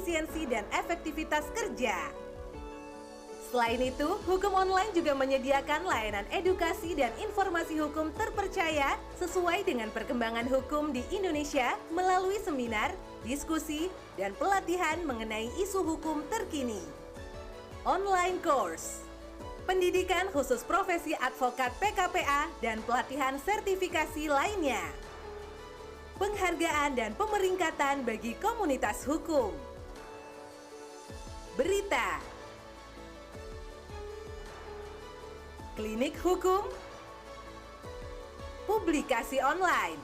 efisiensi dan efektivitas kerja. Selain itu, hukum online juga menyediakan layanan edukasi dan informasi hukum terpercaya sesuai dengan perkembangan hukum di Indonesia melalui seminar, diskusi, dan pelatihan mengenai isu hukum terkini. Online course, pendidikan khusus profesi advokat PKPA dan pelatihan sertifikasi lainnya. Penghargaan dan pemeringkatan bagi komunitas hukum. Berita, klinik hukum, publikasi online.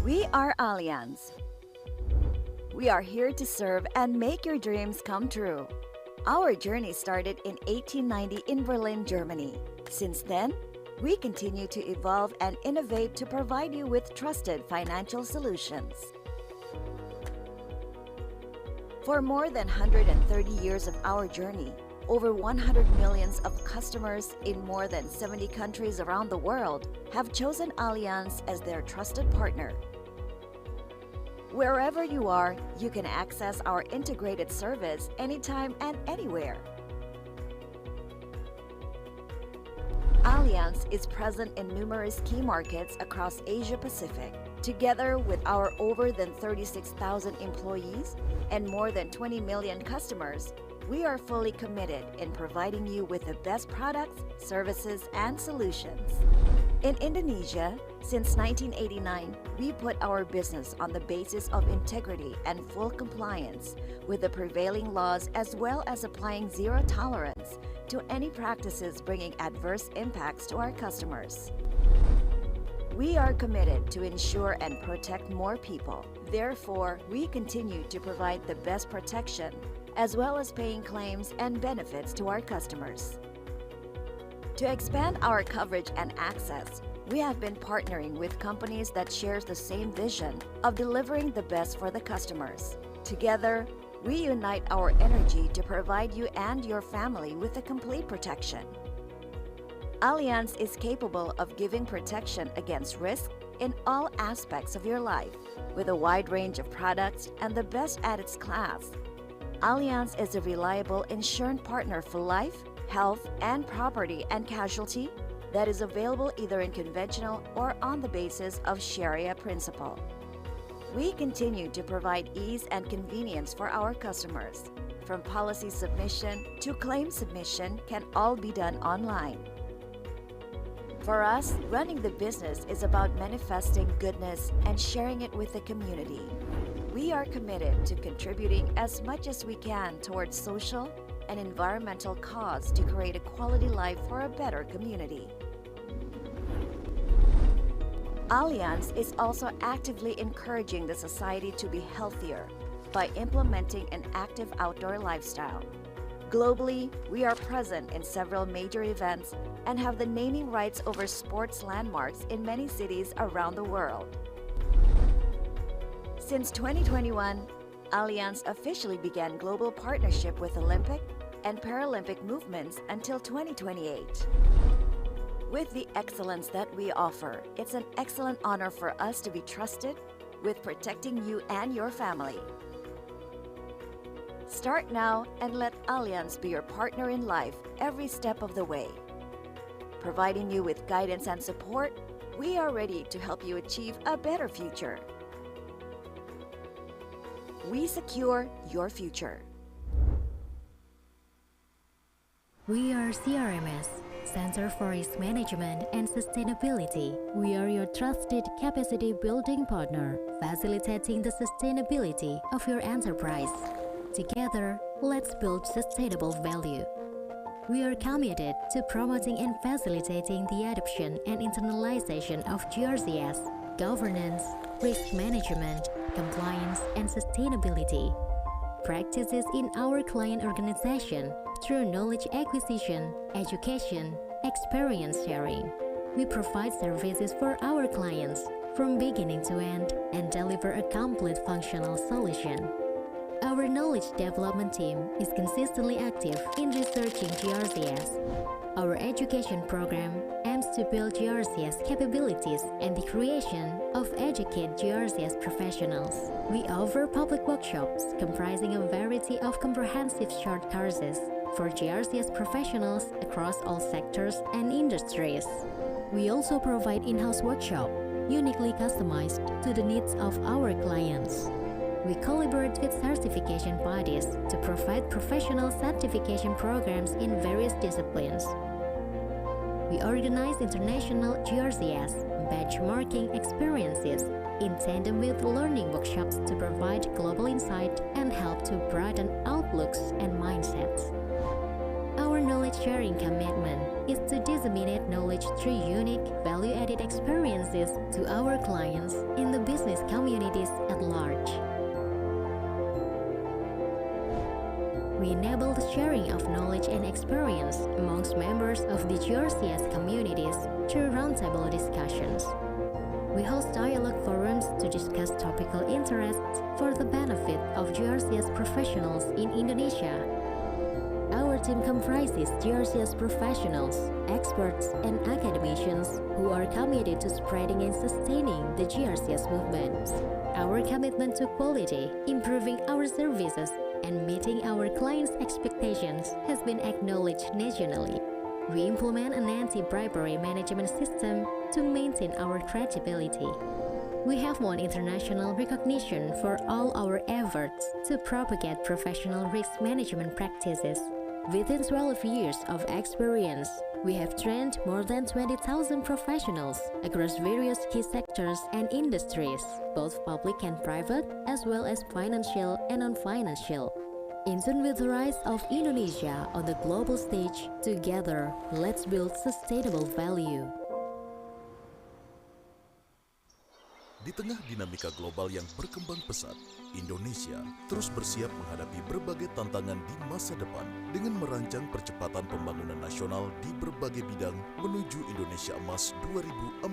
We are Allianz. We are here to serve and make your dreams come true. Our journey started in 1890 in Berlin, Germany. Since then, we continue to evolve and innovate to provide you with trusted financial solutions. For more than 130 years of our journey, over 100 millions of customers in more than 70 countries around the world have chosen Allianz as their trusted partner. Wherever you are, you can access our integrated service anytime and anywhere. Allianz is present in numerous key markets across Asia Pacific. Together with our over than 36,000 employees and more than 20 million customers, we are fully committed in providing you with the best products, services, and solutions. In Indonesia, since 1989, we put our business on the basis of integrity and full compliance with the prevailing laws, as well as applying zero tolerance to any practices bringing adverse impacts to our customers. We are committed to ensure and protect more people. Therefore, we continue to provide the best protection, as well as paying claims and benefits to our customers. To expand our coverage and access, we have been partnering with companies that share the same vision of delivering the best for the customers. Together, we unite our energy to provide you and your family with a complete protection. Allianz is capable of giving protection against risk in all aspects of your life, with a wide range of products and the best at its class. Allianz is a reliable insurance partner for life, health, and property and casualty that is available either in conventional or on the basis of Sharia principle. We continue to provide ease and convenience for our customers. From policy submission to claim submission can all be done online. For us, running the business is about manifesting goodness and sharing it with the community. We are committed to contributing as much as we can towards social and environmental cause to create a quality life for a better community. Allianz is also actively encouraging the society to be healthier by implementing an active outdoor lifestyle. Globally, we are present in several major events and have the naming rights over sports landmarks in many cities around the world. Since 2021, Allianz officially began global partnership with Olympic and Paralympic movements until 2028. With the excellence that we offer, it's an excellent honor for us to be trusted with protecting you and your family. Start now and let Allianz be your partner in life every step of the way. Providing you with guidance and support, we are ready to help you achieve a better future. We secure your future. We are CRMS, Center for Risk Management and Sustainability. We are your trusted capacity building partner, facilitating the sustainability of your enterprise. Together, let's build sustainable value. We are committed to promoting and facilitating the adoption and internalization of GRCS, governance, risk management, compliance, and sustainability practices in our client organization through knowledge acquisition, education, experience sharing. We provide services for our clients from beginning to end and deliver a complete functional solution. Our knowledge development team is consistently active in researching GRCS. Our education program aims to build GRCS capabilities and the creation of educated GRCS professionals. We offer public workshops comprising a variety of comprehensive short courses for GRCS professionals across all sectors and industries. We also provide in-house workshop, uniquely customized to the needs of our clients. We collaborate with certification bodies to provide professional certification programs in various disciplines. We organize international GRCS benchmarking experiences in tandem with learning workshops to provide global insight and help to broaden outlooks and mindsets. Our knowledge-sharing commitment is to disseminate knowledge through unique, value-added experiences to our clients in the business communities at large. We enable the sharing of knowledge and experience amongst members of the GRCS communities through roundtable discussions. We host dialogue forums to discuss topical interests for the benefit of GRCS professionals in Indonesia. Our team comprises GRCS professionals, experts, and academicians who are committed to spreading and sustaining the GRCS movement. Our commitment to quality, improving our services, and meeting our clients' expectations has been acknowledged nationally. We implement an anti-bribery management system to maintain our credibility. We have won international recognition for all our efforts to propagate professional risk management practices. Within 12 years of experience, we have trained more than 20,000 professionals across various key sectors and industries, both public and private, as well as financial and non-financial. In tune with the rise of Indonesia on the global stage, together, let's build sustainable value. Di tengah dinamika global yang berkembang pesat, Indonesia terus bersiap menghadapi berbagai tantangan di masa depan dengan merancang percepatan pembangunan nasional di berbagai bidang menuju Indonesia Emas 2045.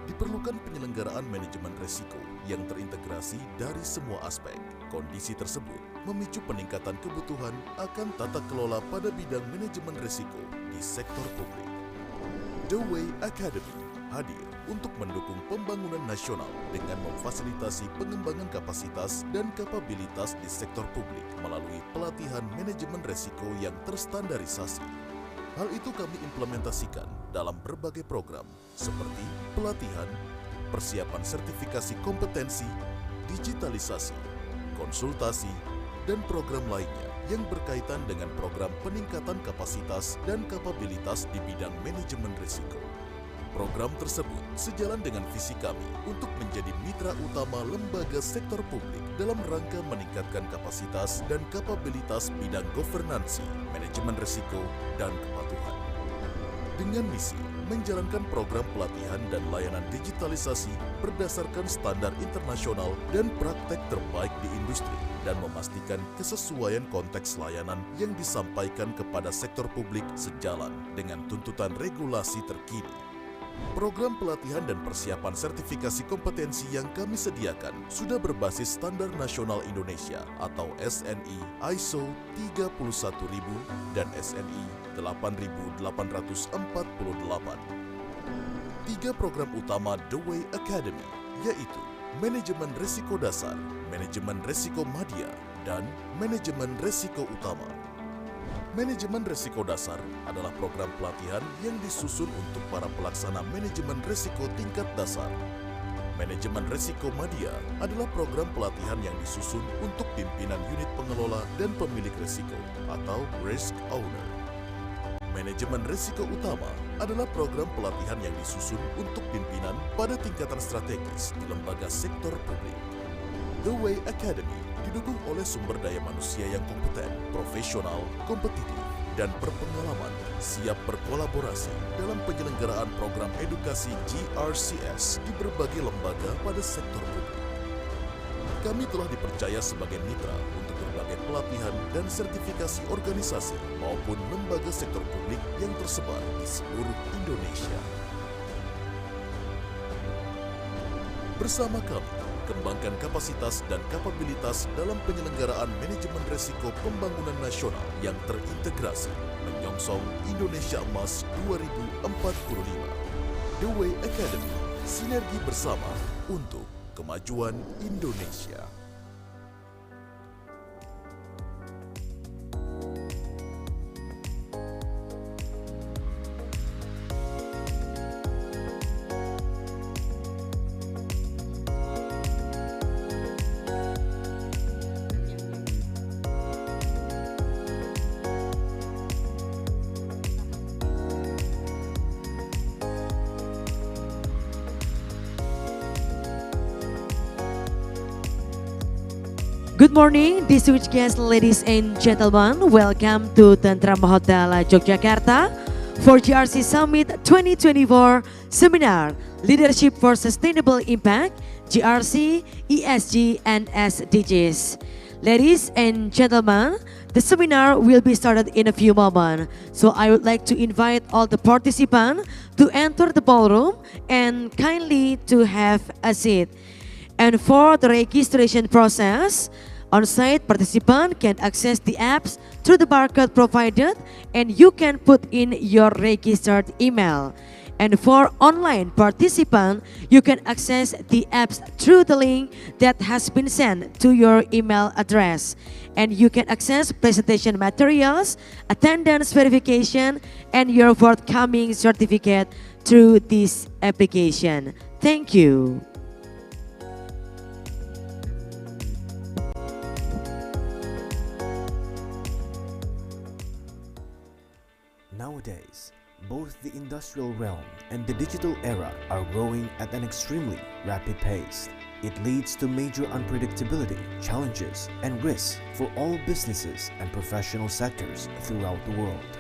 Diperlukan penyelenggaraan manajemen risiko yang terintegrasi dari semua aspek. Kondisi tersebut memicu peningkatan kebutuhan akan tata kelola pada bidang manajemen risiko di sektor publik. The Way Academy hadir untuk mendukung pembangunan nasional dengan memfasilitasi pengembangan kapasitas dan kapabilitas di sektor publik melalui pelatihan manajemen risiko yang terstandarisasi. Hal itu kami implementasikan dalam berbagai program seperti pelatihan, persiapan sertifikasi kompetensi, digitalisasi, konsultasi, dan program lainnya yang berkaitan dengan program peningkatan kapasitas dan kapabilitas di bidang manajemen risiko. Program tersebut sejalan dengan visi kami untuk menjadi mitra utama lembaga sektor publik dalam rangka meningkatkan kapasitas dan kapabilitas bidang governansi, manajemen risiko, dan kepatuhan. Dengan misi menjalankan program pelatihan dan layanan digitalisasi berdasarkan standar internasional dan praktek terbaik di industri dan memastikan kesesuaian konteks layanan yang disampaikan kepada sektor publik sejalan dengan tuntutan regulasi terkini. Program pelatihan dan persiapan sertifikasi kompetensi yang kami sediakan sudah berbasis Standar Nasional Indonesia atau SNI ISO 31000 dan SNI 8848. 3 program utama The Way Academy yaitu Manajemen Risiko Dasar, Manajemen Risiko Madya, dan manajemen resiko utama. Manajemen resiko dasar adalah program pelatihan yang disusun untuk para pelaksana manajemen resiko tingkat dasar. Manajemen resiko madya adalah program pelatihan yang disusun untuk pimpinan unit pengelola dan pemilik resiko atau risk owner. Manajemen resiko utama adalah program pelatihan yang disusun untuk pimpinan pada tingkatan strategis di lembaga sektor publik. The Way Academy didukung oleh sumber daya manusia yang kompeten, profesional, kompetitif, dan berpengalaman, siap berkolaborasi dalam penyelenggaraan program edukasi GRCS di berbagai lembaga pada sektor publik. Kami telah dipercaya sebagai mitra untuk berbagai pelatihan dan sertifikasi organisasi maupun lembaga sektor publik yang tersebar di seluruh Indonesia. Bersama kami, kembangkan kapasitas dan kapabilitas dalam penyelenggaraan manajemen resiko pembangunan nasional yang terintegrasi menyongsong Indonesia Emas 2045. The Way Academy, sinergi bersama untuk kemajuan Indonesia. Good morning, distinguished guests, ladies and gentlemen. Welcome to Tentrama Hotel Yogyakarta for GRC Summit 2024 Seminar Leadership for Sustainable Impact, GRC, ESG, and SDGs. Ladies and gentlemen, the seminar will be started in a few moments. So I would like to invite all the participants to enter the ballroom and kindly to have a seat. And for the registration process, on-site participant can access the apps through the barcode provided and you can put in your registered email. And for online participant, you can access the apps through the link that has been sent to your email address. And you can access presentation materials, attendance verification, and your forthcoming certificate through this application. Thank you. Nowadays, both the industrial realm and the digital era are growing at an extremely rapid pace. It leads to major unpredictability, challenges, and risks for all businesses and professional sectors throughout the world.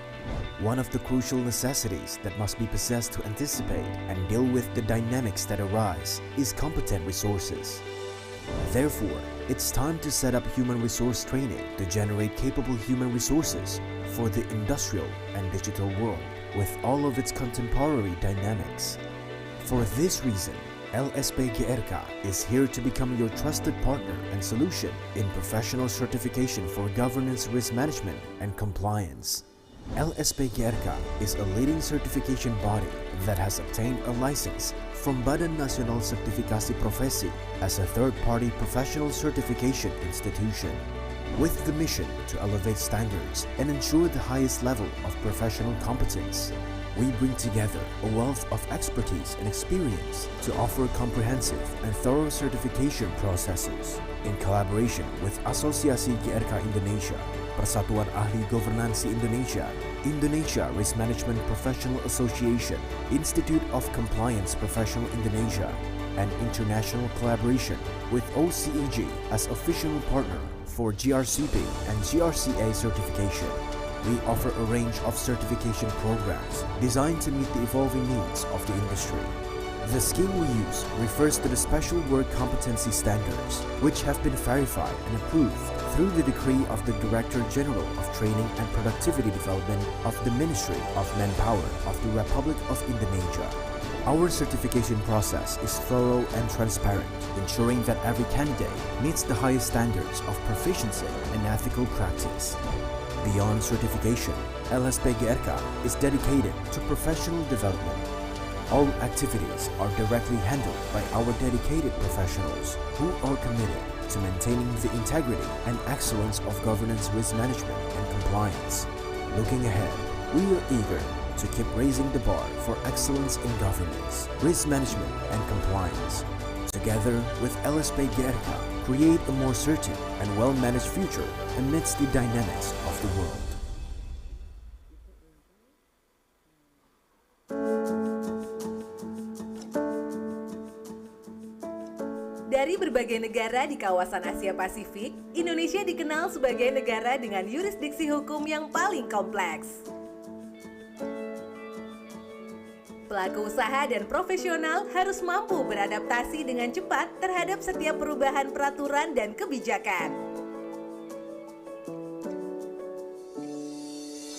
One of the crucial necessities that must be possessed to anticipate and deal with the dynamics that arise is competent resources. Therefore, it's time to set up human resource training to generate capable human resources for the industrial and digital world with all of its contemporary dynamics. For this reason, LSP GRK is here to become your trusted partner and solution in professional certification for governance, risk management, and compliance. LSP GRK is a leading certification body that has obtained a license from Badan Nasional Sertifikasi Profesi as a third-party professional certification institution. With the mission to elevate standards and ensure the highest level of professional competence, we bring together a wealth of expertise and experience to offer comprehensive and thorough certification processes in collaboration with Asosiasi GRK Indonesia, Persatuan Ahli Governansi Indonesia, Indonesia Risk Management Professional Association, Institute of Compliance Professional Indonesia, and international collaboration with OCEG as official partner for GRCP and GRCA certification. We offer a range of certification programs designed to meet the evolving needs of the industry. The scheme we use refers to the Special Work Competency Standards, which have been verified and approved through the decree of the Director General of Training and Productivity Development of the Ministry of Manpower of the Republic of Indonesia. Our certification process is thorough and transparent, ensuring that every candidate meets the highest standards of proficiency and ethical practice. Beyond certification, LSP GRK is dedicated to professional development. All activities are directly handled by our dedicated professionals who are committed to maintaining the integrity and excellence of governance, risk management, and compliance. Looking ahead, we are eager to keep raising the bar for excellence in governance, risk management, and compliance. Together with LSP GRK, create a more certain and well-managed future amidst the dynamics of the world. Dari berbagai negara di kawasan Asia Pasifik, Indonesia dikenal sebagai negara dengan yurisdiksi hukum yang paling kompleks. Pelaku usaha dan profesional harus mampu beradaptasi dengan cepat terhadap setiap perubahan peraturan dan kebijakan.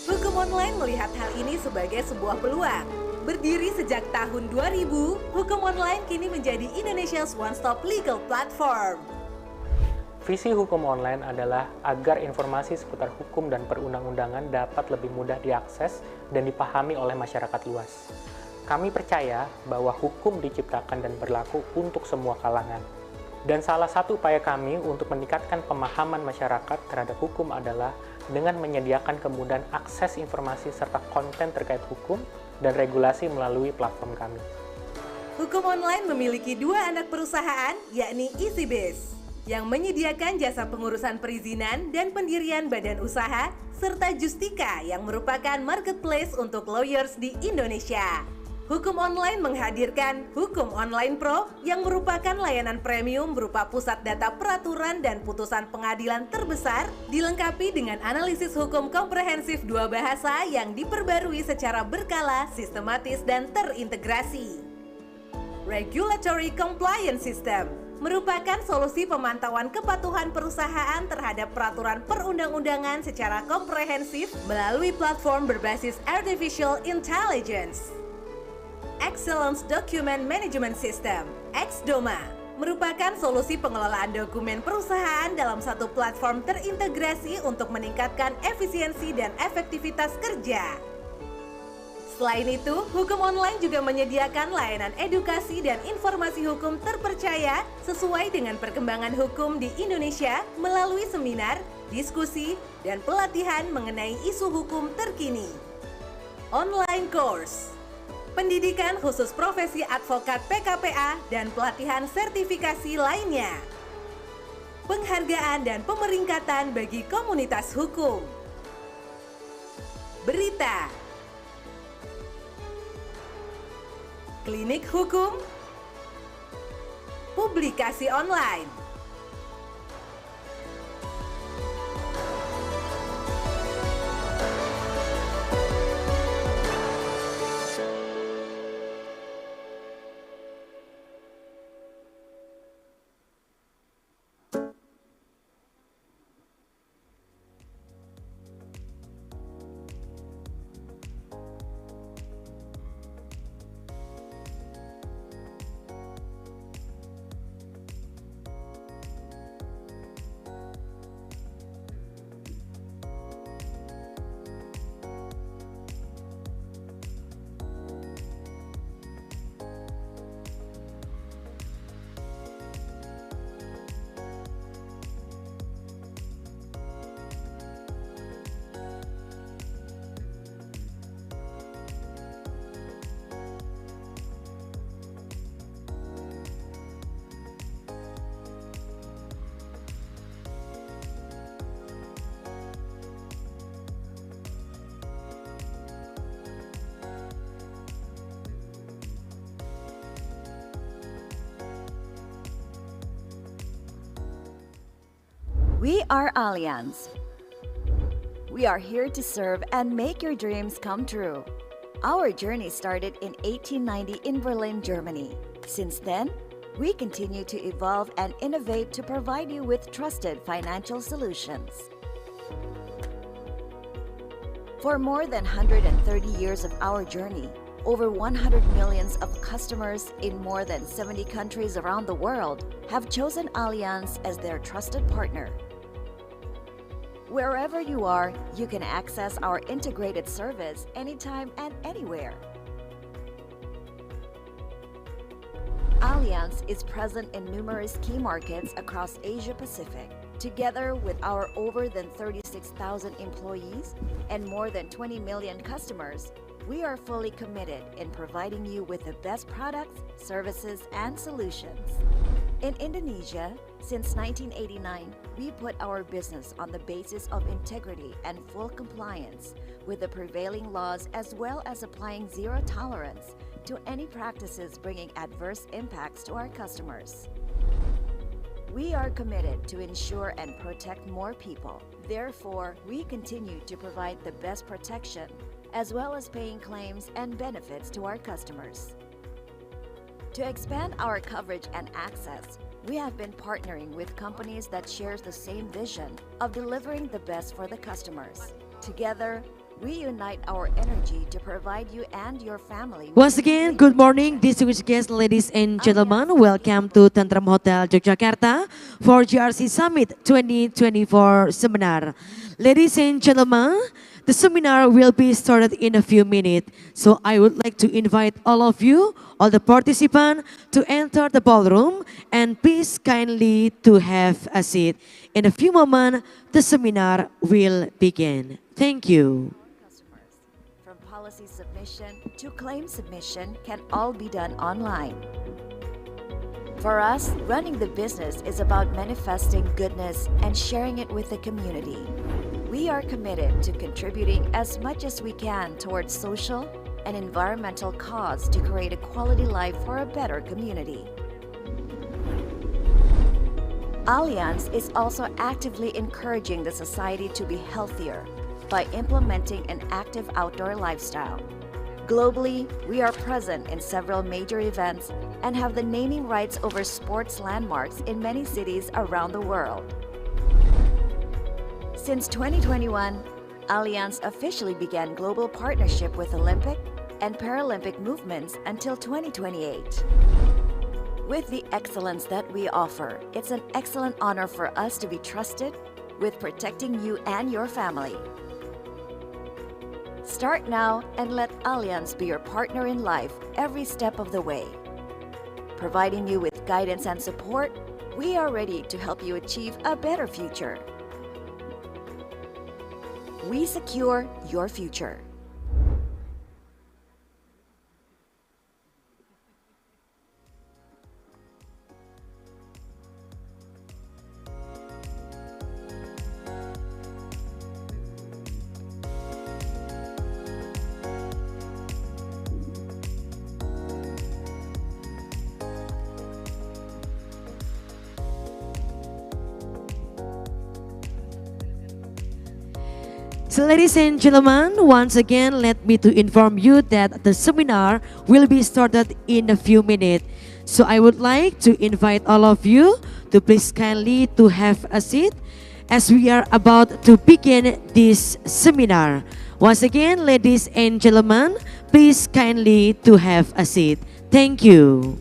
Hukum online melihat hal ini sebagai sebuah peluang. Berdiri sejak tahun 2000, hukum online kini menjadi Indonesia's one-stop legal platform. Visi hukum online adalah agar informasi seputar hukum dan perundang-undangan dapat lebih mudah diakses dan dipahami oleh masyarakat luas. Kami percaya bahwa hukum diciptakan dan berlaku untuk semua kalangan. Dan salah satu upaya kami untuk meningkatkan pemahaman masyarakat terhadap hukum adalah dengan menyediakan kemudahan akses informasi serta konten terkait hukum dan regulasi melalui platform kami. Hukum online memiliki dua anak perusahaan, yakni EasyBiz, yang menyediakan jasa pengurusan perizinan dan pendirian badan usaha, serta Justika yang merupakan marketplace untuk lawyers di Indonesia. Hukum online menghadirkan Hukum Online Pro yang merupakan layanan premium berupa pusat data peraturan dan putusan pengadilan terbesar, dilengkapi dengan analisis hukum komprehensif dua bahasa yang diperbarui secara berkala, sistematis, dan terintegrasi. Regulatory Compliance System merupakan solusi pemantauan kepatuhan perusahaan terhadap peraturan perundang-undangan secara komprehensif melalui platform berbasis Artificial Intelligence. Excellence Document Management System, (XDOMA), merupakan solusi pengelolaan dokumen perusahaan dalam satu platform terintegrasi untuk meningkatkan efisiensi dan efektivitas kerja. Selain itu, hukum online juga menyediakan layanan edukasi dan informasi hukum terpercaya sesuai dengan perkembangan hukum di Indonesia melalui seminar, diskusi, dan pelatihan mengenai isu hukum terkini. Online course, pendidikan khusus profesi advokat PKPA, dan pelatihan sertifikasi lainnya. Penghargaan dan pemeringkatan bagi komunitas hukum. Berita, klinik hukum, publikasi online. We are Allianz. We are here to serve and make your dreams come true. Our journey started in 1890 in Berlin, Germany. Since then, we continue to evolve and innovate to provide you with trusted financial solutions. For more than 130 years of our journey, over 100 millions of customers in more than 70 countries around the world have chosen Allianz as their trusted partner. Wherever you are, you can access our integrated service anytime and anywhere. Allianz is present in numerous key markets across Asia Pacific. Together with our over than 36,000 employees and more than 20 million customers, we are fully committed in providing you with the best products, services, and solutions. In Indonesia, since 1989, we put our business on the basis of integrity and full compliance with the prevailing laws, as well as applying zero tolerance to any practices bringing adverse impacts to our customers. We are committed to ensure and protect more people. Therefore, we continue to provide the best protection, as well as paying claims and benefits to our customers. To expand our coverage and access, we have been partnering with companies that share the same vision of delivering the best for the customers. Together, we unite our energy to provide you and your family. Once again, good morning, distinguished guests, ladies and gentlemen. Welcome to Tentram Hotel Yogyakarta for GRC Summit 2024 seminar. Ladies and gentlemen, the seminar will be started in a few minutes. So I would like to invite all of you, all the participants, to enter the ballroom and please kindly to have a seat. In a few moments, the seminar will begin. Thank you. From policy submission to claim submission can all be done online. For us, running the business is about manifesting goodness and sharing it with the community. We are committed to contributing as much as we can towards social and environmental cause to create a quality life for a better community. Allianz is also actively encouraging the society to be healthier by implementing an active outdoor lifestyle. Globally, we are present in several major events and have the naming rights over sports landmarks in many cities around the world. Since 2021, Allianz officially began global partnership with Olympic and Paralympic movements until 2028. With the excellence that we offer, it's an excellent honor for us to be trusted with protecting you and your family. Start now and let Allianz be your partner in life every step of the way. Providing you with guidance and support, we are ready to help you achieve a better future. We secure your future. So ladies and gentlemen, once again, let me to inform you that the seminar will be started in a few minutes. So I would like to invite all of you to please kindly to have a seat as we are about to begin this seminar. Once again, ladies and gentlemen, please kindly to have a seat. Thank you.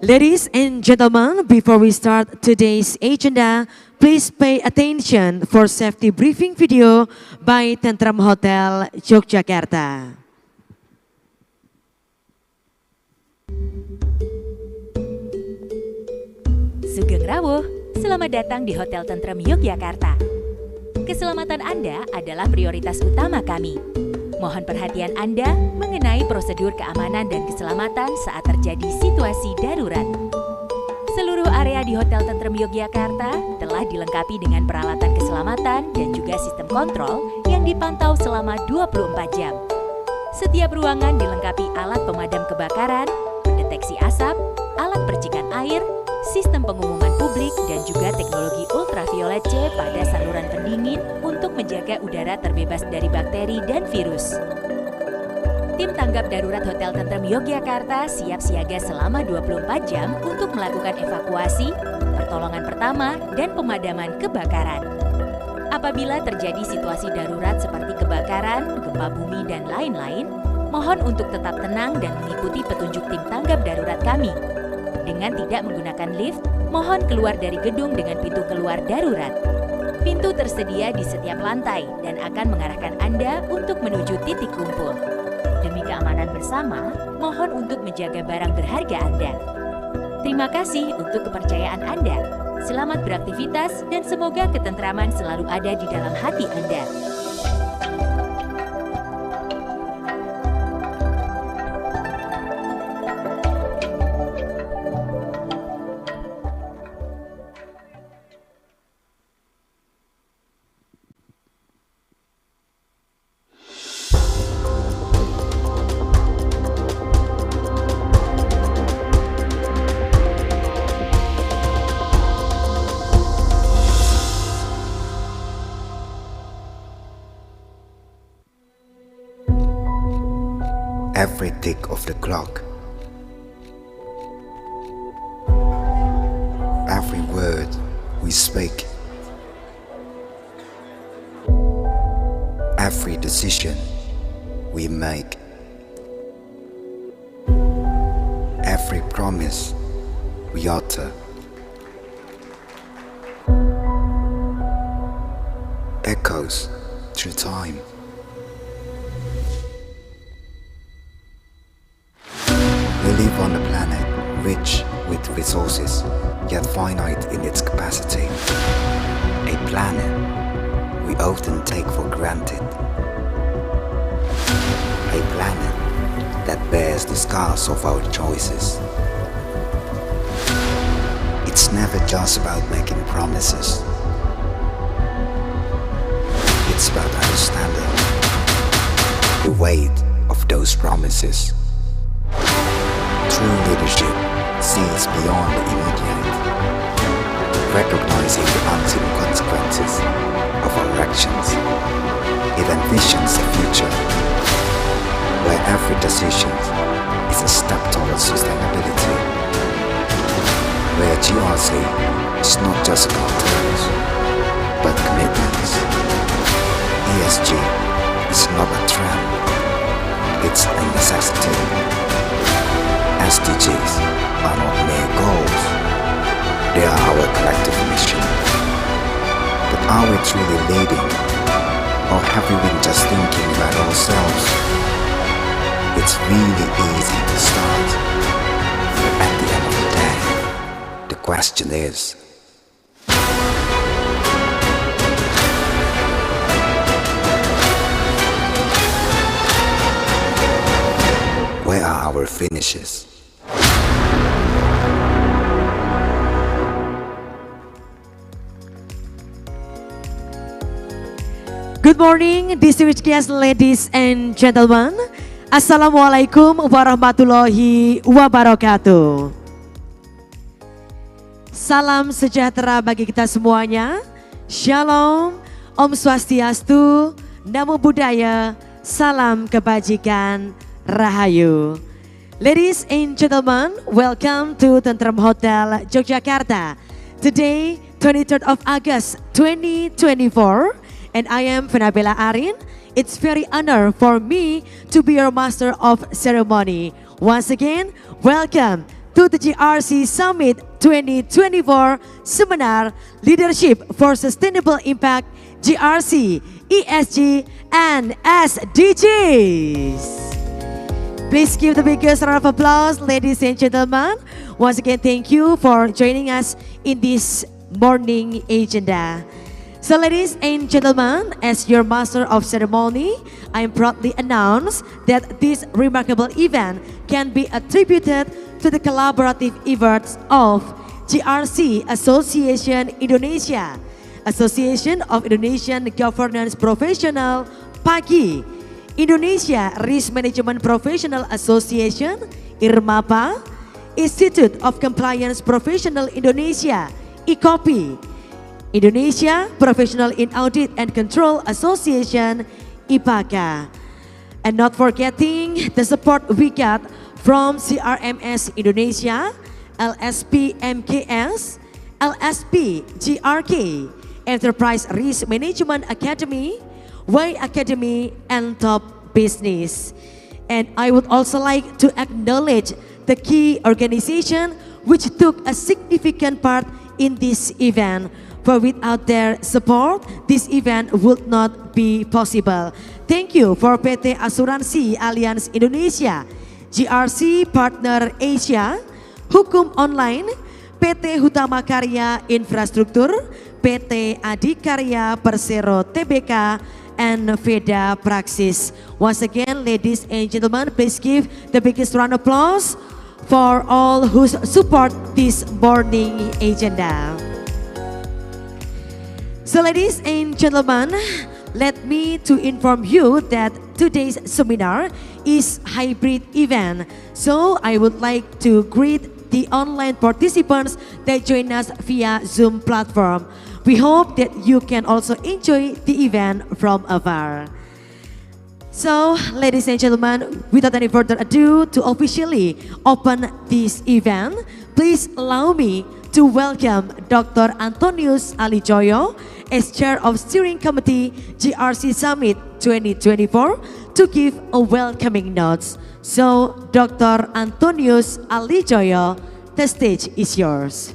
Ladies and gentlemen, before we start today's agenda, please pay attention for safety briefing video by Tentram Hotel Yogyakarta. Sugeng Rawuh, selamat datang di Hotel Tentrem Yogyakarta. Keselamatan Anda adalah prioritas utama kami. Mohon perhatian Anda mengenai prosedur keamanan dan keselamatan saat terjadi situasi darurat. Seluruh area di Hotel Tentrem Yogyakarta telah dilengkapi dengan peralatan keselamatan dan juga sistem kontrol yang dipantau selama 24 jam. Setiap ruangan dilengkapi alat pemadam kebakaran, pendeteksi asap, alat percikan air, sistem pengumuman publik, dan juga teknologi ultraviolet C pada saluran pendingin untuk menjaga udara terbebas dari bakteri dan virus. Tim tanggap darurat Hotel Tentrem Yogyakarta siap siaga selama 24 jam untuk melakukan evakuasi, pertolongan pertama, dan pemadaman kebakaran. Apabila terjadi situasi darurat seperti kebakaran, gempa bumi, dan lain-lain, mohon untuk tetap tenang dan mengikuti petunjuk tim tanggap darurat kami. Dengan tidak menggunakan lift, mohon keluar dari gedung dengan pintu keluar darurat. Pintu tersedia di setiap lantai dan akan mengarahkan Anda untuk menuju titik kumpul. Demi keamanan bersama, mohon untuk menjaga barang berharga Anda. Terima kasih untuk kepercayaan Anda. Selamat beraktivitas dan semoga ketentraman selalu ada di dalam hati Anda. Every tick of the clock, every word we speak, every decision we make, every promise we utter, echoes through time. We live on a planet rich with resources, yet finite in its capacity. A planet we often take for granted. A planet that bears the scars of our choices. It's never just about making promises. It's about understanding the weight of those promises. True leadership sees beyond the immediate, recognizing the unseen consequences of our actions. It envisions a future where every decision is a step towards sustainability, where GRC is not just about terms, but commitments. ESG is not a trend, it's a necessity. SDGs are not mere goals, they are our collective mission. But are we truly leading, or have we been just thinking about ourselves? It's really easy to start, but at the end of the day, the question is, where are our finishes? Good morning, distinguished guests, ladies and gentlemen. Assalamualaikum warahmatullahi wabarakatuh. Salam sejahtera bagi kita semuanya. Shalom, Om Swastiastu, Namo Buddhaya, salam kebajikan, Rahayu. Ladies and gentlemen, welcome to Tentram Hotel Yogyakarta. Today, 23rd of August 2024, and I am Venabella Arin. It's very honor for me to be your master of ceremony. Once again, welcome to the GRC Summit 2024 Seminar Leadership for Sustainable Impact, GRC, ESG, and SDGs. Please give the biggest round of applause, ladies and gentlemen. Once again, thank you for joining us in this morning agenda. So ladies and gentlemen, as your master of ceremony, I am proudly announce that this remarkable event can be attributed to the collaborative efforts of GRC Association Indonesia, Association of Indonesian Governance Professional, PAGI, Indonesia Risk Management Professional Association, IRMAPA, Institute of Compliance Professional Indonesia, ICOPI, Indonesia Professional in Audit and Control Association, IPACA. And not forgetting the support we got from CRMS Indonesia, LSP MKS, LSP GRK, Enterprise Risk Management Academy, Y Academy, and Top Business. And I would also like to acknowledge the key organization which took a significant part in this event. For without their support, this event would not be possible. Thank you for PT Asuransi Allianz Indonesia, GRC Partner Asia, Hukum Online, PT Hutama Karya Infrastruktur, PT Adikarya Persero Tbk, and Veda Praxis. Once again, ladies and gentlemen, please give the biggest round of applause for all who support this morning agenda. So ladies and gentlemen, let me to inform you that today's seminar is hybrid event. So I would like to greet the online participants that join us via Zoom platform. We hope that you can also enjoy the event from afar. So, ladies and gentlemen, without any further ado, to officially open this event, please allow me to welcome Dr. Antonius Alijoyo as Chair of Steering Committee GRC Summit 2024 to give a welcoming note. So, Dr. Antonius Alijoyo, the stage is yours.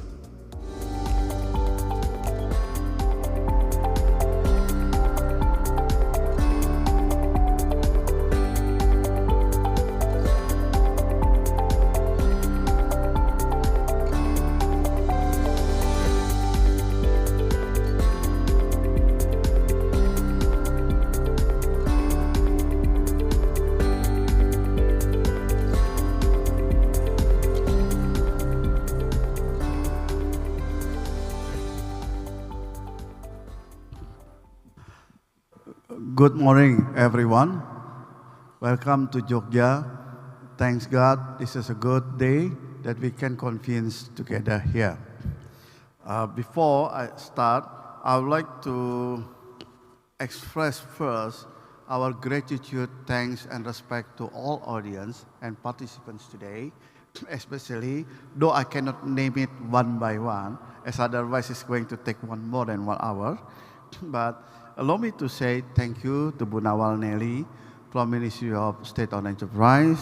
Good morning, everyone. Welcome to Jogja. Thanks God, this is a good day that we can convince together here. Before I start, I would like to express first our gratitude, thanks, and respect to all audience and participants today, especially, though I cannot name it one by one, as otherwise it's going to take more than 1 hour, but allow me to say thank you to Bu Nawal Nelly from Ministry of State-Owned Enterprise,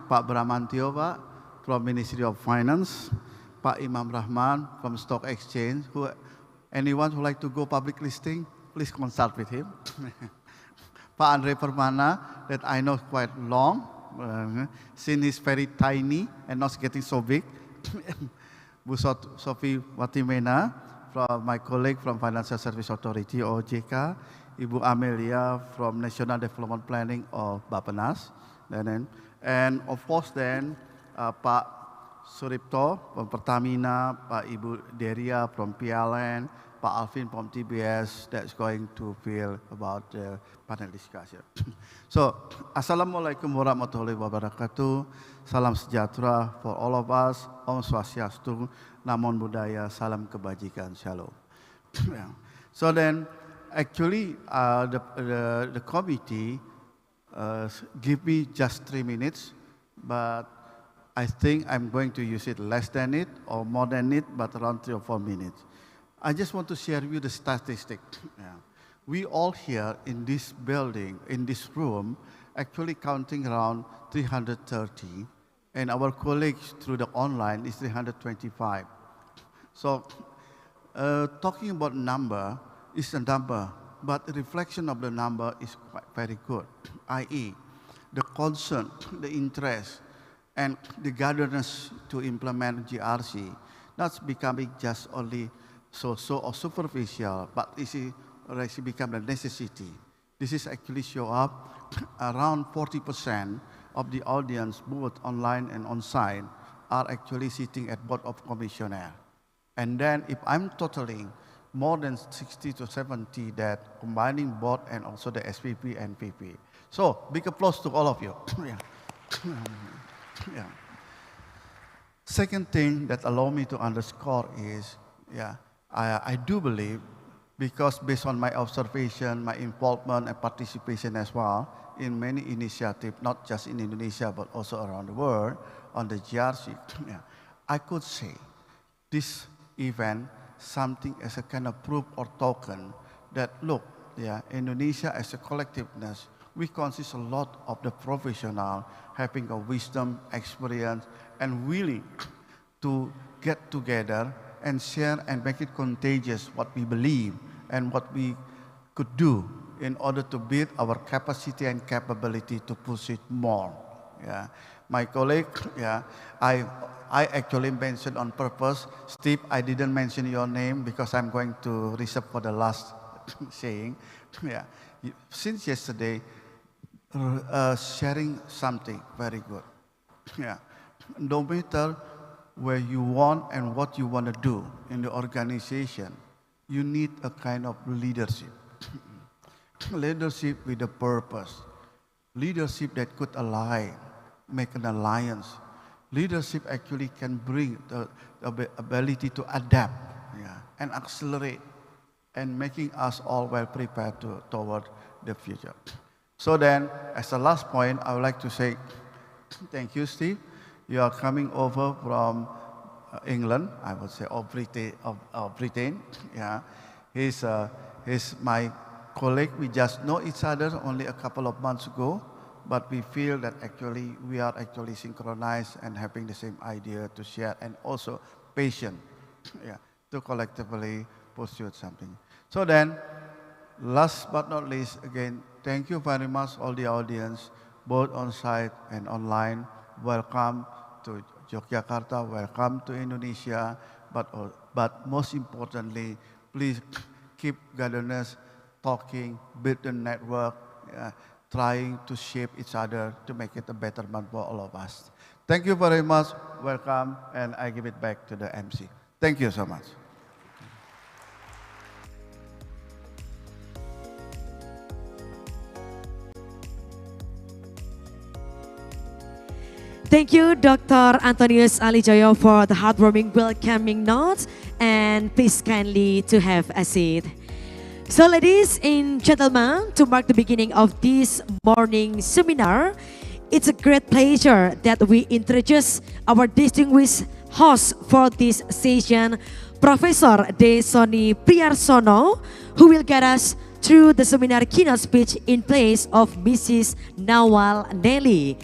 Pak Bramantio Pak from Ministry of Finance, Pak Imam Rahman from Stock Exchange. Anyone who like to go public listing, please consult with him. Pak Andre Permana, that I know quite long, since he's very tiny and not getting so big. Bu Sophie Watimena, from my colleague from Financial Service Authority or OJK, Ibu Amelia from National Development Planning or Bappenas, and of course then Pak Suripto from Pertamina, Pak Ibu Deria from PLN, Pak Alvin from TBS, that's going to feel about the panel discussion. So, Assalamualaikum warahmatullahi wabarakatuh. Salam sejahtera for all of us. Om Swastiastu, Namo Buddhaya, Salam Kebajikan, Shalom. So then, actually, the committee give me just 3 minutes, but I think I'm going to use it less than it or more than it, but around 3 or 4 minutes. I just want to share with you the statistic. We all here in this building, in this room, actually counting around 330, and our colleagues through the online is 325. So talking about number is a number, but the reflection of the number is quite very good, i.e. the concern, the interest, and the governance to implement GRC, not becoming just only so or superficial, but this is already become a necessity. This is actually show up around 40% of the audience, both online and on-site, are actually sitting at board of commissioner. And then if I'm totaling more than 60 to 70 that combining board and also the SPP and PP. So big applause to all of you. Yeah. Yeah. Second thing that allow me to underscore is, I do believe, because based on my observation, my involvement and participation as well in many initiatives, not just in Indonesia, but also around the world on the GRC, I could say this event something as a kind of proof or token that, look, Indonesia as a collectiveness, we consist a lot of the professional having a wisdom, experience, and willing to get together and share and make it contagious what we believe and what we could do in order to build our capacity and capability to push it more. Yeah. My colleague, I actually mentioned on purpose, Steve, I didn't mention your name because I'm going to reserve for the last saying. Yeah. Since yesterday, sharing something very good. Yeah. No matter where you want and what you want to do in the organization, you need a kind of leadership. Leadership with a purpose. Leadership that could align, make an alliance. Leadership actually can bring the ability to adapt and accelerate and making us all well prepared toward the future. So then, as the last point, I would like to say thank you, Steve. You are coming over from England, I would say, or Britain. Yeah, he's my colleague. We just know each other only a couple of months ago, but we feel that actually we are actually synchronized and having the same idea to share, and also patient, to collectively pursue something. So then, last but not least, again, thank you very much, all the audience, both on site and online. Welcome to Yogyakarta, welcome to Indonesia, but most importantly, please keep governance talking, build the network, trying to shape each other to make it a better month for all of us. Thank you very much, welcome, and I give it back to the MC. Thank you so much. Thank you, Dr. Antonius Alijoyo, for the heartwarming welcoming notes, and please kindly to have a seat. So ladies and gentlemen, to mark the beginning of this morning seminar, it's a great pleasure that we introduce our distinguished host for this session, Professor De Soni Priarsono, who will guide us through the seminar keynote speech in place of Mrs. Nawal Nelly.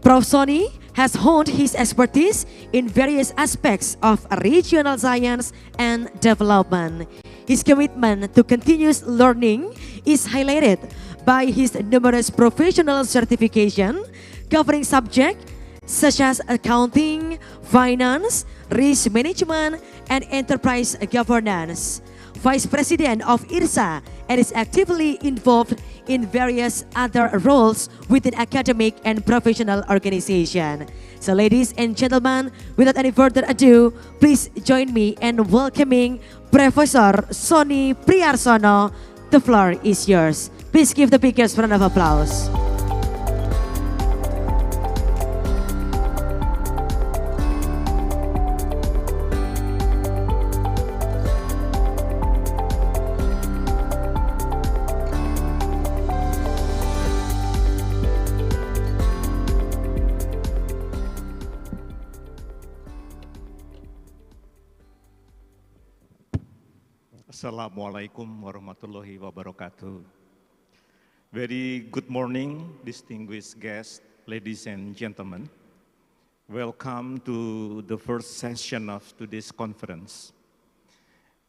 Prof. Soni has honed his expertise in various aspects of regional science and development. His commitment to continuous learning is highlighted by his numerous professional certifications covering subjects such as accounting, finance, risk management, and enterprise governance. Vice President of IRSA, and is actively involved in various other roles within academic and professional organization. So ladies and gentlemen, without any further ado, please join me in welcoming Professor Soni Priarsono. The floor is yours. Please give the biggest round of applause. Assalamualaikum warahmatullahi wabarakatuh. Very good morning, distinguished guests, ladies and gentlemen. Welcome to the first session of today's conference.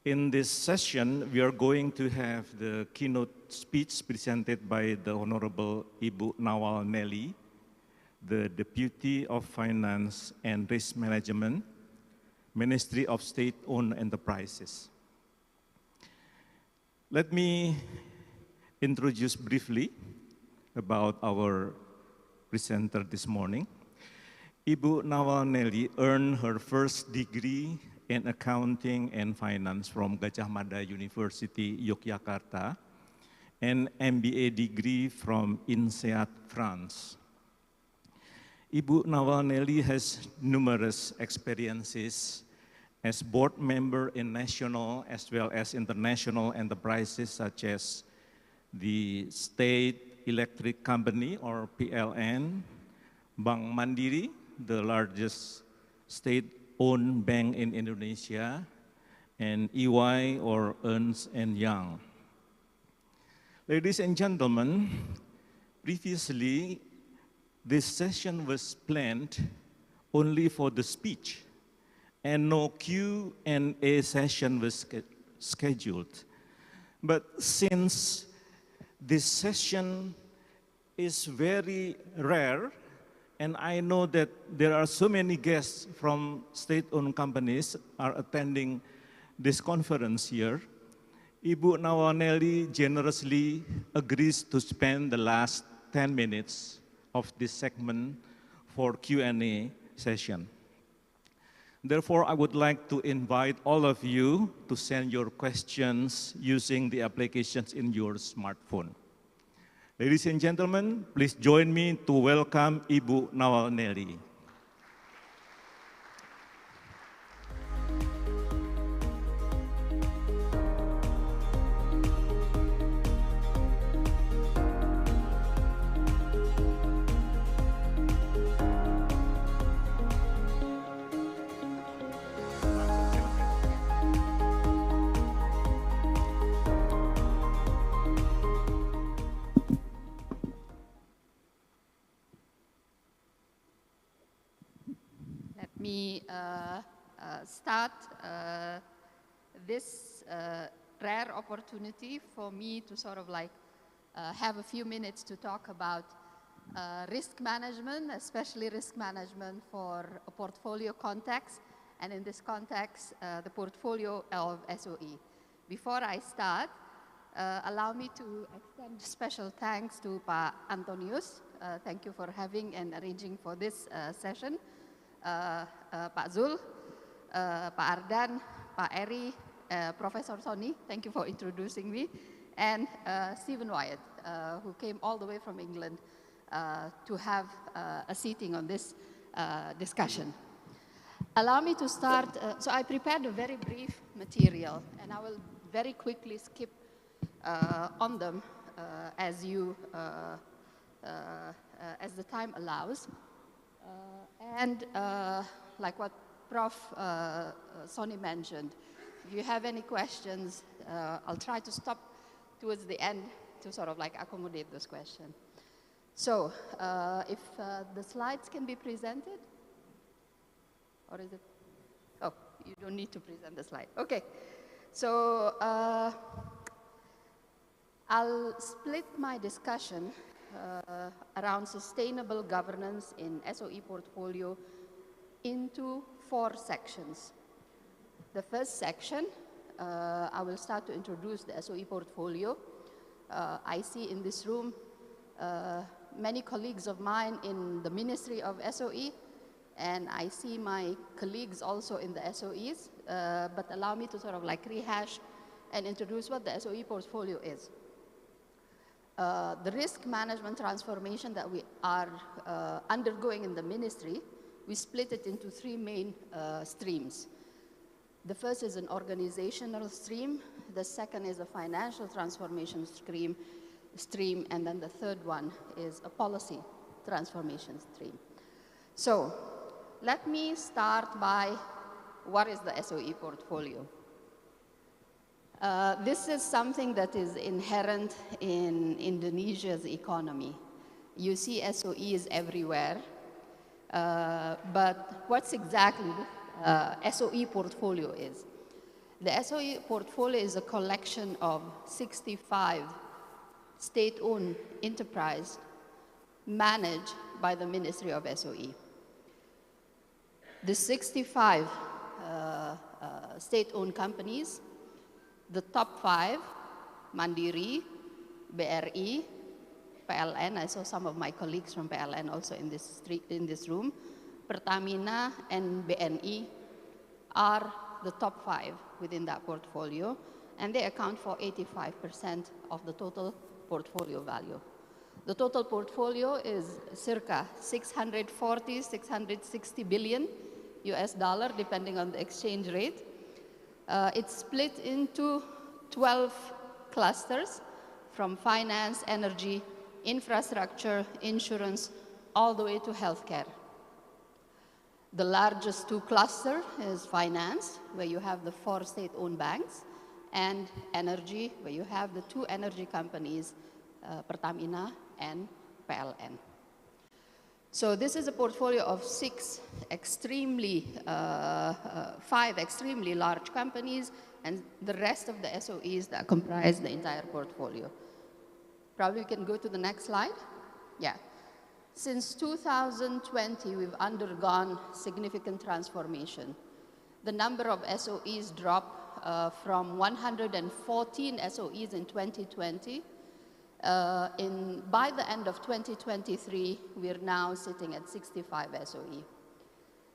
In this session, we are going to have the keynote speech presented by the Honorable Ibu Nawal Nelly, the Deputy of Finance and Risk Management, Ministry of State-Owned Enterprises. Let me introduce briefly about our presenter this morning. Ibu Nawal Nelly earned her first degree in accounting and finance from Gajah Mada University, Yogyakarta, and MBA degree from INSEAD, France. Ibu Nawal Nelly has numerous experiences as board member in national as well as international enterprises such as the State Electric Company or PLN, Bank Mandiri, the largest state-owned bank in Indonesia, and EY or Ernst & Young. Ladies and gentlemen, previously this session was planned only for the speech and no Q&A session was scheduled. But since this session is very rare, and I know that there are so many guests from state-owned companies are attending this conference here, Ibu Nawal Nelly generously agrees to spend the last 10 minutes of this segment for Q&A session. Therefore, I would like to invite all of you to send your questions using the applications in your smartphone. Ladies and gentlemen, please join me to welcome Ibu Nawal Nelly. Start this rare opportunity for me to sort of like have a few minutes to talk about risk management, especially risk management for a portfolio context, and in this context, the portfolio of SOE. Before I start, allow me to extend special thanks to Pak Antonius. Thank you for having and arranging for this session. Pak Zul, Pak Ardan, Pak Eri, Professor Sony, thank you for introducing me, and Stephen Wyatt, who came all the way from England to have a seating on this discussion. Allow me to start, so I prepared a very brief material, and I will very quickly skip on them as the time allows. And like what Prof. Sony mentioned, if you have any questions, I'll try to stop towards the end to sort of like accommodate those questions. So if the slides can be presented, or is it? Oh, you don't need to present the slide. Okay, so I'll split my discussion around sustainable governance in SOE portfolio into 4 sections. The first section, I will start to introduce the SOE portfolio. I see in this room many colleagues of mine in the Ministry of SOE, and I see my colleagues also in the SOEs, but allow me to sort of like rehash and introduce what the SOE portfolio is. The risk management transformation that we are undergoing in the ministry, we split it into 3 main streams. The first is an organizational stream, the second is a financial transformation stream, and then the third one is a policy transformation stream. So let me start by what is the SOE portfolio. This is something that is inherent in Indonesia's economy. You see SOEs everywhere. But what's exactly the SOE portfolio is? The SOE portfolio is a collection of 65 state-owned enterprise managed by the Ministry of SOE. The 65 state-owned companies, the top 5, Mandiri, BRI, PLN, I saw some of my colleagues from PLN also in this room, Pertamina and BNI are the top 5 within that portfolio, and they account for 85% of the total portfolio value. The total portfolio is circa 640, 660 billion US dollar, depending on the exchange rate. It's split into 12 clusters from finance, energy, infrastructure, insurance, all the way to healthcare. The largest 2 clusters is finance, where you have the 4 state-owned banks, and energy, where you have the 2 energy companies, Pertamina and PLN. So this is a portfolio of 5 extremely large companies, and the rest of the SOEs that comprise the entire portfolio. Probably we can go to the next slide. Yeah. Since 2020, we've undergone significant transformation. The number of SOEs dropped from 114 SOEs in 2020. By the end of 2023, we're now sitting at 65 SOE.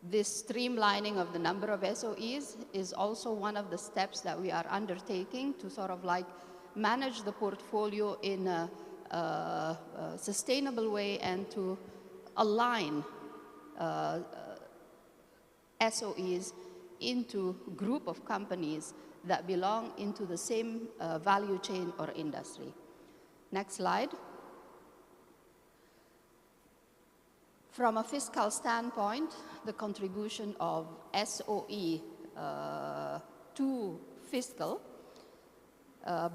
This streamlining of the number of SOEs is also one of the steps that we are undertaking to sort of like manage the portfolio in a sustainable way and to align SOEs into a group of companies that belong into the same value chain or industry. Next slide. From a fiscal standpoint, the contribution of SOE to fiscal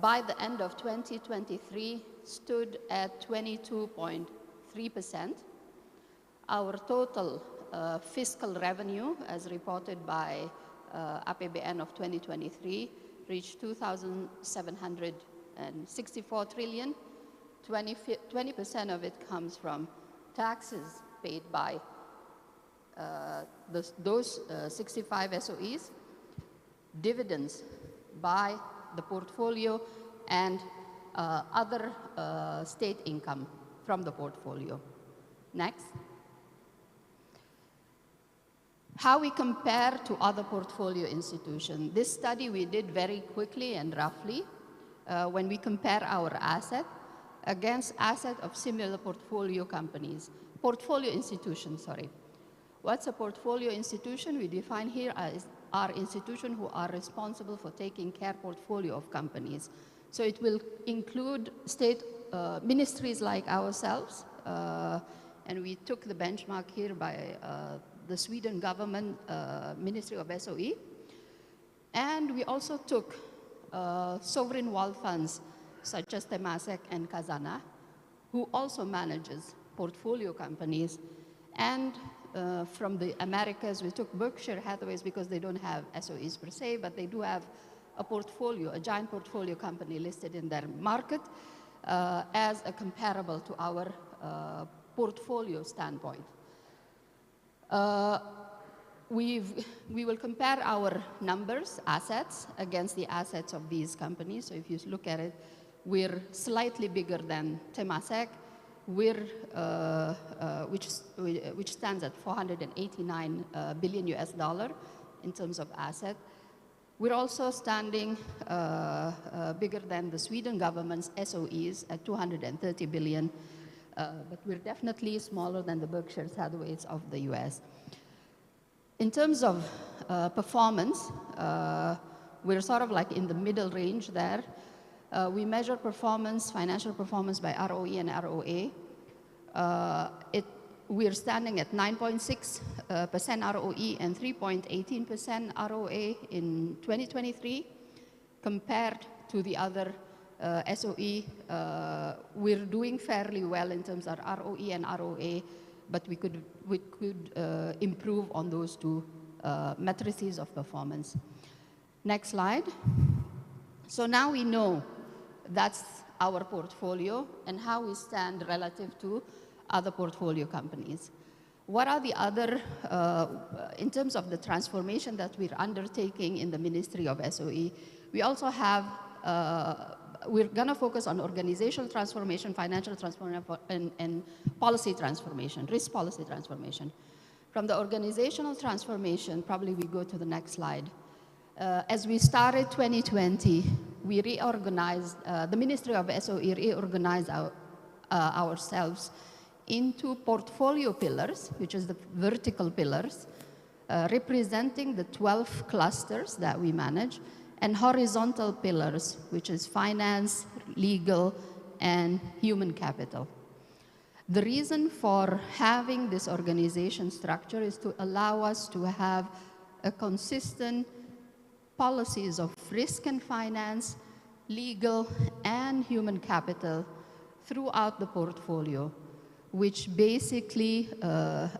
by the end of 2023 stood at 22.3%. Our total fiscal revenue, as reported by APBN of 2023, reached 2,764 trillion. 20% of it comes from taxes paid by those 65 SOEs, dividends by the portfolio, and other state income from the portfolio. Next. How we compare to other portfolio institutions. This study we did very quickly and roughly when we compare our asset against asset of similar portfolio companies. Portfolio institutions, sorry. What's a portfolio institution? We define here as are institutions who are responsible for taking care portfolio of companies. So it will include state ministries like ourselves, and we took the benchmark here by the Sweden government Ministry of SOE, and we also took sovereign wealth funds such as Temasek and Khazanah, who also manages portfolio companies, and from the Americas, we took Berkshire Hathaways because they don't have SOEs per se, but they do have a portfolio, a giant portfolio company listed in their market as a comparable to our portfolio standpoint. We will compare our numbers, assets, against the assets of these companies. So if you look at it, we're slightly bigger than Temasek, which stands at 489 billion US dollar in terms of asset. We're also standing bigger than the Sweden government's SOEs at 230 billion, but we're definitely smaller than the Berkshire Hathaways of the US. In terms of performance, we're sort of like in the middle range there. We measure performance, financial performance by ROE and ROA. We're standing at 9.6% ROE and 3.18% ROA in 2023. Compared to the other SOE, we're doing fairly well in terms of ROE and ROA, but we could improve on those two matrices of performance. Next slide. So now we know that's our portfolio and how we stand relative to other portfolio companies. What are the other, in terms of the transformation that we're undertaking in the Ministry of SOE, we also have, we're going to focus on organizational transformation, financial transformation, and policy transformation, risk policy transformation. From the organizational transformation, probably we go to the next slide. As we started 2020, we reorganized, the Ministry of SOE reorganized ourselves into portfolio pillars, which is the vertical pillars, representing the 12 clusters that we manage, and horizontal pillars, which is finance, legal, and human capital. The reason for having this organization structure is to allow us to have a consistent policies of risk and finance, legal, and human capital throughout the portfolio, which basically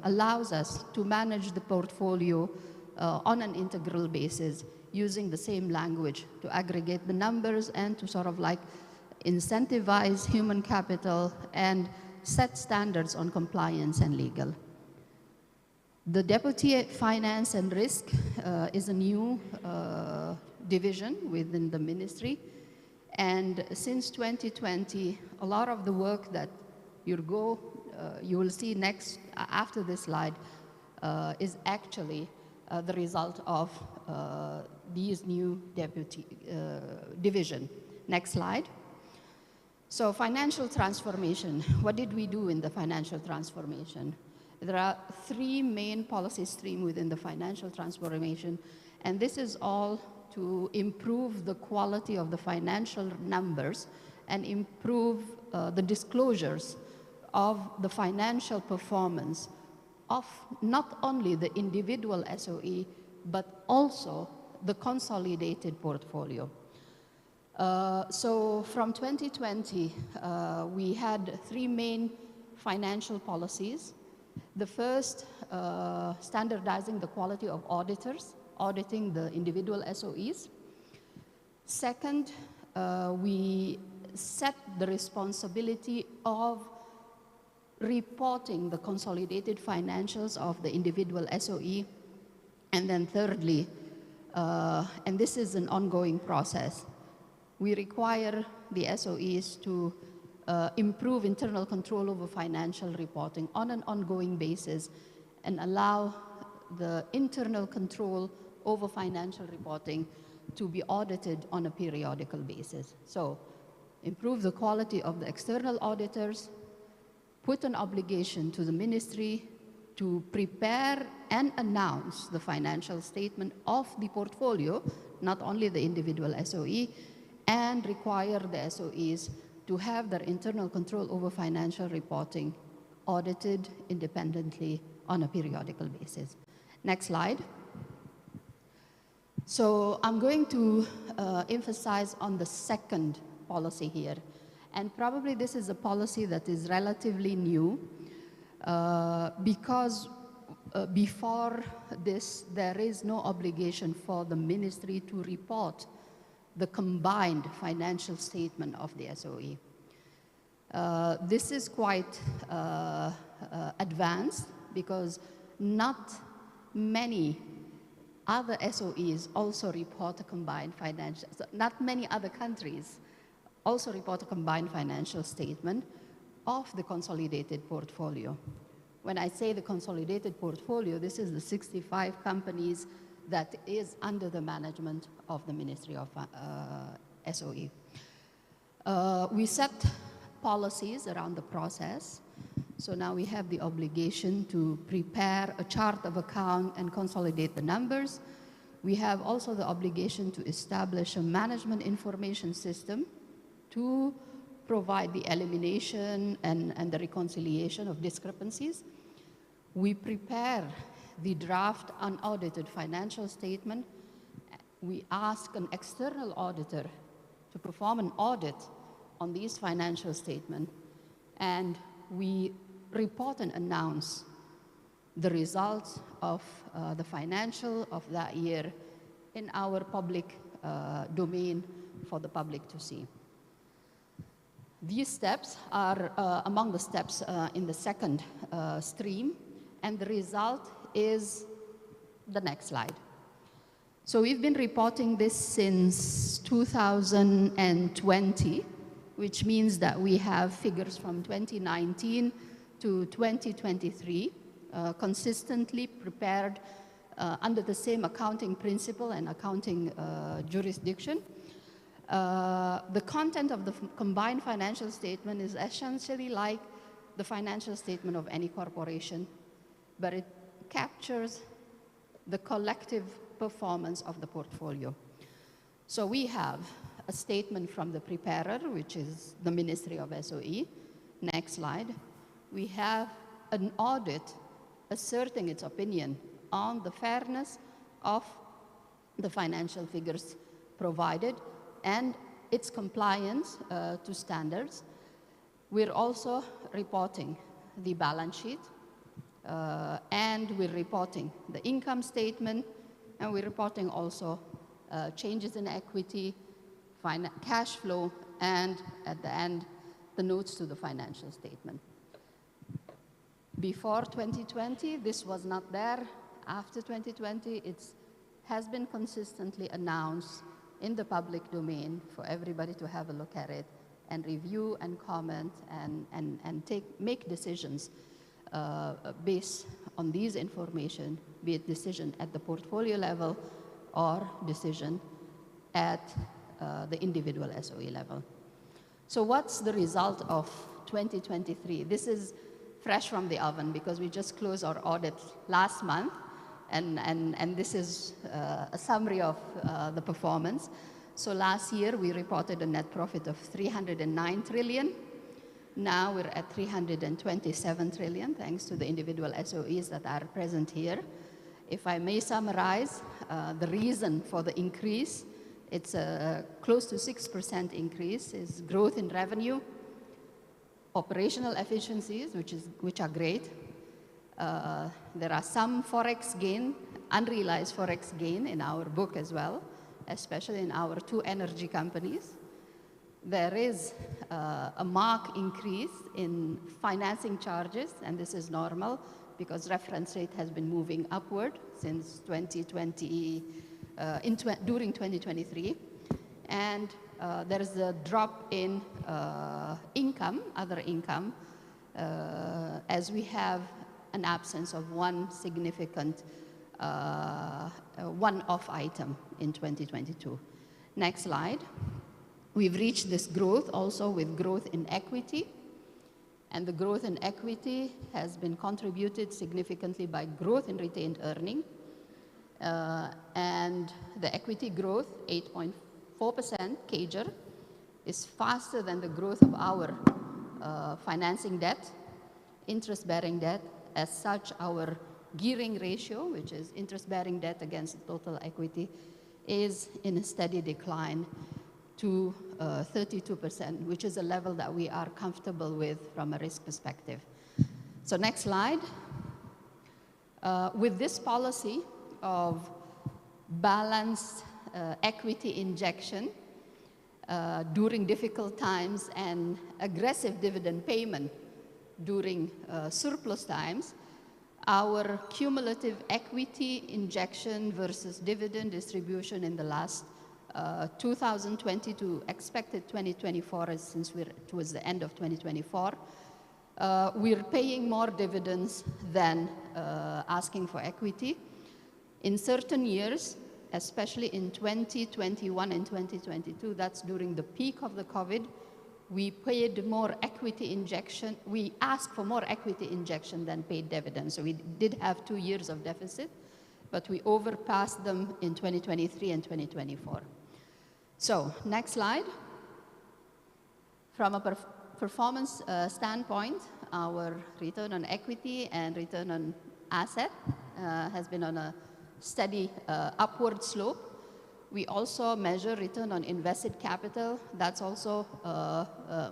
allows us to manage the portfolio on an integral basis using the same language to aggregate the numbers and to sort of like incentivize human capital and set standards on compliance and legal. The Deputy Finance and Risk is a new division within the ministry. And since 2020, a lot of the work that you will see next after this slide is actually the result of these new deputy division. Next slide. So financial transformation, what did we do in the financial transformation? There are three main policy streams within the financial transformation, and this is all to improve the quality of the financial numbers and improve the disclosures of the financial performance of not only the individual SOE, but also the consolidated portfolio. So from 2020, we had three main financial policies. The first, standardizing the quality of auditors, auditing the individual SOEs. Second, we set the responsibility of reporting the consolidated financials of the individual SOE. And then thirdly, and this is an ongoing process, we require the SOEs to improve internal control over financial reporting on an ongoing basis and allow the internal control over financial reporting to be audited on a periodical basis. So improve the quality of the external auditors, put an obligation to the ministry to prepare and announce the financial statement of the portfolio, not only the individual SOE, and require the SOEs to have their internal control over financial reporting audited independently on a periodical basis. Next slide. So I'm going to emphasize on the second policy here. And probably this is a policy that is relatively new because before this, there is no obligation for the ministry to report the combined financial statement of the SOE. This is quite advanced because not many other SOEs also report a combined financial, so not many other countries also report a combined financial statement of the consolidated portfolio. When I say the consolidated portfolio, this is the 65 companies that is under the management of the Ministry of SOE. We set policies around the process. So now we have the obligation to prepare a chart of account and consolidate the numbers. We have also the obligation to establish a management information system to provide the elimination and the reconciliation of discrepancies. We prepare the draft unaudited financial statement. We ask an external auditor to perform an audit on these financial statements, and we report and announce the results of the financial of that year in our public domain for the public to see. These steps are among the steps in the second stream, and the result is the next slide. So we've been reporting this since 2020, which means that we have figures from 2019 to 2023, consistently prepared under the same accounting principle and accounting jurisdiction. The content of the combined financial statement is essentially like the financial statement of any corporation, but it captures the collective performance of the portfolio. So we have a statement from the preparer, which is the Ministry of SOE. Next slide. We have an audit asserting its opinion on the fairness of the financial figures provided and its compliance to standards. We're also reporting the balance sheet, and we're reporting the income statement, and we're reporting also changes in equity, cash flow, and at the end, the notes to the financial statement. Before 2020, this was not there. After 2020, it has been consistently announced in the public domain for everybody to have a look at it and review and comment and make decisions based on these information, be it decision at the portfolio level or decision at the individual SOE level. So what's the result of 2023? This is fresh from the oven because we just closed our audit last month, and this is a summary of the performance. So last year we reported a net profit of 309 trillion. Now we're at 327 trillion, thanks to the individual SOEs that are present here. If I may summarize, the reason for the increase, it's a close to 6% increase, is growth in revenue, operational efficiencies, which are great. There are some forex gain, unrealized forex gain in our book as well, especially in our two energy companies. There is a marked increase in financing charges, and this is normal because reference rate has been moving upward since 2020, during 2023. And there is a drop in income, other income, as we have an absence of one significant one-off item in 2022. Next slide. We've reached this growth also with growth in equity, and the growth in equity has been contributed significantly by growth in retained earning, and the equity growth, 8.4% CAGR, is faster than the growth of our financing debt, interest-bearing debt. As such, our gearing ratio, which is interest-bearing debt against total equity, is in a steady decline to 32%, which is a level that we are comfortable with from a risk perspective. So next slide. With this policy of balanced equity injection during difficult times and aggressive dividend payment during surplus times, our cumulative equity injection versus dividend distribution in the last 2020 to expected 2024, since we're towards the end of 2024, we're paying more dividends than asking for equity. In certain years, especially in 2021 and 2022, that's during the peak of the COVID, we paid more equity injection. We asked for more equity injection than paid dividends. So we did have 2 years of deficit, but we overpassed them in 2023 and 2024. So next slide. From a performance standpoint, our return on equity and return on asset has been on a steady upward slope. We also measure return on invested capital. That's also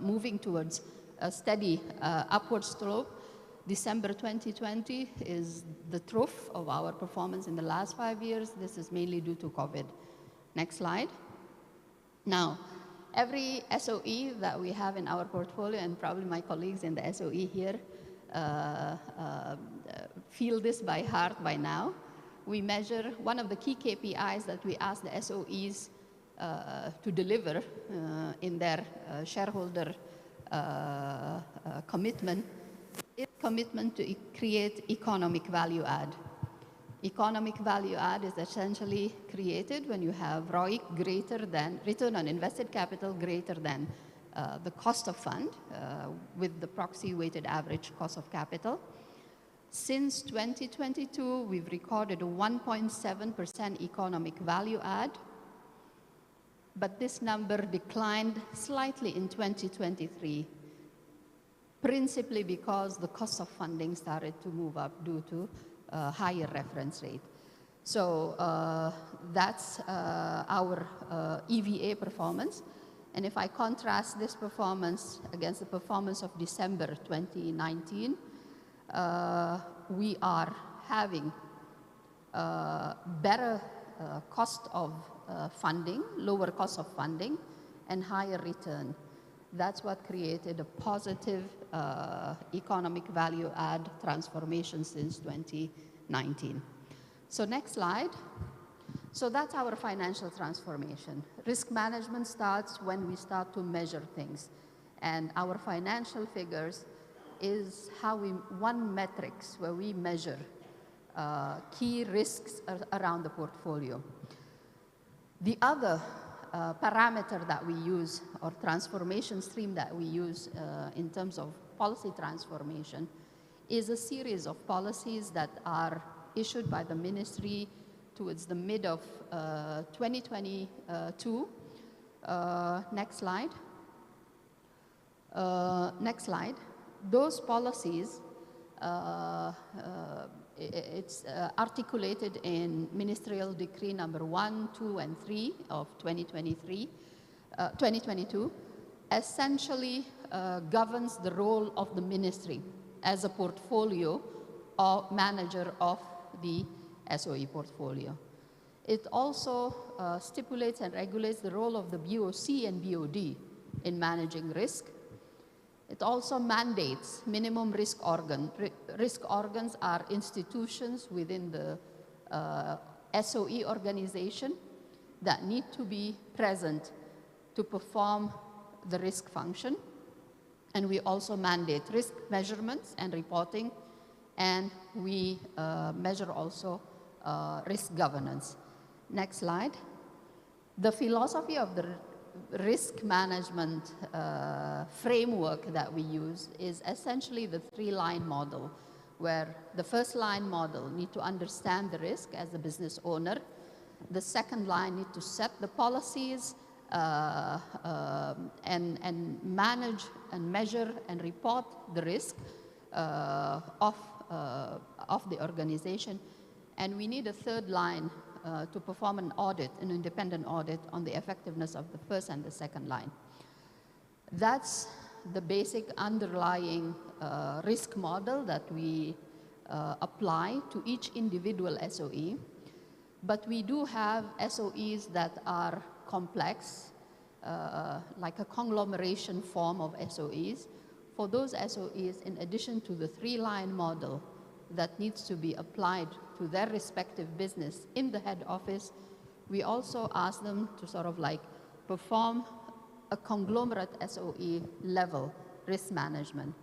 moving towards a steady upward slope. December 2020 is the trough of our performance in the last 5 years. This is mainly due to COVID. Next slide. Now, every SOE that we have in our portfolio, and probably my colleagues in the SOE here feel this by heart by now. We measure one of the key KPIs that we ask the SOEs to deliver in their shareholder commitment is commitment to create economic value add. Economic value add is essentially created when you have ROIC greater than, return on invested capital greater than the cost of fund with the proxy weighted average cost of capital. Since 2022, we've recorded a 1.7% economic value add, but this number declined slightly in 2023, principally because the cost of funding started to move up due to higher reference rate. So that's our EVA performance. And if I contrast this performance against the performance of December 2019, we are having better cost of funding, lower cost of funding, and higher return. That's what created a positive economic value add transformation since 2019. So next slide. So that's our financial transformation. Risk management starts when we start to measure things. And our financial figures is how we, one metrics where we measure key risks around the portfolio. The other parameter that we use, or transformation stream that we use in terms of policy transformation, is a series of policies that are issued by the ministry towards the mid of 2022. Next slide. Next slide. Those policies, it's articulated in Ministerial Decree number 1, 2, and 3 of 2022, essentially governs the role of the ministry as a portfolio or manager of the SOE portfolio. It also stipulates and regulates the role of the BOC and BOD in managing risk. It also mandates minimum risk organ. Risk organs are institutions within the SOE organization that need to be present to perform the risk function. And we also mandate risk measurements and reporting, and we measure also risk governance. Next slide. The philosophy of the risk management framework that we use is essentially the three-line model, where the first line model need to understand the risk as a business owner. The second line need to set the policies and manage and measure and report the risk of the organization. And we need a third line to perform an audit, an independent audit on the effectiveness of the first and the second line. That's the basic underlying risk model that we apply to each individual SOE. But we do have SOEs that are complex, like a conglomeration form of SOEs. For those SOEs, in addition to the three-line model that needs to be applied to their respective business in the head office, we also ask them to sort of like perform a conglomerate SOE level risk management,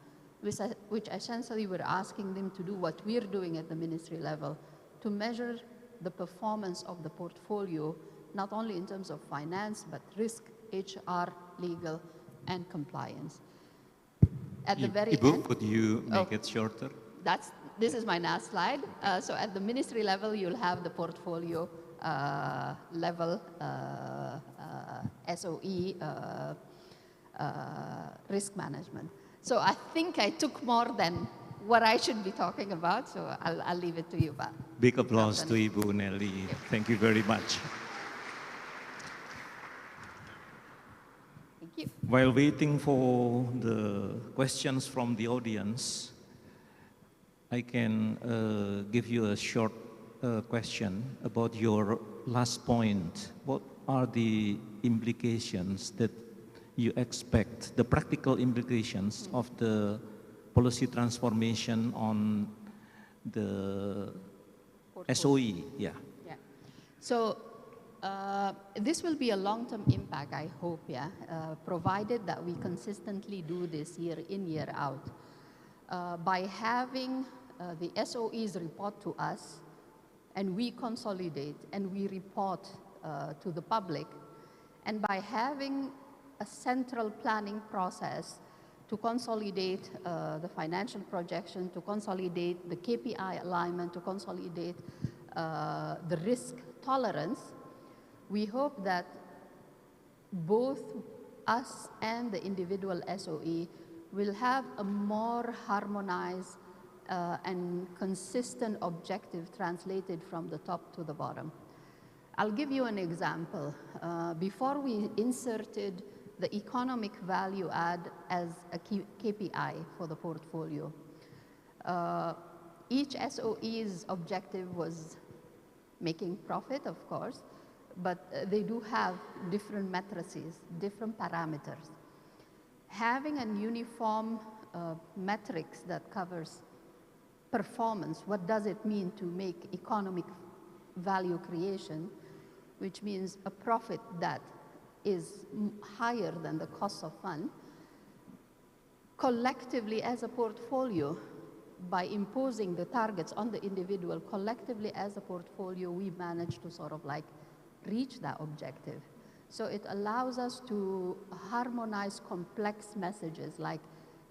which essentially we're asking them to do what we're doing at the ministry level, to measure the performance of the portfolio, not only in terms of finance, but risk, HR, legal, and compliance. At the very Ibu, end, could you make it shorter? This is my last slide. So at the ministry level, you'll have the portfolio level SOE risk management. So I think I took more than what I should be talking about, so I'll leave it to you, Pak. Big applause to Ibu Nelly. Thank you very much. Thank you. While waiting for the questions from the audience, I can give you a short question about your last point. What are the implications that you expect, the practical implications of the policy transformation on the SOE? Yeah. Yeah. So this will be a long-term impact, I hope, yeah, provided that we consistently do this year in, year out. By having the SOEs report to us, and we consolidate and we report to the public, and by having a central planning process to consolidate the financial projection, to consolidate the KPI alignment, to consolidate the risk tolerance, we hope that both us and the individual SOE will have a more harmonized and consistent objective translated from the top to the bottom. I'll give you an example. Before we inserted the economic value add as a KPI for the portfolio, each SOE's objective was making profit, of course, but they do have different matrices, different parameters. Having a uniform metrics that covers performance, what does it mean to make economic value creation, which means a profit that is higher than the cost of fund, collectively as a portfolio, by imposing the targets on the individual, collectively as a portfolio, we manage to sort of like reach that objective. So it allows us to harmonize complex messages, like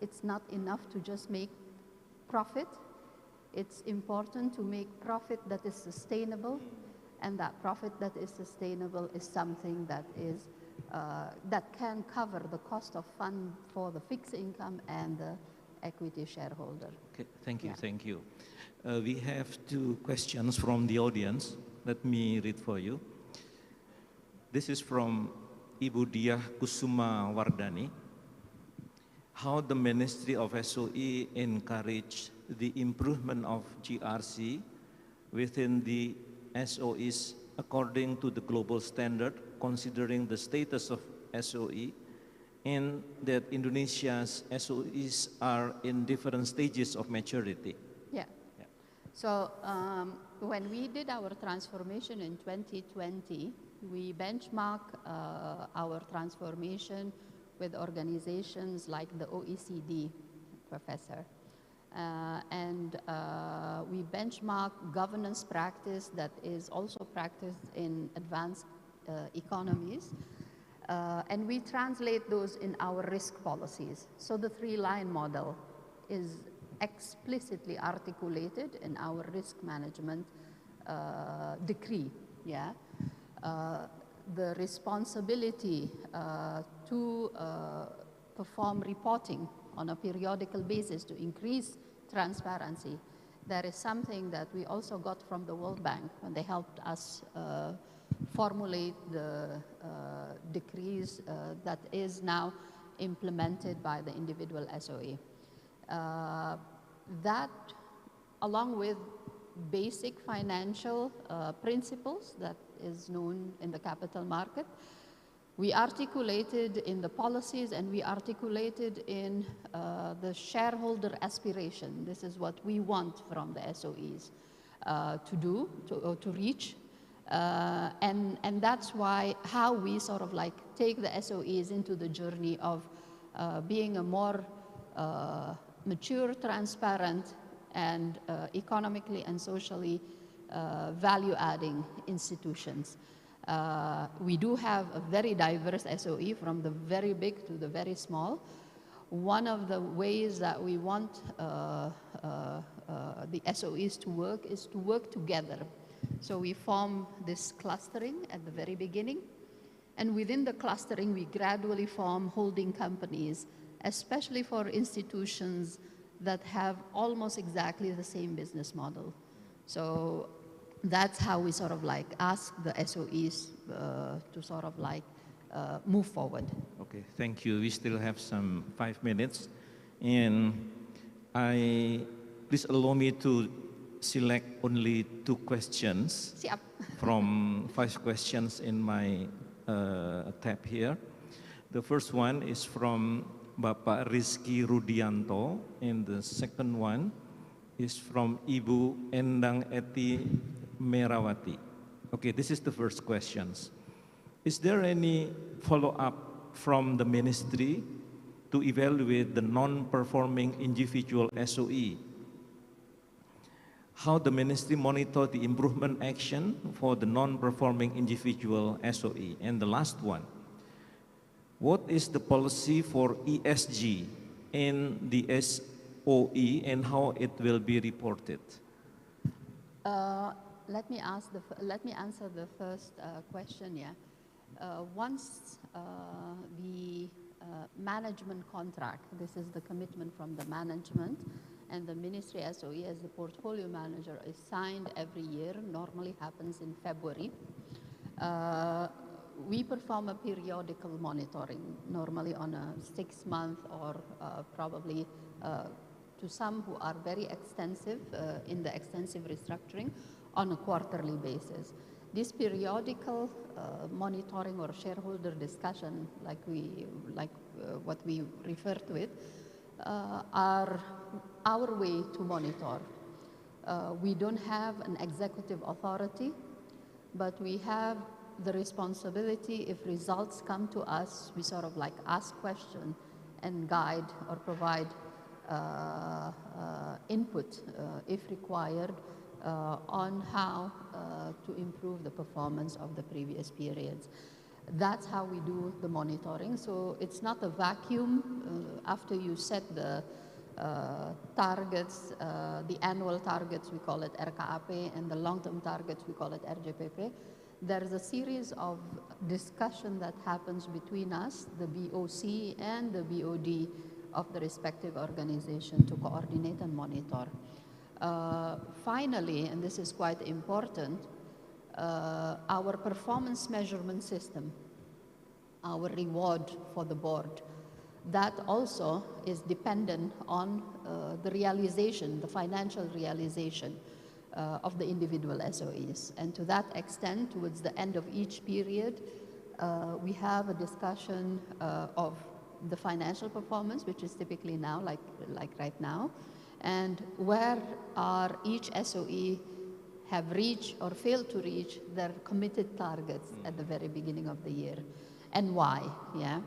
it's not enough to just make profit. It's important to make profit that is sustainable, and that profit that is sustainable is something that is that can cover the cost of fund for the fixed income and the equity shareholder. Okay, thank you, thank you. We have 2 questions from the audience. Let me read for you. This is from Ibu Diah Kusuma Wardani. How the Ministry of SOE encourage the improvement of GRC within the SOEs according to the global standard, considering the status of SOE, and that Indonesia's SOEs are in different stages of maturity. Yeah. So when we did our transformation in 2020, we benchmark our transformation with organizations like the OECD, Professor. And we benchmark governance practice that is also practiced in advanced economies. And we translate those in our risk policies. So the 3-line model is explicitly articulated in our risk management decree. Yeah. The responsibility to perform reporting on a periodical basis to increase transparency. That is something that we also got from the World Bank when they helped us formulate the decrees that is now implemented by the individual SOE. That, along with basic financial principles that is known in the capital market, we articulated in the policies and we articulated in the shareholder aspiration. This is what we want from the SOEs to do, to reach. And that's why how we sort of like take the SOEs into the journey of being a more mature, transparent, and economically and socially value-adding institutions. We do have a very diverse SOE from the very big to the very small. One of the ways that we want the SOEs to work is to work together. So we form this clustering at the very beginning, and within the clustering we gradually form holding companies, especially for institutions that have almost exactly the same business model. So that's how we sort of like ask the SOEs to sort of like move forward. Okay, thank you. We still have some 5 minutes. And I please allow me to select only 2 questions Siap. from 5 questions in my tab here. The first one is from Bapak Rizky Rudianto, and the second one is from Ibu Endang Eti Merawati. Okay, this is the first questions. Is there any follow-up from the ministry to evaluate the non-performing individual SOE? How the ministry monitor the improvement action for the non-performing individual SOE? And the last one, what is the policy for ESG in the SOE and how it will be reported? Let me answer the first question. Yeah, once the management contract, this is the commitment from the management, and the ministry SOE as the portfolio manager is signed every year. Normally happens in February. We perform a periodical monitoring, normally on a 6-month or probably to some who are very extensive in the extensive restructuring, on a quarterly basis. This periodical monitoring or shareholder discussion, like what we refer to it, are our way to monitor. We don't have an executive authority, but we have the responsibility. If results come to us, we sort of like ask questions and guide or provide input if required on how to improve the performance of the previous periods. That's how we do the monitoring. So it's not a vacuum. After you set the targets, the annual targets, we call it RKAP, and the long-term targets, we call it RJPP. There is a series of discussion that happens between us, the BOC and the BOD of the respective organization, to coordinate and monitor. Finally, and this is quite important, our performance measurement system, our reward for the board, that also is dependent on the realization, the financial realization of the individual SOEs. And to that extent, towards the end of each period, we have a discussion of the financial performance, which is typically now, like right now, and where are each SOE have reached or failed to reach their committed targets at the very beginning of the year, and why, yeah?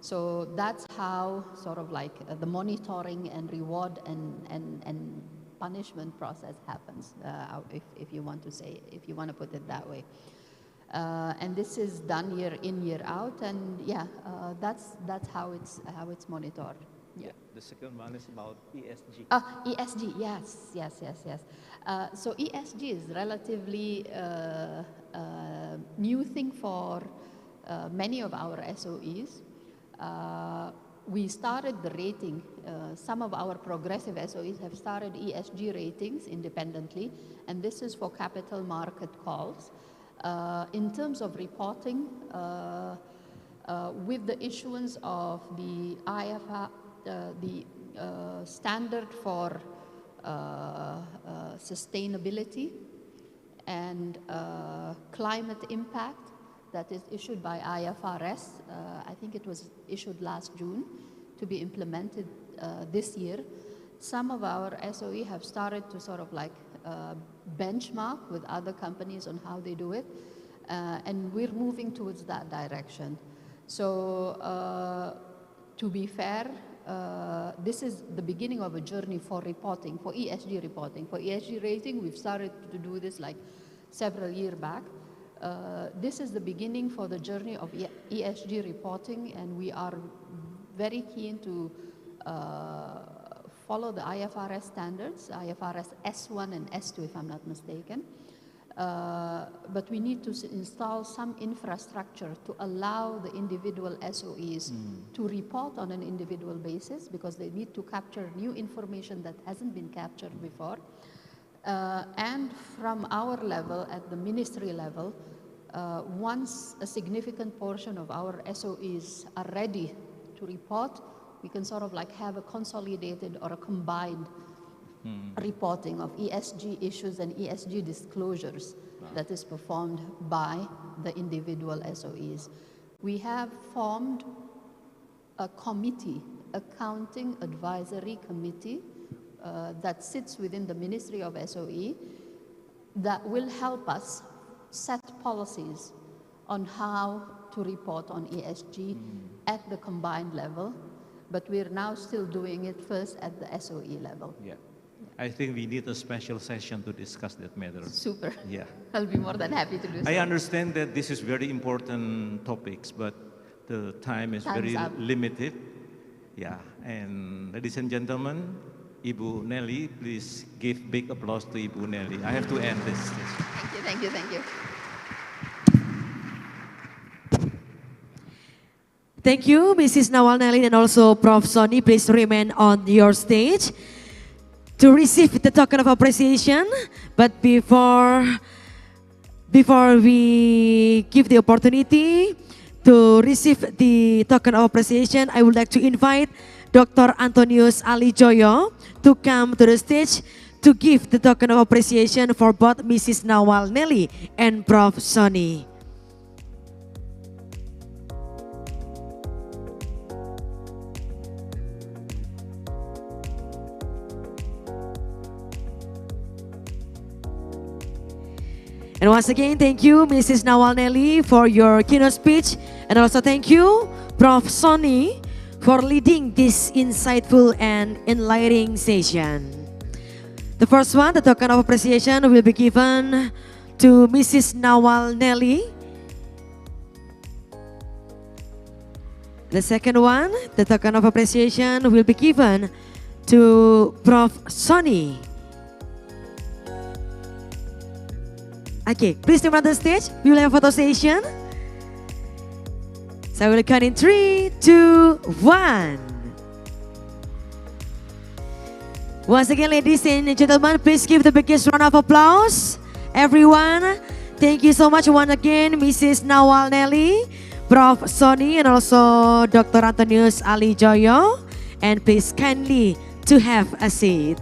So that's how sort of like the monitoring and reward and punishment process happens, if you want to say, if you want to put it that way. And this is done year in, year out, and yeah, that's how it's monitored. Yeah. The second one is about ESG. ESG, yes. So ESG is relatively new thing for many of our SOEs. We started the rating. Some of our progressive SOEs have started ESG ratings independently, and this is for capital market calls. In terms of reporting, with the issuance of the IFR, the standard for sustainability and climate impact, that is issued by IFRS. I think it was issued last June to be implemented this year. Some of our SOE have started to sort of like benchmark with other companies on how they do it, and we're moving towards that direction. So to be fair, this is the beginning of a journey for reporting, for ESG reporting. For ESG rating, we've started to do this like several years back. This is the beginning for the journey of ESG reporting, and we are very keen to follow the IFRS standards, IFRS S1 and S2 if I'm not mistaken. But we need to install some infrastructure to allow the individual SOEs to report on an individual basis, because they need to capture new information that hasn't been captured before. And from our level, at the ministry level, once a significant portion of our SOEs are ready to report, we can sort of like have a consolidated or a combined reporting of ESG issues and ESG disclosures that is performed by the individual SOEs. We have formed a committee, accounting advisory committee, that sits within the Ministry of SOE that will help us set policies on how to report on ESG at the combined level, but we're now still doing it first at the SOE level. Yeah. I think we need a special session to discuss that matter. Super. Yeah. I'll be more than happy to do so. I understand that this is very important topics, but the time is very limited. Yeah, and ladies and gentlemen, Ibu Nelly, please give big applause to Ibu Nelly. I have to end this. Thank you, thank you, thank you. Thank you, Mrs. Nawal Nelly, and also Prof. Sony. Please remain on your stage to receive the token of appreciation. But before we give the opportunity to receive the token of appreciation, I would like to invite Dr. Antonius Ali Joyo to come to the stage to give the token of appreciation for both Mrs. Nawal Nelly and Prof. Sony. And once again, thank you, Mrs. Nawal Nelly, for your keynote speech. And also thank you, Prof. Sony, for leading this insightful and enlightening session. The first one, the token of appreciation, will be given to Mrs. Nawal Nelly. The second one, the token of appreciation, will be given to Prof. Sony. Okay, please come on the stage. We will have a photo session. So I will count in 3, 2, 1. Once again, ladies and gentlemen, please give the biggest round of applause. Everyone, thank you so much once again, Mrs. Nawal Nelly, Prof. Sony, and also Dr. Antonius Ali Joyo. And please kindly to have a seat.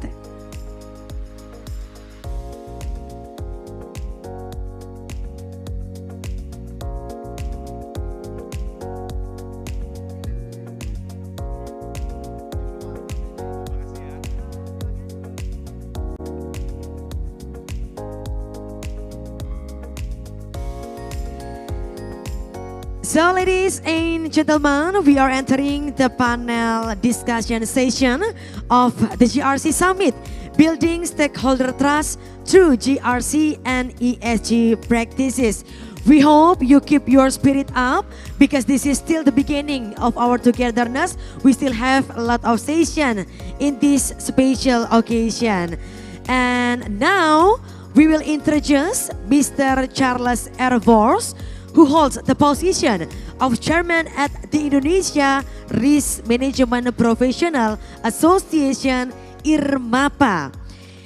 So ladies and gentlemen, we are entering the panel discussion session of the GRC Summit, Building Stakeholder Trust through GRC and ESG Practices. We hope you keep your spirit up because this is still the beginning of our togetherness. We still have a lot of session in this special occasion. And now we will introduce Mr. Charles Ervors, who holds the position of chairman at the Indonesia Risk Management Professional Association (IRMAPA).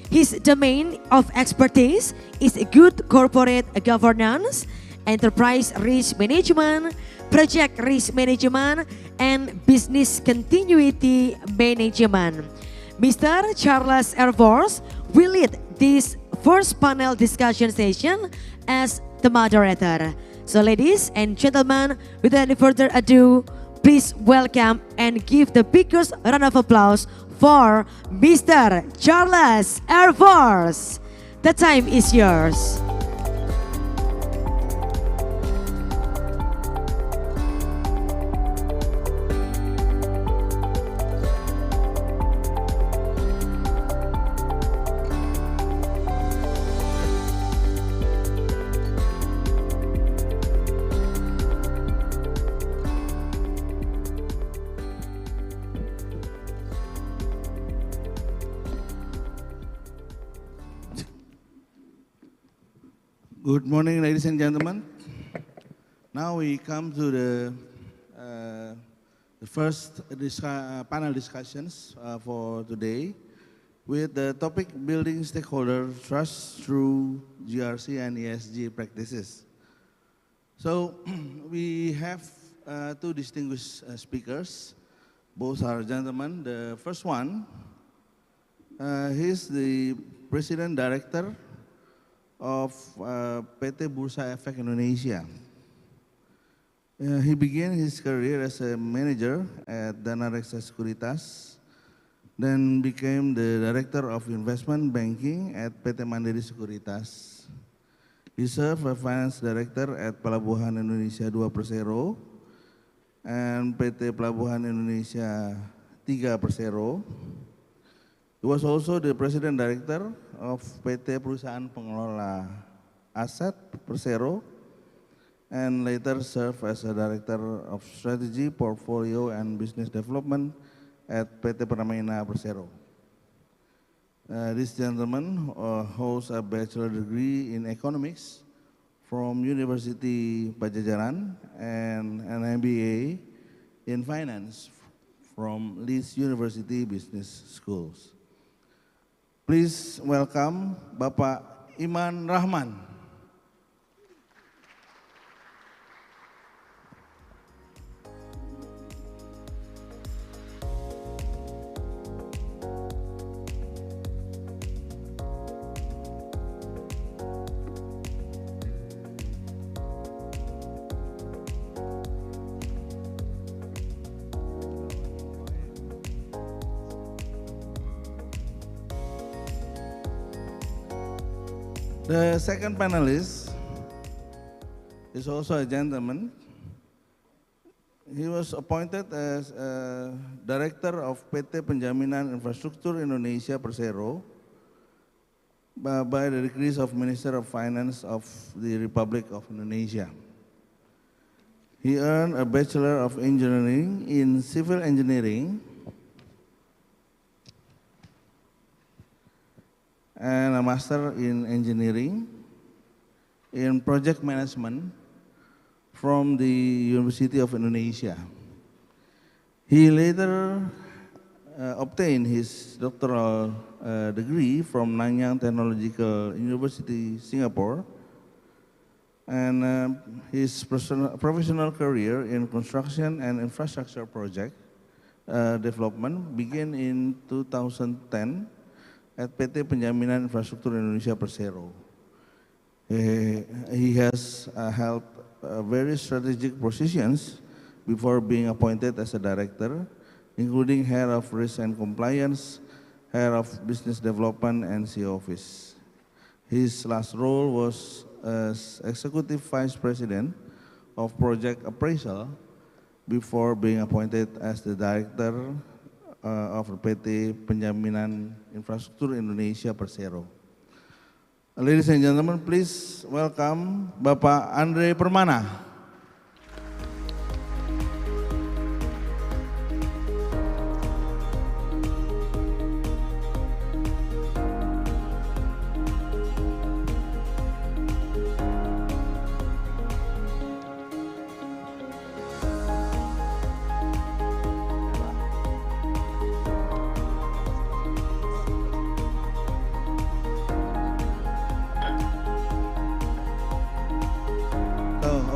His domain of expertise is good corporate governance, enterprise risk management, project risk management, and business continuity management. Mr. Charles Ervors will lead this first panel discussion session as the moderator. So ladies and gentlemen, without any further ado, please welcome and give the biggest round of applause for Mr. Charles Ervors. The time is yours. Good morning, ladies and gentlemen. Now we come to the first panel discussions for today with the topic Building Stakeholder Trust through GRC and ESG Practices. So we have two distinguished speakers. Both are gentlemen. The first one He's the President Director of PT Bursa Efek Indonesia. He began his career as a manager at Dana Reksa Sekuritas, then became the Director of Investment Banking at PT Mandiri Sekuritas. He served as Finance Director at Pelabuhan Indonesia 2 Persero and PT Pelabuhan Indonesia 3 Persero. He was also the President Director of PT Perusahaan Pengelola Aset Persero and later served as a Director of Strategy, Portfolio, and Business Development at PT Pertamina Persero. This gentleman holds a bachelor degree in economics from University Pajajaran and an MBA in finance from Leeds University Business Schools. Please welcome Bapak Iman Rahman. The second panelist is also a gentleman. He was appointed as Director of PT Penjaminan Infrastruktur Indonesia Persero by the decrees of Minister of Finance of the Republic of Indonesia. He earned a Bachelor of Engineering in Civil Engineering and a Master in Engineering in Project Management from the University of Indonesia. He later obtained his doctoral degree from Nanyang Technological University, Singapore, and his professional career in construction and infrastructure project development began in 2010 at PT Penjaminan Infrastruktur Indonesia Persero. He has held very strategic positions before being appointed as a director, including Head of Risk and Compliance, Head of Business Development, and CEO Office. His last role was as Executive Vice President of Project Appraisal before being appointed as the Director of PT Penjaminan Infrastruktur Indonesia Persero. Ladies and gentlemen, please welcome Bapak Andre Permana.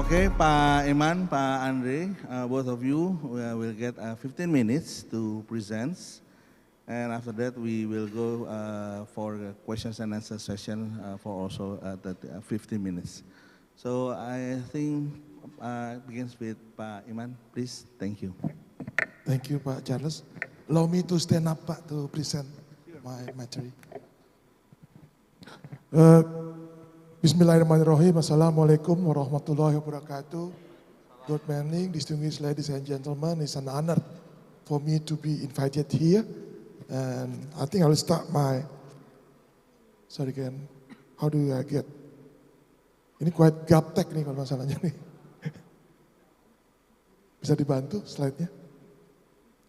Okay, Pak Iman, Pak Andre, both of you will get 15 minutes to present, and after that we will go for the questions and answer session for also 15 minutes. So I think begins with Pak Iman, please. Thank you. Thank you, Pak Charles. Allow me to stand up, Pak, to present my material. Bismillahirrahmanirrahim. Assalamualaikum warahmatullahi wabarakatuh. Good morning, distinguished ladies and gentlemen. It's an honor for me to be invited here. And I think I will start my, sorry again, how do I get? Ini quite gaptek nih kalau masalahnya nih. Bisa dibantu slide-nya?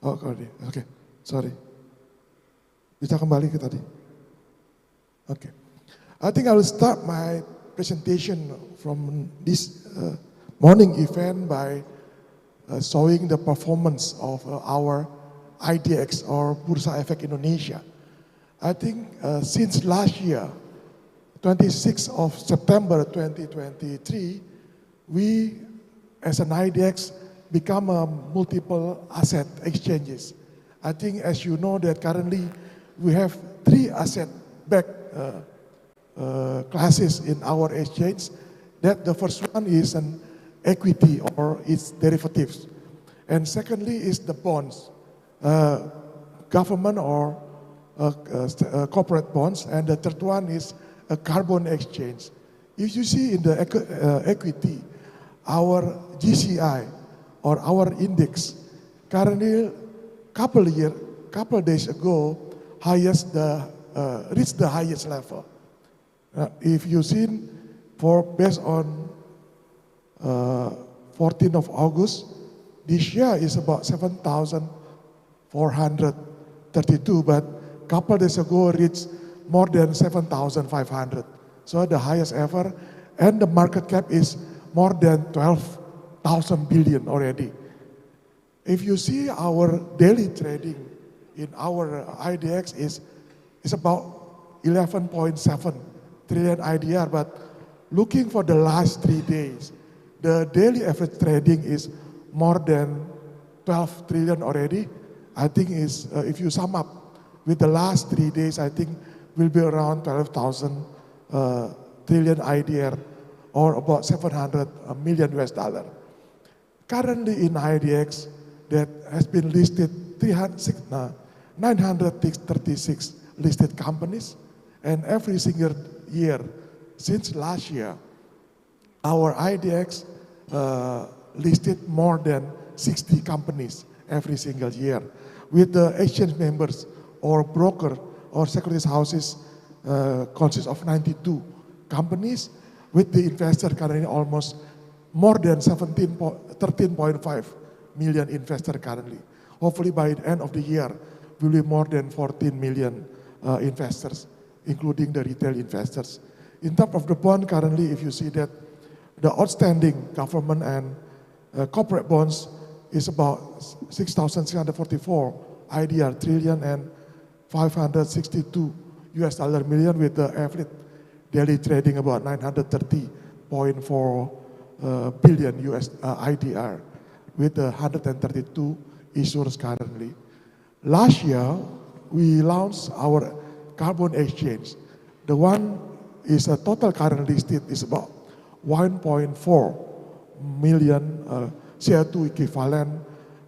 Oh, kalau dia, oke, sorry. Bisa kembali ke tadi? Oke. I think I will start my presentation from this morning event by showing the performance of our IDX or Bursa Efek Indonesia. I think since last year, 26th of September 2023, we as an IDX become a multiple asset exchanges. I think as you know that currently we have three asset-backed classes in our exchange. That the first one is an equity or its derivatives. And secondly is the bonds, government or corporate bonds. And the third one is a carbon exchange. If you see in the equity, our GCI or our index currently couple days ago reached the highest level. If you see based on 14th of August, this year is about 7,432, but couple days ago reached more than 7,500. So the highest ever, and the market cap is more than 12,000 billion already. If you see our daily trading in our IDX is about 11.7 trillion IDR, but looking for the last 3 days, the daily average trading is more than 12 trillion already. I think if you sum up with the last 3 days, I think will be around 12,000 trillion IDR or about 700 million US dollar. Currently in IDX that has been listed 936 listed companies, and every single year since last year, our IDX listed more than 60 companies every single year, with the exchange members or broker or securities houses consists of 92 companies, with the investor currently almost more than 13.5 million investor currently. Hopefully by the end of the year, will be more than 14 million investors, including the retail investors. In terms of the bond currently, if you see that the outstanding government and corporate bonds is about 6,644 IDR trillion and 562 US dollar million, with the average daily trading about 930.4 billion US IDR, with 132 issuers currently. Last year, we launched our carbon exchange. The one is a total current listed is about 1.4 million CO2 equivalent,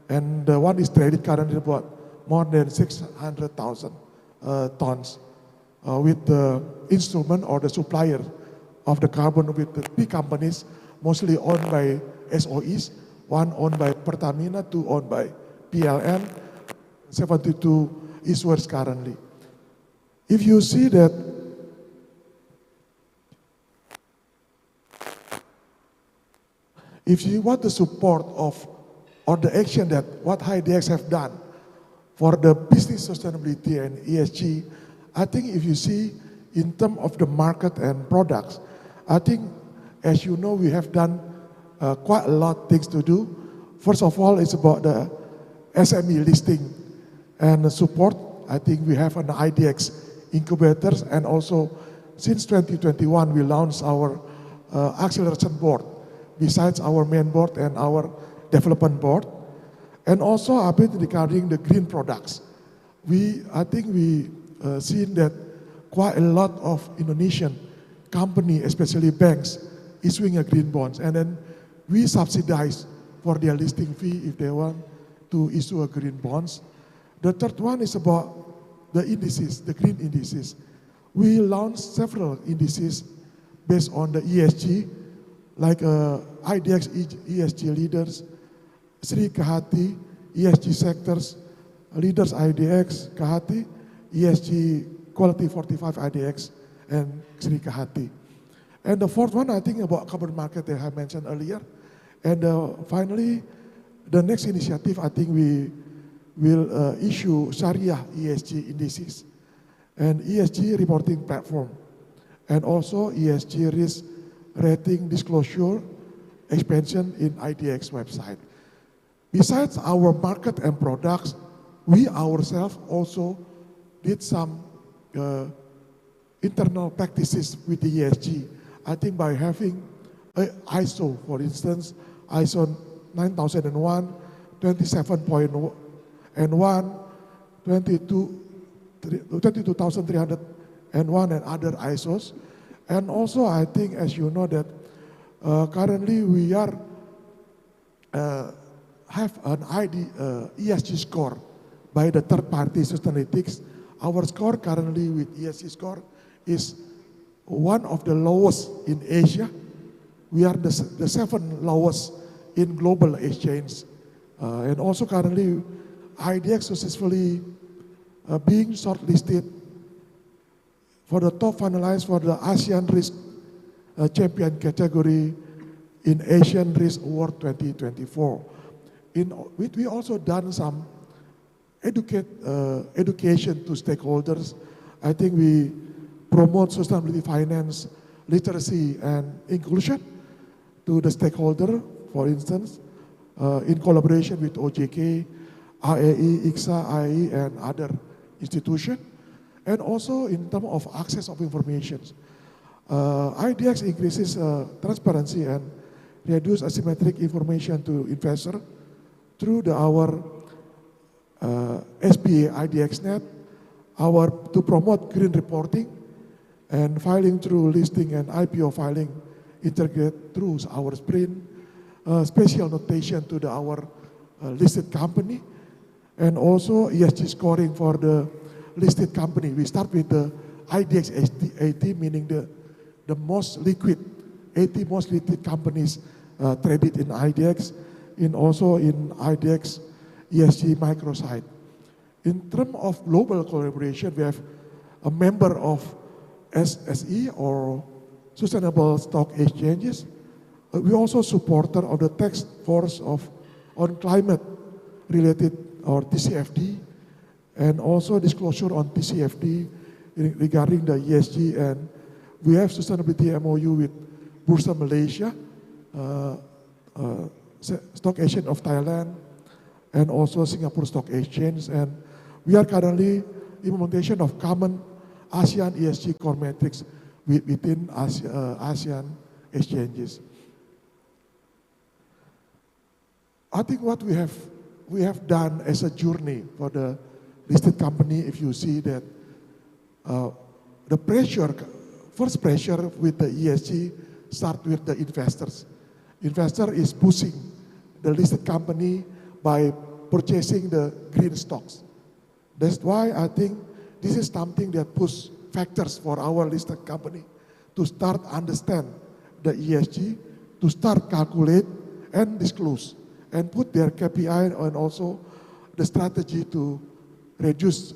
and the one is traded currently about more than 600,000 tons, with the instrument or the supplier of the carbon with the three companies, mostly owned by SOEs, one owned by Pertamina, two owned by PLN, 72 issuers currently. If you see that if you want the support of or the action that what IDX have done for the business sustainability and ESG, I think if you see in terms of the market and products, I think as you know we have done quite a lot of things to do. First of all, it's about the SME listing and the support. I think we have an IDX incubators, and also since 2021 we launched our acceleration board besides our main board and our development board. And also a bit regarding the green products. I think we seen that quite a lot of Indonesian company, especially banks, issuing a green bonds, and then we subsidize for their listing fee if they want to issue a green bonds. The third one is about the indices, the green indices. We launched several indices based on the ESG, like IDX ESG leaders, Sri Kahati, ESG sectors, leaders IDX, Kahati, ESG Quality 45 IDX, and Sri Kahati. And the fourth one, I think about carbon market that I mentioned earlier. And finally, the next initiative, I think we will issue Sharia ESG indices and ESG reporting platform, and also ESG risk rating disclosure expansion in IDX website. Besides our market and products, we ourselves also did some internal practices with the ESG. I think by having ISO, for instance, ISO 9001, 27.1, 22, 22301 and other ISOs. And also I think, as you know, that currently we are have an ESG score by the third party Sustainalytics. Our score currently with ESG score is one of the lowest in Asia. We are the seventh lowest in global exchange. And also currently IDX successfully being shortlisted for the top finalized for the ASEAN Risk Champion category in Asian Risk Award 2024. We also done some education to stakeholders. I think we promote sustainability finance, literacy and inclusion to the stakeholder, for instance, in collaboration with OJK, IAE, ICSA, IAE and other institutions. And also in terms of access of information. IDX increases transparency and reduce asymmetric information to investor through our SPA IDXnet, to promote green reporting and filing through listing and IPO filing integrate through our sprint, special notation to our listed company, and also ESG scoring for the listed company. We start with the IDX 80, meaning the most liquid, 80 most liquid companies traded in IDX, also in IDX ESG microsite. In terms of global collaboration, we have a member of SSE or Sustainable Stock Exchanges. We also supporter of the task force on climate related or TCFD, and also disclosure on TCFD regarding the ESG, and we have sustainability MOU with Bursa Malaysia, Stock Exchange of Thailand, and also Singapore Stock Exchange, and we are currently implementation of common ASEAN ESG core metrics within ASEAN exchanges. I think what we have done as a journey for the listed company, if you see that the first pressure with the ESG start with the investors. Investor is pushing the listed company by purchasing the green stocks. That's why I think this is something that push factors for our listed company to start understand the ESG, to start calculate and disclose, and put their KPI and also the strategy to reduce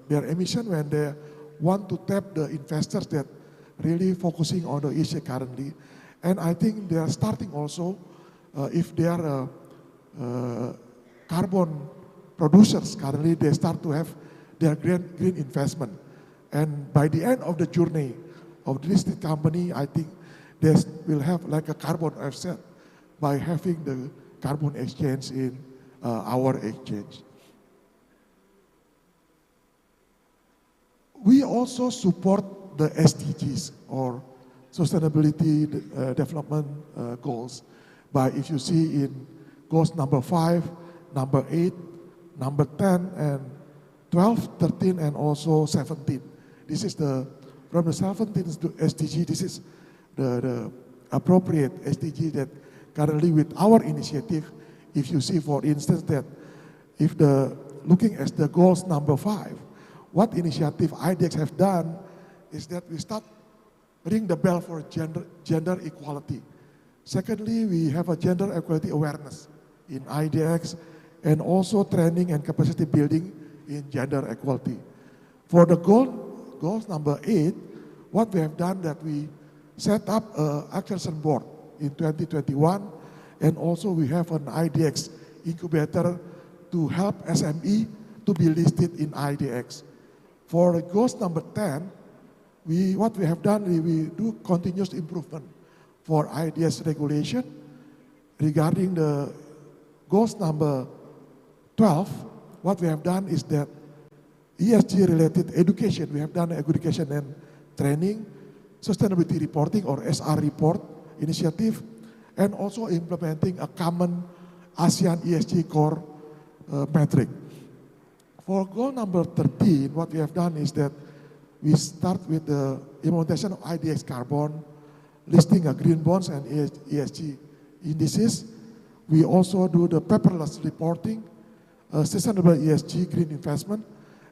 their emission when they want to tap the investors that really focusing on the ESG currently. And I think they are starting also, if they are carbon producers currently, they start to have their green investment. And by the end of the journey of the listed company, I think they will have like a carbon offset by having the carbon exchange in our exchange. We also support the SDGs or sustainability development goals by, if you see in goals number 5, number 8, number 10, and 12, 13, and also 17. This is from the 17 to SDG, this is the appropriate SDG that currently with our initiative, if you see, for instance, that if looking at the goals number 5, what initiative IDX have done is that we start ring the bell for gender equality. Secondly, we have a gender equality awareness in IDX, and also training and capacity building in gender equality. For the goals number 8, what we have done that we set up an action board in 2021, and also we have an IDX incubator to help SME to be listed in IDX. For goals number 10, what we have done, we do continuous improvement for IDS regulation. Regarding the goals number 12, what we have done is that ESG related education, we have done education and training, sustainability reporting or SR report initiative, and also implementing a common ASEAN ESG core metric. For goal number 13, what we have done is that we start with the implementation of IDX carbon, listing of green bonds and ESG indices. We also do the paperless reporting, sustainable ESG green investment,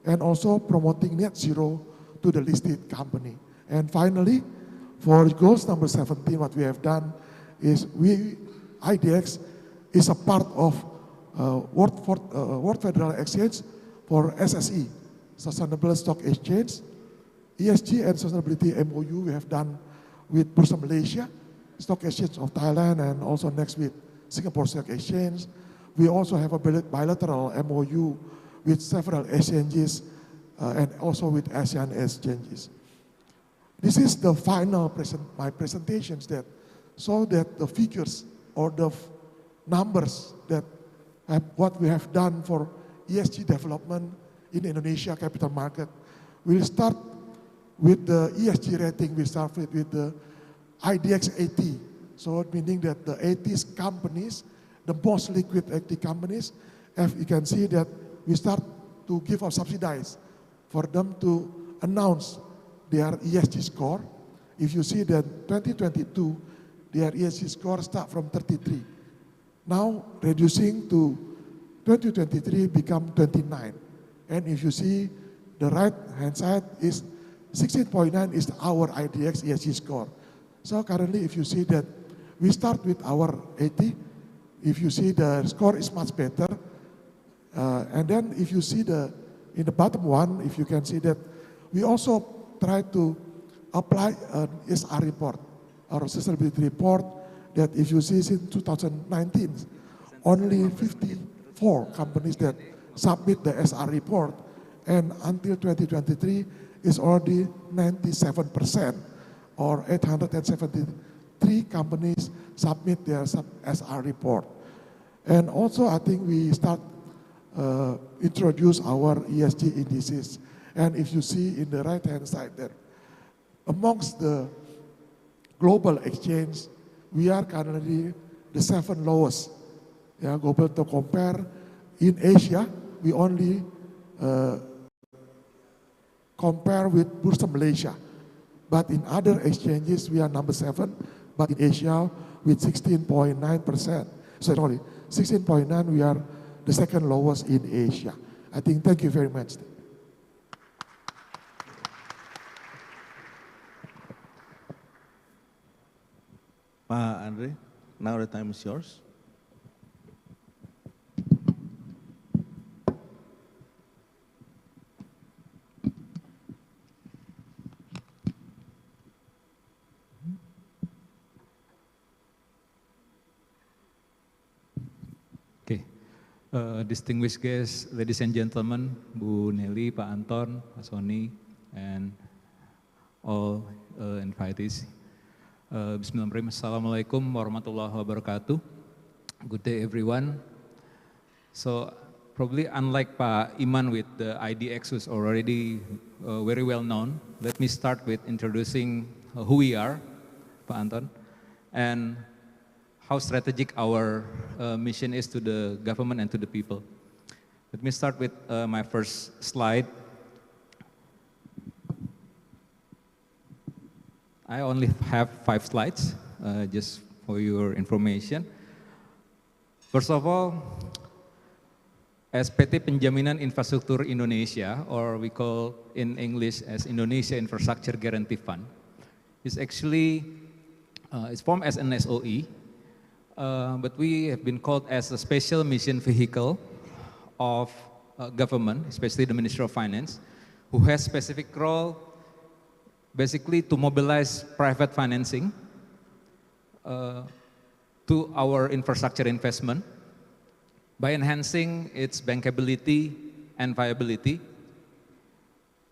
and also promoting net zero to the listed company. And finally, for goals number 17, what we have done is IDX is a part of World Federal Exchange for SSE, Sustainable Stock Exchange. ESG and sustainability MOU we have done with Bursa Malaysia, Stock Exchange of Thailand, and also next with Singapore Stock Exchange. We also have a bilateral MOU with several exchanges and also with ASEAN exchanges. This is the final my presentations that so that the figures or the numbers that what we have done for ESG development in Indonesia capital market. We'll start with the ESG rating. We start with the IDX 80. So meaning that the 80 companies, the most liquid 80 companies, as you can see that we start to give or subsidize for them to announce their ESG score. If you see that 2022, their ESG score start from 33. Now reducing to 2023 become 29. And if you see the right hand side is 16.9 is our IDX ESG score. So currently if you see that we start with our 80, if you see the score is much better, and then if you see in the bottom one, if you can see that we also try to apply an SR report, or sustainability report, that if you see since 2019, only 54 companies that submit the SR report, and until 2023 is already 97%, or 873 companies submit their SR report. And also I think we start introduce our ESG indices. And if you see in the right hand side there, amongst the global exchange, we are currently the 7th lowest. Yeah, global to compare. In Asia, we only compare with Bursa Malaysia. But in other exchanges, we are number 7. But in Asia, with 16.9%. Sorry, 16.9, we are the 2nd lowest in Asia. I think, thank you very much. Pak Andre, now the time is yours. Okay, distinguished guests, ladies and gentlemen, Bu Nelly, Pak Anton, Pak Sony, and all invitees. Bismillahirrahmanirrahim. Assalamualaikum warahmatullahi wabarakatuh. Good day, everyone. So, probably unlike Pak Iman with the IDX, who's already very well known, let me start with introducing who we are, Pak Anton, and how strategic our mission is to the government and to the people. Let me start with my first slide. I only have 5 slides, just for your information. First of all, as PT Penjaminan Infrastruktur Indonesia, or we call in English as Indonesia Infrastructure Guarantee Fund, is actually, it's formed as an SOE, but we have been called as a special mission vehicle of government, especially the Ministry of Finance, who has specific role basically to mobilize private financing to our infrastructure investment by enhancing its bankability and viability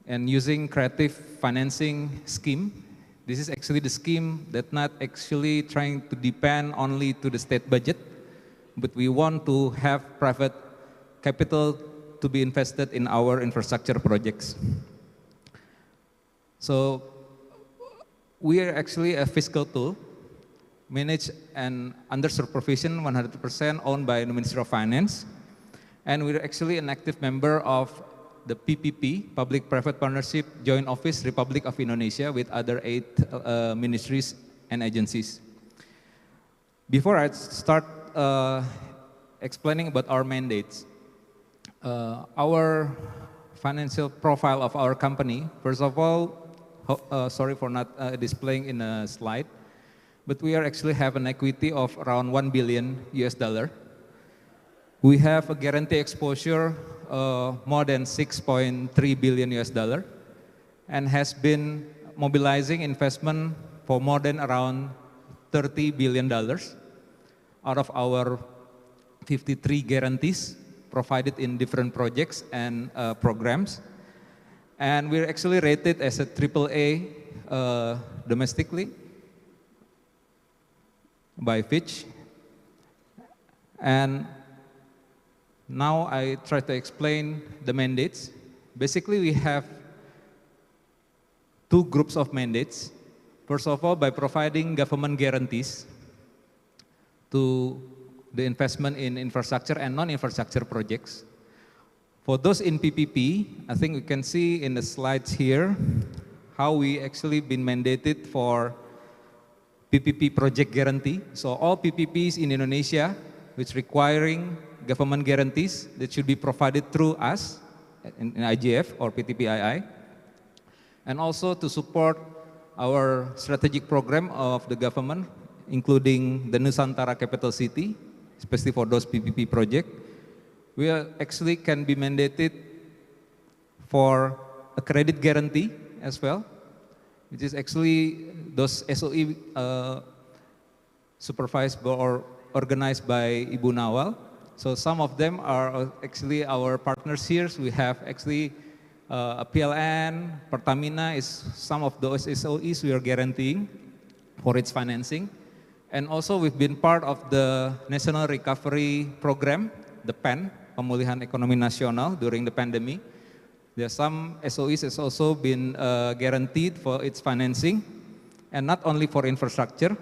and using creative financing scheme. This is actually the scheme that not actually trying to depend only to the state budget, but we want to have private capital to be invested in our infrastructure projects. So we are actually a fiscal tool, managed and under supervision 100% owned by the Ministry of Finance. And we're actually an active member of the PPP, Public-Private Partnership Joint Office, Republic of Indonesia, with other 8 ministries and agencies. Before I start explaining about our mandates, our financial profile of our company, first of all, sorry for not displaying in a slide, but we actually have an equity of around $1 billion US. We have a guarantee exposure more than 6.3 billion US dollar, and has been mobilizing investment for more than around $30 billion out of our 53 guarantees provided in different projects and programs. And we're actually rated as a AAA domestically by Fitch. And now I try to explain the mandates. Basically, we have 2 groups of mandates. First of all, by providing government guarantees to the investment in infrastructure and non-infrastructure projects. For those in PPP, I think we can see in the slides here how we actually been mandated for PPP project guarantee. So all PPPs in Indonesia which requiring government guarantees that should be provided through us in IGF or PTPII, and also to support our strategic program of the government, including the Nusantara Capital City, especially for those PPP projects. We actually can be mandated for a credit guarantee as well, which is actually those SOE supervised or organized by Ibu Nawal. So some of them are actually our partners here. So we have actually a PLN, Pertamina is some of those SOEs we are guaranteeing for its financing. And also we've been part of the National Recovery Program, the PEN, Pemulihan Ekonomi Nasional, during the pandemic. There are some SOEs has also been guaranteed for its financing, and not only for infrastructure,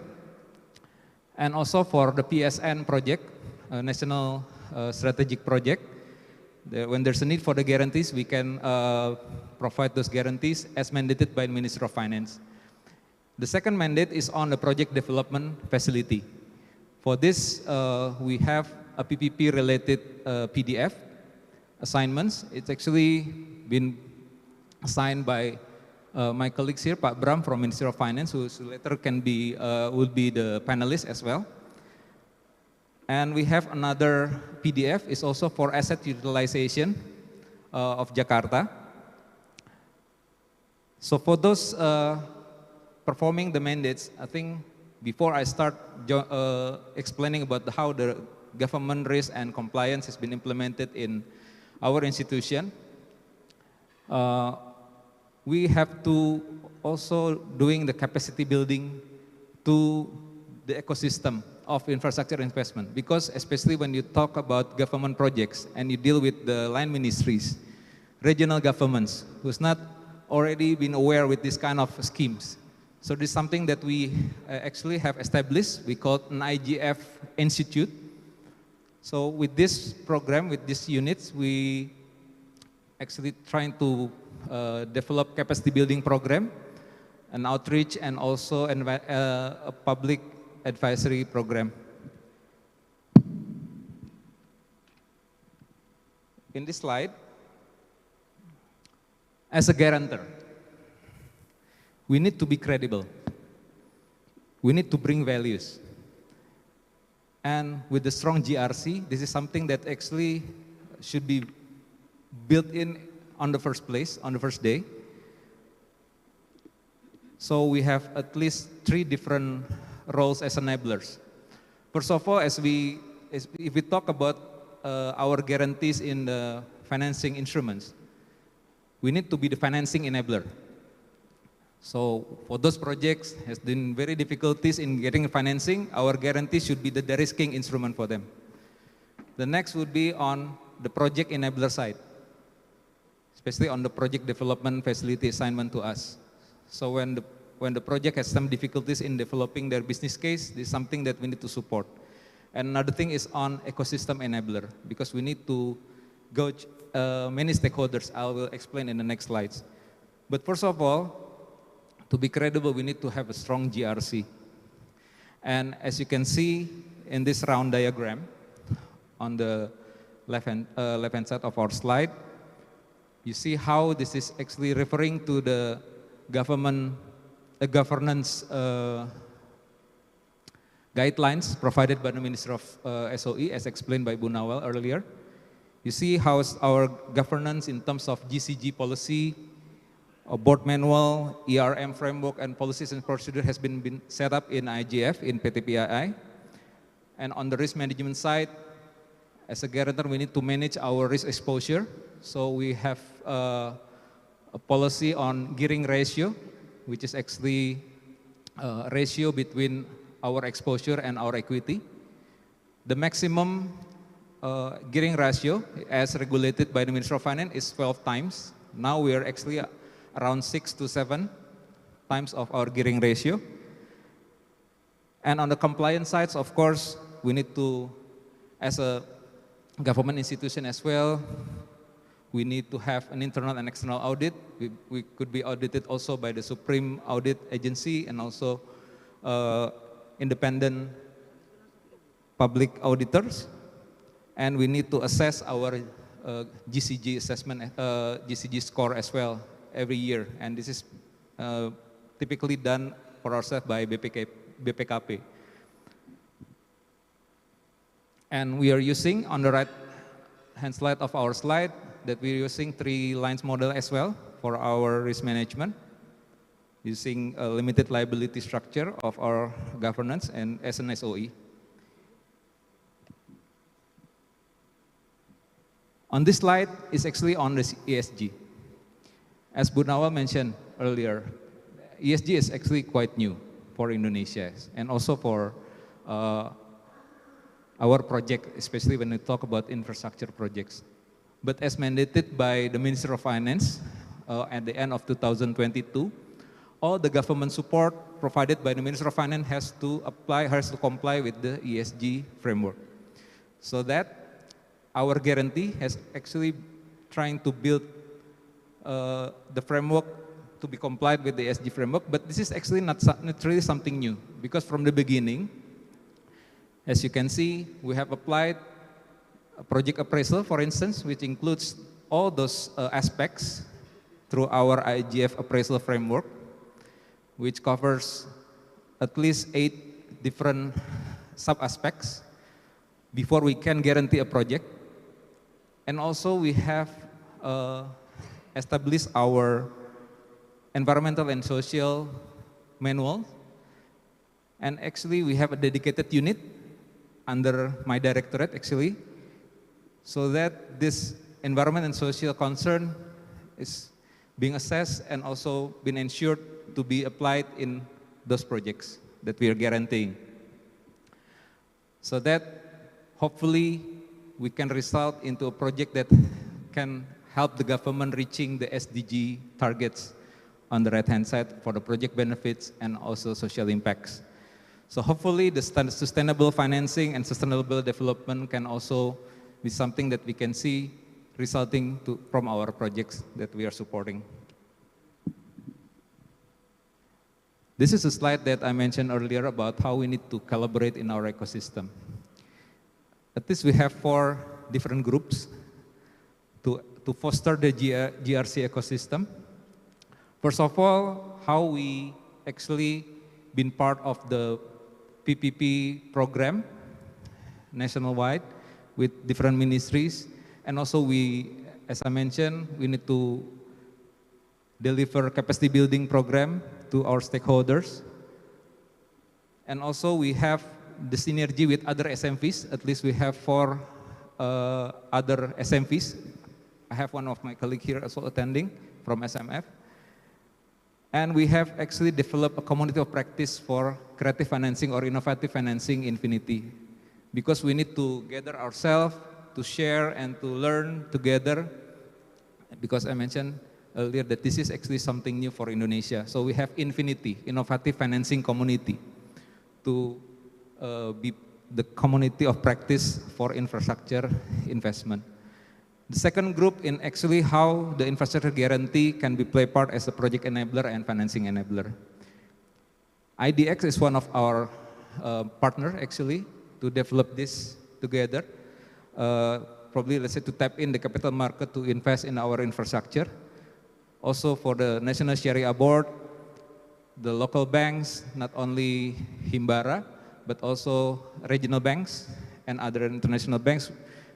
and also for the PSN project, National Strategic Project. When there's a need for the guarantees, we can provide those guarantees as mandated by the Ministry of Finance. The second mandate is on the project development facility. For this, we have a PPP-related PDF assignments. It's actually been assigned by my colleagues here, Pak Bram from Ministry of Finance, who later can be will be the panelist as well. And we have another PDF, is also for asset utilization of Jakarta. So for those performing the mandates, I think before I start explaining about how the government risk and compliance has been implemented in our institution, we have to also doing the capacity building to the ecosystem of infrastructure investment, because especially when you talk about government projects and you deal with the line ministries, regional governments who's not already been aware with this kind of schemes. So this is something that we actually have established. We call it an IGF Institute. So with this program, with these units, we actually trying to develop capacity building program, an outreach, and also a public advisory program. In this slide, as a guarantor, we need to be credible. We need to bring values. And with the strong GRC, this is something that actually should be built in on the first place, on the first day. So we have at least 3 different roles as enablers. First of all, if we talk about our guarantees in the financing instruments, we need to be the financing enabler. So for those projects has been very difficulties in getting financing, our guarantee should be the de-risking instrument for them. The next would be on the project enabler side, especially on the project development facility assignment to us. So when the project has some difficulties in developing their business case, this is something that we need to support. And another thing is on ecosystem enabler, because we need to many stakeholders. I will explain in the next slides. But first of all, to be credible, we need to have a strong GRC. And as you can see in this round diagram on the left-hand side of our slide, you see how this is actually referring to the governance guidelines provided by the Minister of SOE, as explained by Bu Nawal earlier. You see how our governance in terms of GCG policy, a board manual, ERM framework, and policies and procedure has been set up in IGF, in PT-PII. And on the risk management side, as a guarantor, we need to manage our risk exposure. So we have a policy on gearing ratio, which is actually a ratio between our exposure and our equity. The maximum gearing ratio, as regulated by the Ministry of Finance, is 12 times. Now we are actually around 6 to 7 times of our gearing ratio. And on the compliance side, of course, we need to, as a government institution as well, we need to have an internal and external audit. We could be audited also by the Supreme Audit Agency and also independent public auditors. And we need to assess our GCG assessment, GCG score as well every year. And this is typically done for ourselves by BPKP. And we are using, on the right-hand side of our slide, that we're using 3 lines model as well for our risk management, using a limited liability structure of our governance and as an SOE. On this slide is actually on the ESG. As Bu Nawal mentioned earlier, ESG is actually quite new for Indonesia and also for our project, especially when we talk about infrastructure projects. But as mandated by the Minister of Finance at the end of 2022, all the government support provided by the Minister of Finance has to comply with the ESG framework. So that our guarantee has actually trying to build the framework to be complied with the ESG framework, but this is actually not really something new, because from the beginning, as you can see, we have applied a project appraisal, for instance, which includes all those aspects through our IGF appraisal framework, which covers at least 8 different sub-aspects before we can guarantee a project. And also we have established our environmental and social manual. And actually we have a dedicated unit under my directorate actually, so that this environment and social concern is being assessed and also been ensured to be applied in those projects that we are guaranteeing. So that hopefully we can result into a project that can help the government reaching the SDG targets on the right-hand side for the project benefits and also social impacts. So hopefully the sustainable financing and sustainable development can also be something that we can see resulting from our projects that we are supporting. This is a slide that I mentioned earlier about how we need to collaborate in our ecosystem. At least we have 4 different groups to foster the GRC ecosystem. First of all, how we actually been part of the PPP program nationwide with different ministries, and also we, as I mentioned, we need to deliver capacity building program to our stakeholders. And also we have the synergy with other SMVs. At least we have 4 other SMVs. I have one of my colleagues here also attending from SMF. And we have actually developed a community of practice for creative financing or innovative financing infinity. Because we need to gather ourselves, to share and to learn together. Because I mentioned earlier that this is actually something new for Indonesia. So we have Infinity, Innovative Financing Community, to be the community of practice for infrastructure investment. The second group in actually how the infrastructure guarantee can be play part as a project enabler and financing enabler. IDX is one of our partner actually to develop this together. Probably let's say to tap in the capital market to invest in our infrastructure. Also for the National Sharia Board, the local banks, not only Himbara, but also regional banks and other international banks,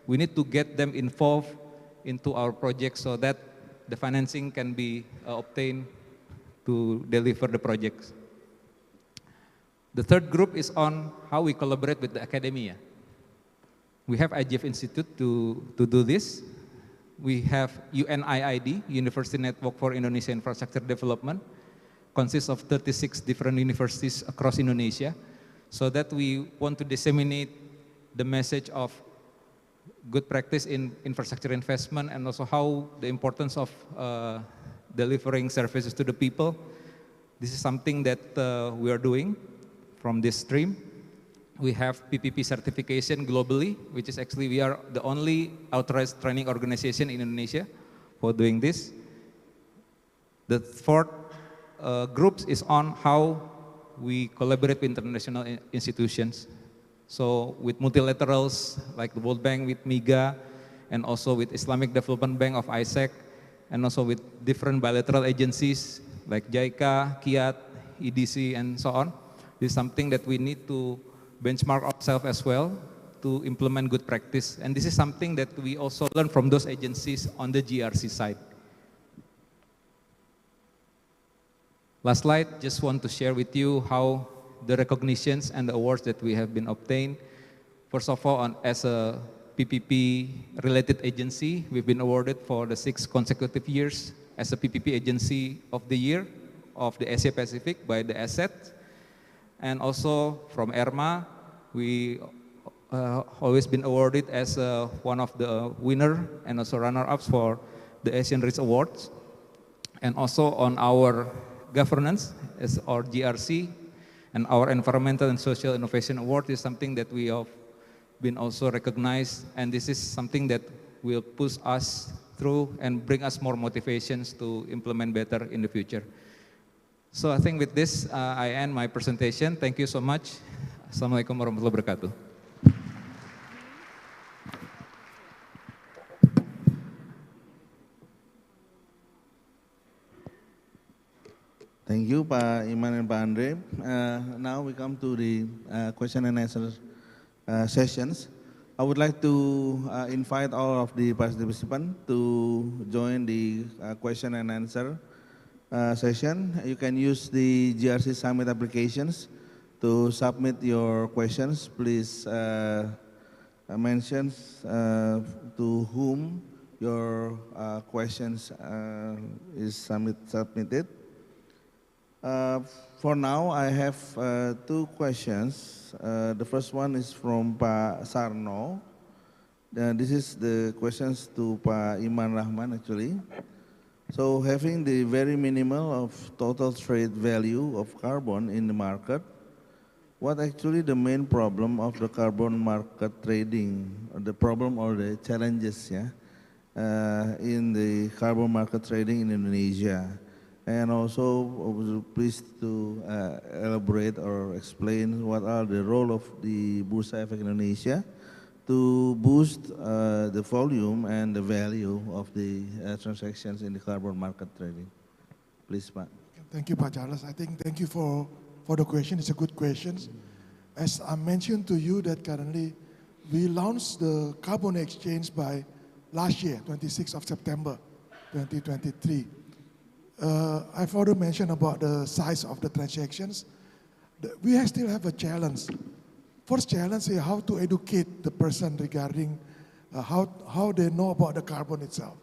we need to get them involved into our project so that the financing can be obtained to deliver the projects. The third group is on how we collaborate with the academia. We have IGF Institute to do this. We have UNIID, University Network for Indonesia Infrastructure Development, consists of 36 different universities across Indonesia, so that we want to disseminate the message of good practice in infrastructure investment and also how the importance of delivering services to the people. This is something that we are doing from this stream. We have PPP certification globally, which is actually we are the only authorized training organization in Indonesia for doing this. The fourth group is on how we collaborate with international institutions. So with multilaterals like the World Bank with MIGA and also with Islamic Development Bank of ISEC and also with different bilateral agencies like JICA, KIAT, EDC and so on. This is something that we need to benchmark ourselves as well to implement good practice. And this is something that we also learn from those agencies on the GRC side. Last slide, just want to share with you how the recognitions and the awards that we have been obtained. First of all, as a PPP related agency, we've been awarded for the 6 consecutive years as a PPP Agency of the Year of the Asia Pacific by the Asset. And also from ERMA, we always been awarded as one of the winner and also runner-ups for the Asian Risk Awards. And also on our governance as our GRC and our Environmental and Social Innovation Award is something that we have been also recognized, and this is something that will push us through and bring us more motivations to implement better in the future. So I think with this, I end my presentation. Thank you so much. Assalamualaikum warahmatullahi wabarakatuh. Thank you, Pak Iman and Pak Andre. Now we come to the question and answer sessions. I would like to invite all of the participants to join the question and answer session. You can use the GRC Summit applications to submit your questions. Please mention to whom your questions is submitted. For now, I have 2 questions. The first one is from Pak Sarno. This is the questions to Pak Iman Rahman actually. So having the very minimal of total trade value of carbon in the market, what actually the main problem of the carbon market trading, the problem or the challenges in the carbon market trading in Indonesia? And also, please to elaborate or explain what are the role of the Bursa Efek Indonesia to boost the volume and the value of the transactions in the carbon market trading. Please, Pak. Thank you, Pak Charles. I think thank you for the question. It's a good question. As I mentioned to you that currently we launched the carbon exchange by last year, 26th of September, 2023. I've already mentioned about the size of the transactions. We still have a challenge. First challenge is how to educate the person regarding how they know about the carbon itself.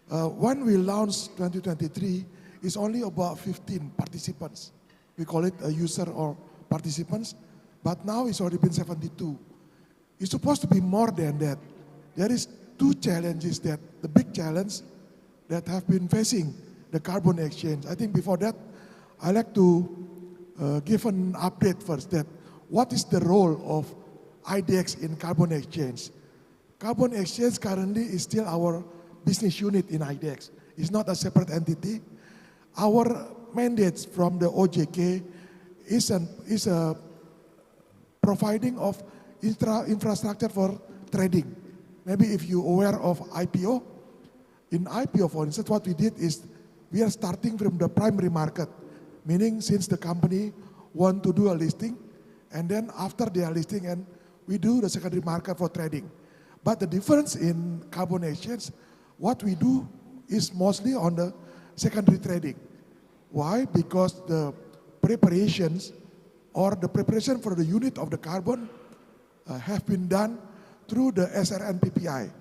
When we launched 2023, it's only about 15 participants. We call it a user or participants, but now it's already been 72. It's supposed to be more than that. There is 2 challenges the big challenge that have been facing the carbon exchange. I think before that, I'd like to give an update first that what is the role of IDX in carbon exchange? Carbon exchange currently is still our business unit in IDEX. It's not a separate entity. Our mandates from the OJK is a providing of infrastructure for trading. Maybe if you're aware of IPO, in IPO, for instance, what we did is we are starting from the primary market, meaning since the company want to do a listing, and then after they are listing, and we do the secondary market for trading. But the difference in carbon exchange, what we do is mostly on the secondary trading. Why? Because the preparations or the preparation for the unit of the carbon have been done through the SRNPPI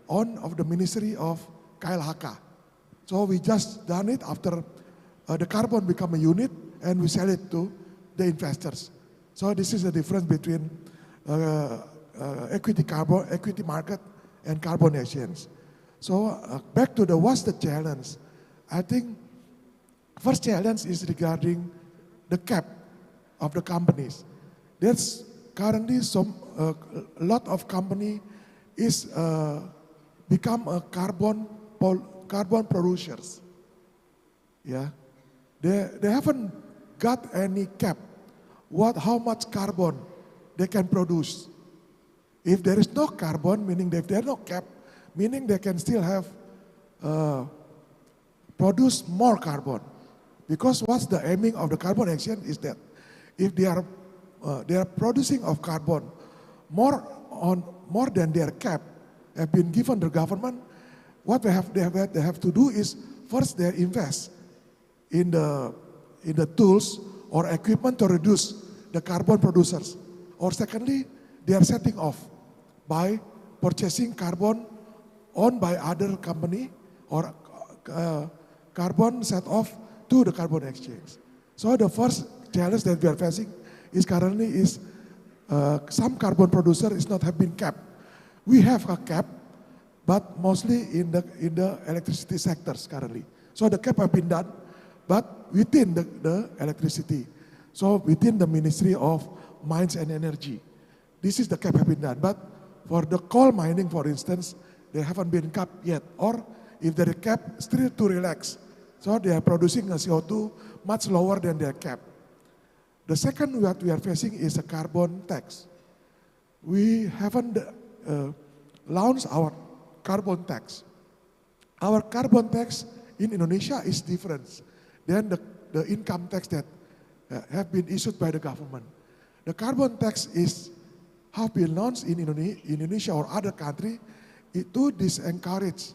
of the Ministry of KLHK. So we just done it after the carbon become a unit and we sell it to the investors. So this is the difference between equity market and carbon exchange. So back to what's the challenge? I think first challenge is regarding the cap of the companies. There's currently a lot of company is become a carbon producers. Yeah, they haven't got any cap. How much carbon they can produce? If there is no carbon, meaning that if there is no cap, meaning they can still have produce more carbon. Because what's the aiming of the carbon exchange is that if they are producing of carbon more than their cap have been given the government, what they have to do is first they invest in the tools or equipment to reduce the carbon producers. Or secondly, they are setting off by purchasing carbon owned by other company or carbon set off to the carbon exchange. So the first challenge that we are facing is currently is some carbon producer is not have been capped. We have a cap, but mostly in the electricity sectors currently. So the cap have been done, but within the electricity. So within the Ministry of Mines and Energy. This is the cap have been done. But for the coal mining, for instance, they haven't been capped yet. Or if they're capped, still too relaxed. So they are producing a CO2 much lower than their cap. The second what we are facing is a carbon tax. We haven't launched our carbon tax. Our carbon tax in Indonesia is different than the income tax that have been issued by the government. The carbon tax have been launched in Indonesia or other country to disencourage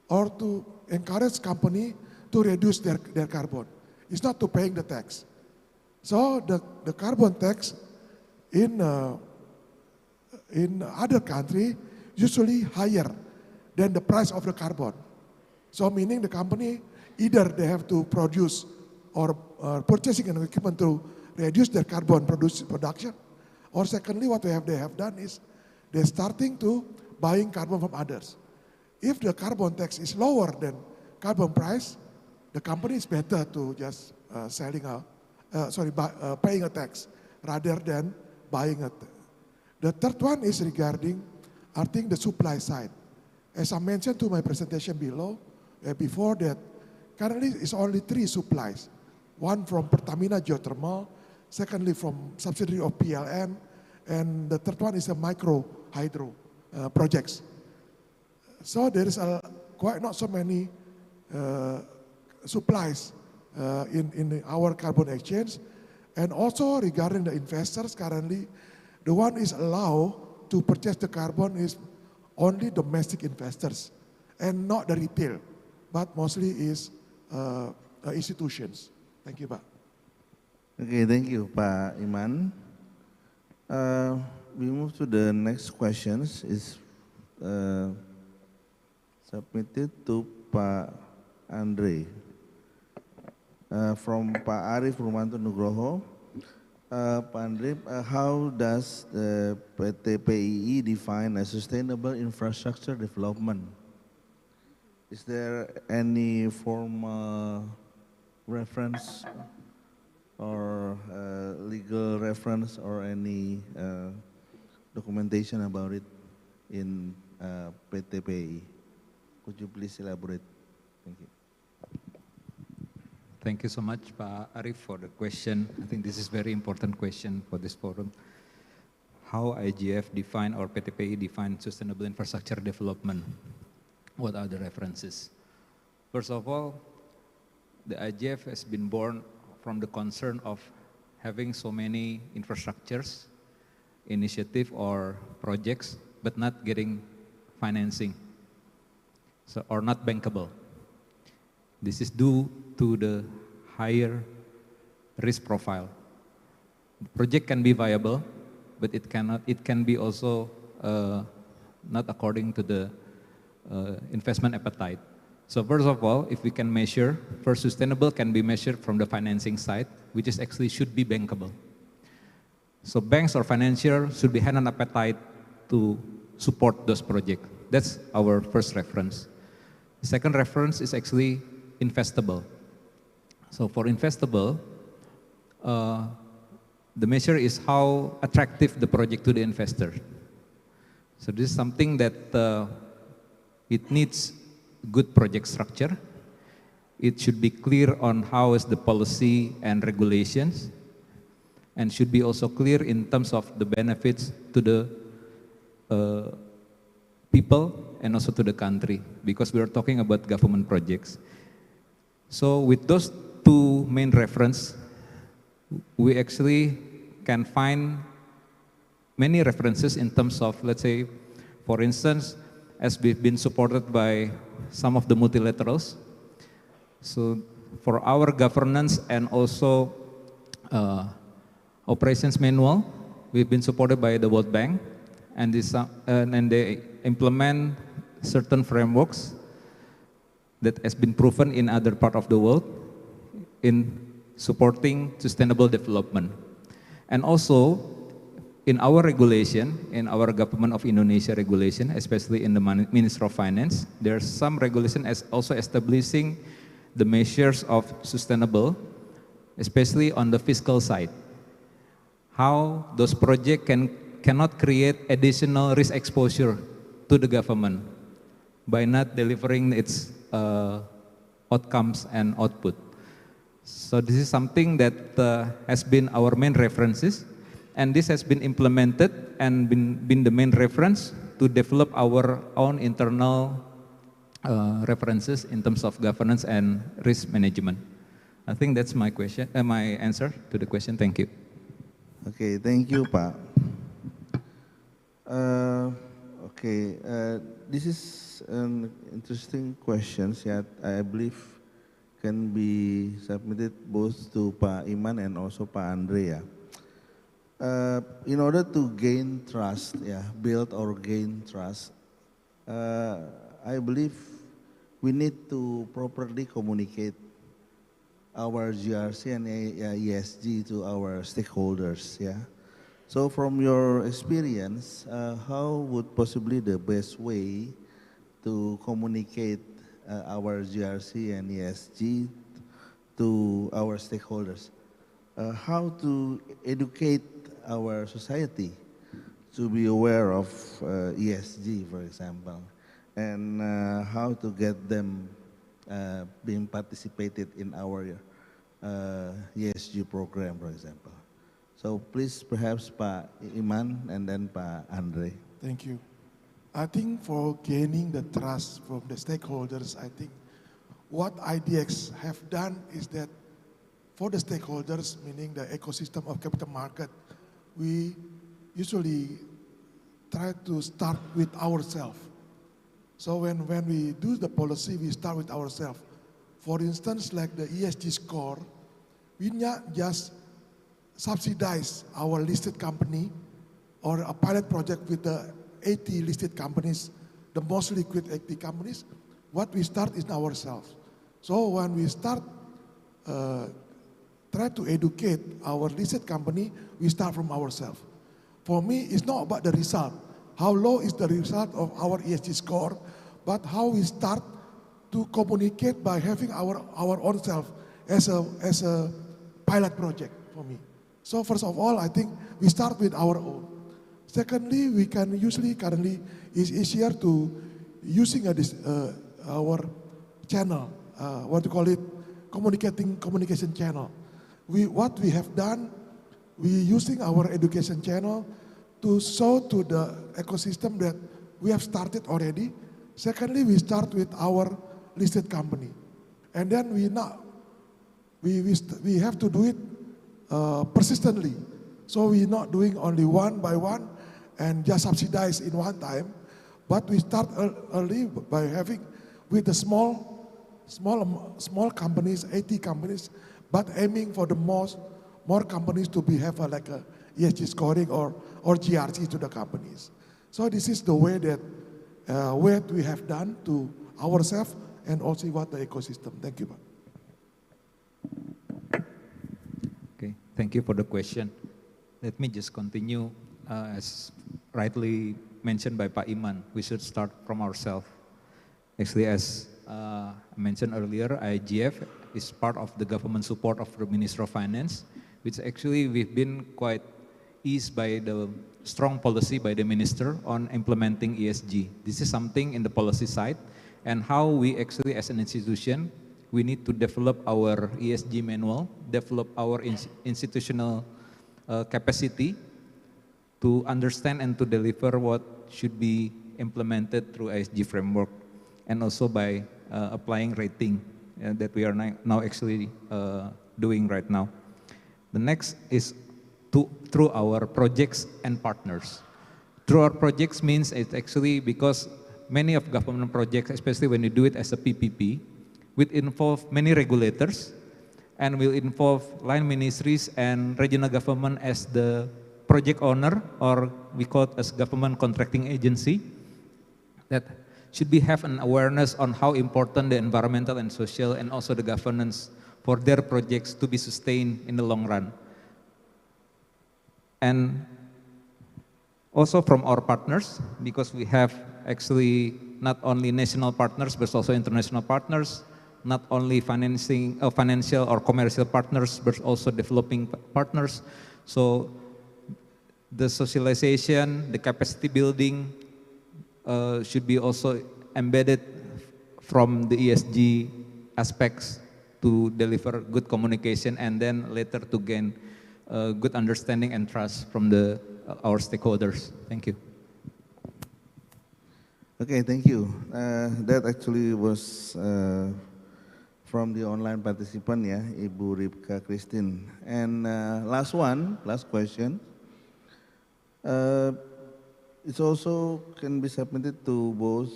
or to encourage company to reduce their carbon. It's not to paying the tax. So the carbon tax in other country usually higher than the price of the carbon. So meaning the company either they have to produce or purchasing an equipment to reduce their carbon production, or secondly what they have done is they're starting to buying carbon from others. If the carbon tax is lower than carbon price, the company is better to just paying a tax rather than buying it. The third one is regarding, I think, the supply side. As I mentioned to my presentation before that, currently it's only 3 supplies. One from Pertamina Geothermal, secondly from subsidiary of PLN, and the third one is a micro hydro projects. So there is quite not so many supplies in our carbon exchange. And also regarding the investors currently, the one is allowed to purchase the carbon is only domestic investors and not the retail, but mostly is institutions. Thank you, Pak. Okay, thank you, Pak Iman. We move to the next questions. Is submitted to Pak Andre from Pak Arif Rumanto Nugroho. Pak Andre, how does the PT PII define a sustainable infrastructure development? Is there any formal reference or legal reference or any documentation about it in PTPI. Could you please elaborate? Thank you. Thank you so much, Pak Arif, for the question. I think this is very important question for this forum. How IGF define or PTPI define sustainable infrastructure development? What are the references? First of all, the IGF has been born from the concern of having so many infrastructures, initiative or projects, but not getting financing, so or not bankable. This is due to the higher risk profile. The project can be viable, but it can be also not according to the investment appetite. So first of all, if we can measure, first sustainable can be measured from the financing side, which is actually should be bankable. So banks or financier should be had an appetite to support those projects. That's our first reference. The second reference is actually investable. So for investable, the measure is how attractive the project to the investor. So this is something that it needs good project structure. It should be clear on how is the policy and regulations, and should be also clear in terms of the benefits to the people and also to the country, because we are talking about government projects. So with those two main reference, we actually can find many references in terms of, let's say, for instance, as we've been supported by some of the multilaterals. So for our governance and also operations manual, we've been supported by the World Bank, and they implement certain frameworks that has been proven in other part of the world in supporting sustainable development. And also in our regulation, in our government of Indonesia regulation, especially in the Ministry of Finance, there's some regulation as also establishing the measures of sustainable, especially on the fiscal side. How those projects cannot create additional risk exposure to the government by not delivering its outcomes and output. So this is something that has been our main references, and this has been implemented and been the main reference to develop our own internal references in terms of governance and risk management. I think that's my question, my answer to the question. Thank you. Okay, thank you, Pak. This is an interesting question that I believe can be submitted both to Pak Iman and also Pak Andre. In order to gain trust, build or gain trust, I believe we need to properly communicate our GRC and ESG to our stakeholders. So from your experience, how would possibly the best way to communicate our GRC and ESG to our stakeholders? How to educate our society to be aware of ESG, for example, and how to get them being participated in our ESG program, for example. So please, perhaps Pak Iman and then Pak Andre. Thank you. I think for gaining the trust from the stakeholders, I think what IDX have done is that for the stakeholders, meaning the ecosystem of capital market, we usually try to start with ourselves. So when we do the policy, we start with ourselves. For instance, like the ESG score, we not just subsidize our listed company or a pilot project with the 80 listed companies, the most liquid 80 companies. What we start is ourselves. So when we start try to educate our listed company, we start from ourselves. For me, it's not about the result. How low is the result of our ESG score, but how we start to communicate by having our own self as a pilot project for me. So first of all, I think we start with our own. Secondly, we can usually currently is easier to using our channel, what to call it, communication channel. What we have done, we using our education channel to show to the ecosystem that we have started already. Secondly, we start with our listed company, and then we have to do it persistently. So we're not doing only one by one and just subsidize in one time, but we start early by having with the small companies, 80 companies, but aiming for the more companies to have like a ESG scoring or GRC to the companies. So this is the way that what we have done to ourselves and also what the ecosystem. Thank you. Okay, thank you for the question. Let me just continue, as rightly mentioned by Pak Iman, we should start from ourselves. Actually, as I mentioned earlier, IGF is part of the government support of the Ministry of Finance, which actually we've been quite eased by the strong policy by the Minister on implementing ESG. This is something in the policy side, and how we actually as an institution, we need to develop our ESG manual, develop our institutional capacity to understand and to deliver what should be implemented through ESG framework, and also by applying rating that we are now actually doing right now. The next is through our projects and partners. Through our projects means it's actually because many of government projects, especially when you do it as a PPP, will involve many regulators and will involve line ministries and regional government as the project owner, or we call it as government contracting agency, that should have an awareness on how important the environmental and social and also the governance for their projects to be sustained in the long run. And also from our partners, because we have actually not only national partners but also international partners, not only financial or commercial partners but also developing partners. So the socialization, the capacity building should be also embedded from the ESG aspects to deliver good communication and then later to gain good understanding and trust from our stakeholders. Thank you. Okay, thank you. That actually was from the online participant, ya, Ibu Ripka Christine. And last question. It also can be submitted to both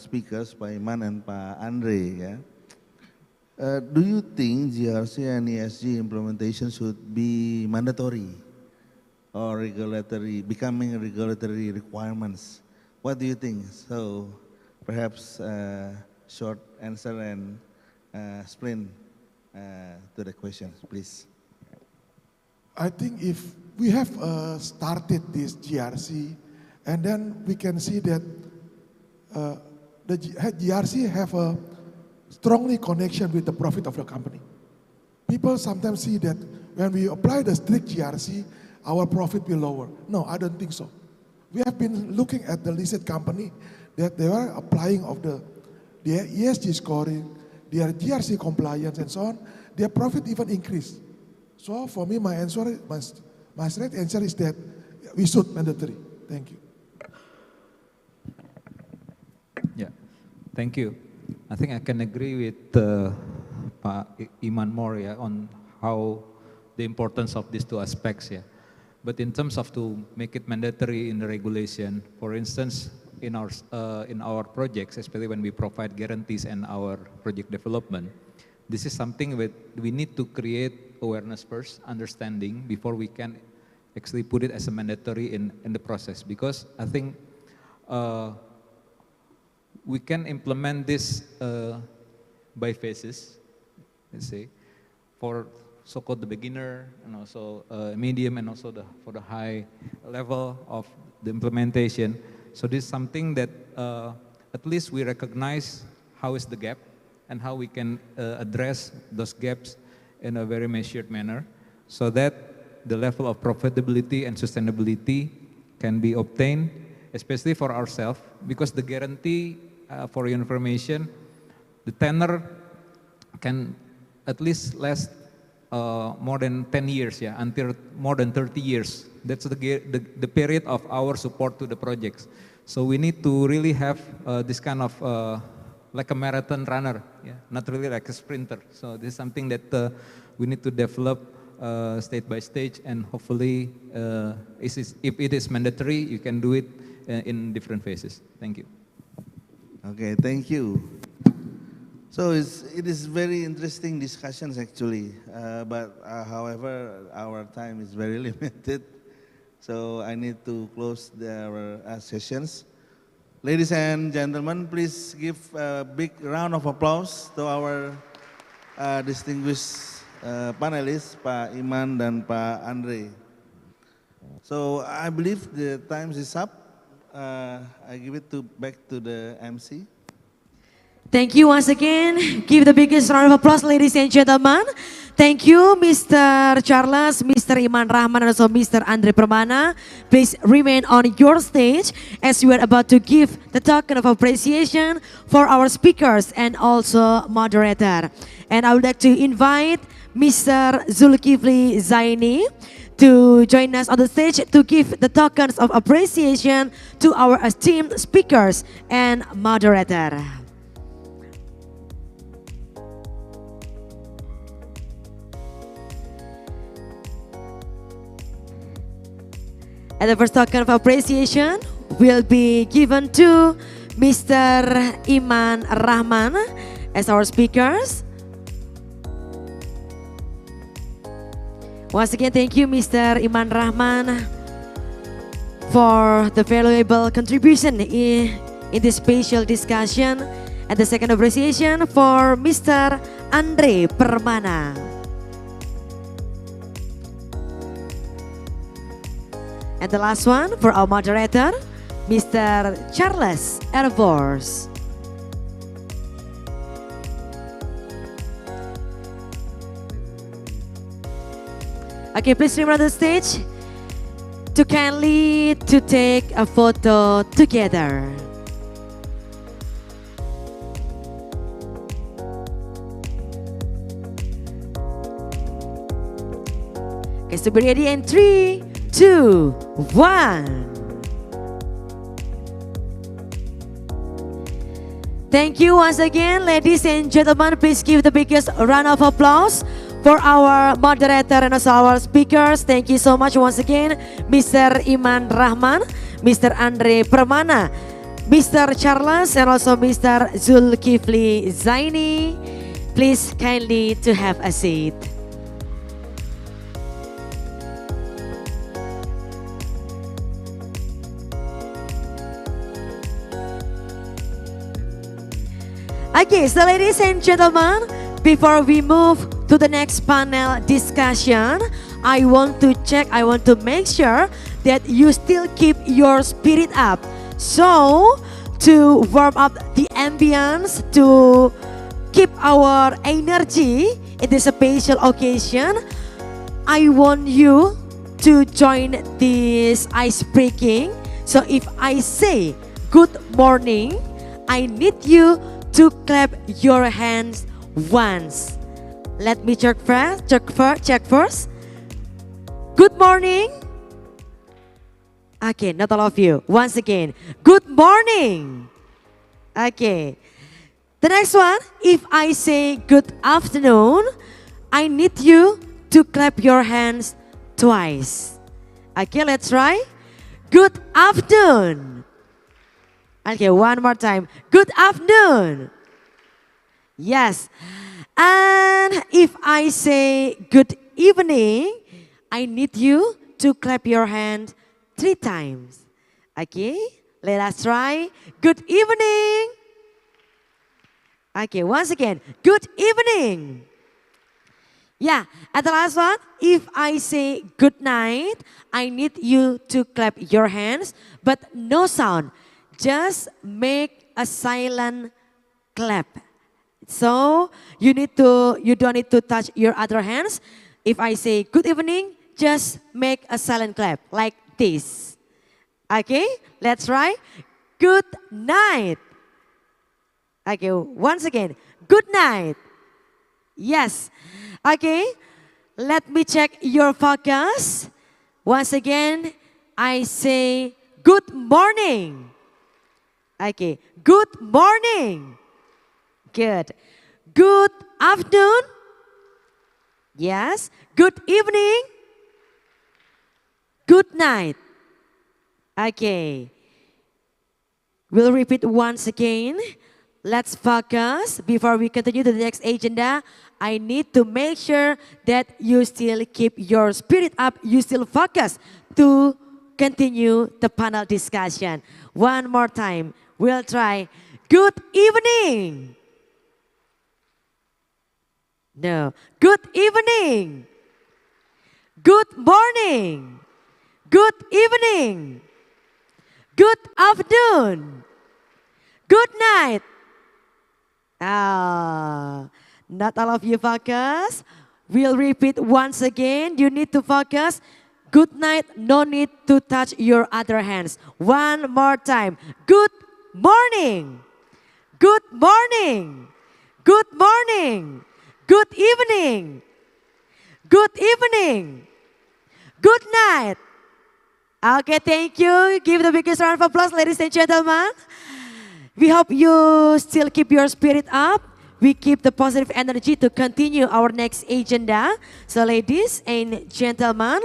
speakers, Pak Iman and Pak Andre. Ya. Do you think GRC and ESG implementation should be mandatory or becoming regulatory requirements? What do you think? So perhaps short answer and sprint to the question, please. I think if we have started this GRC, and then we can see that the GRC have a strongly connection with the profit of the company. People sometimes see that when we apply the strict GRC, our profit will lower. No, I don't think so. We have been looking at the listed company that they are applying of their ESG scoring, their GRC compliance and so on, their profit even increase. So for me, my straight answer is that we should mandatory. Thank you. Yeah, thank you. I think I can agree with Pak Iman more, yeah, on how the importance of these two aspects. Yeah. But in terms of to make it mandatory in the regulation, for instance, in our projects, especially when we provide guarantees and our project development, this is something that we need to create awareness first, understanding, before we can actually put it as a mandatory in the process. Because I think we can implement this by phases, let's say, for so-called the beginner and also medium and also for the high level of the implementation. So this is something that at least we recognize how is the gap and how we can address those gaps in a very measured manner so that the level of profitability and sustainability can be obtained, especially for ourselves, because the guarantee, for your information, the tenor can at least last more than 10 years, yeah, until more than 30 years. That's the period of our support to the projects. So we need to really have this kind of like a marathon runner, yeah, not really like a sprinter. So this is something that we need to develop stage by stage, and hopefully, if it is mandatory, you can do it in different phases. Thank you. Okay, thank you. So it is very interesting discussions actually, but however, our time is very limited. So I need to close our sessions. Ladies and gentlemen, please give a big round of applause to our distinguished panelists, Pak Iman dan Pak Andre. So I believe the time is up. I give it back to the MC. Thank you once again. Give the biggest round of applause, ladies and gentlemen. Thank you, Mr. Charles, Mr. Iman Rahman, and also Mr. Andre Permana. Please remain on your stage as we are about to give the token of appreciation for our speakers and also moderator. And I would like to invite Mr. Zulkifli Zaini to join us on the stage to give the tokens of appreciation to our esteemed speakers and moderator. And the first token of appreciation will be given to Mr. Iman Rahman as our speakers. Once again, thank you, Mr. Iman Rahman, for the valuable contribution in this special discussion. And the second appreciation for Mr. Andre Permana. And the last one for our moderator, Mr. Charles Ervors. Okay, please remain on the stage to kindly to take a photo together. Okay, so be ready in 3, 2, 1. Thank you once again, ladies and gentlemen. Please give the biggest round of applause for our moderator and also our speakers. Thank you so much once again, Mr. Iman Rahman, Mr. Andre Permana, Mr. Charles, and also Mr. Zulkifli Zaini. Please kindly to have a seat. Okay, so ladies and gentlemen, before we move to the next panel discussion, I want to make sure that you still keep your spirit up. So, to warm up the ambience, to keep our energy in this special occasion, I want you to join this ice breaking. So if I say good morning, I need you to clap your hands once. Let me check first. Good morning. Okay, not all of you. Once again, good morning. Okay. The next one, if I say good afternoon, I need you to clap your hands twice. Okay, let's try. Good afternoon. Okay, one more time. Good afternoon. Yes. And if I say good evening, I need you to clap your hand 3 times. Okay, let us try. Good evening. Okay, once again. Good evening. Yeah, and the last one, if I say good night, I need you to clap your hands, but no sound. Just make a silent clap. So you don't need to touch your other hands. If I say good evening, just make a silent clap like this. Okay, let's try. Good night. Okay, once again. Good night. Yes. Okay, let me check your focus. Once again, I say good morning. Okay, good morning. Good. Good afternoon. Yes. Good evening. Good night. Okay. We'll repeat once again. Let's focus. Before we continue to the next agenda, I need to make sure that you still keep your spirit up. You still focus to continue the panel discussion. One more time. We'll try. Good evening. No. Good evening. Good morning. Good evening. Good afternoon. Good night. Not all of you focus. We'll repeat once again. You need to focus. Good night. No need to touch your other hands. One more time. Good morning. Good morning. Good morning. Good evening. Good evening. Good night. Okay, thank you. Give the biggest round of applause, ladies and gentlemen. We hope you still keep your spirit up. We keep the positive energy to continue our next agenda. So ladies and gentlemen,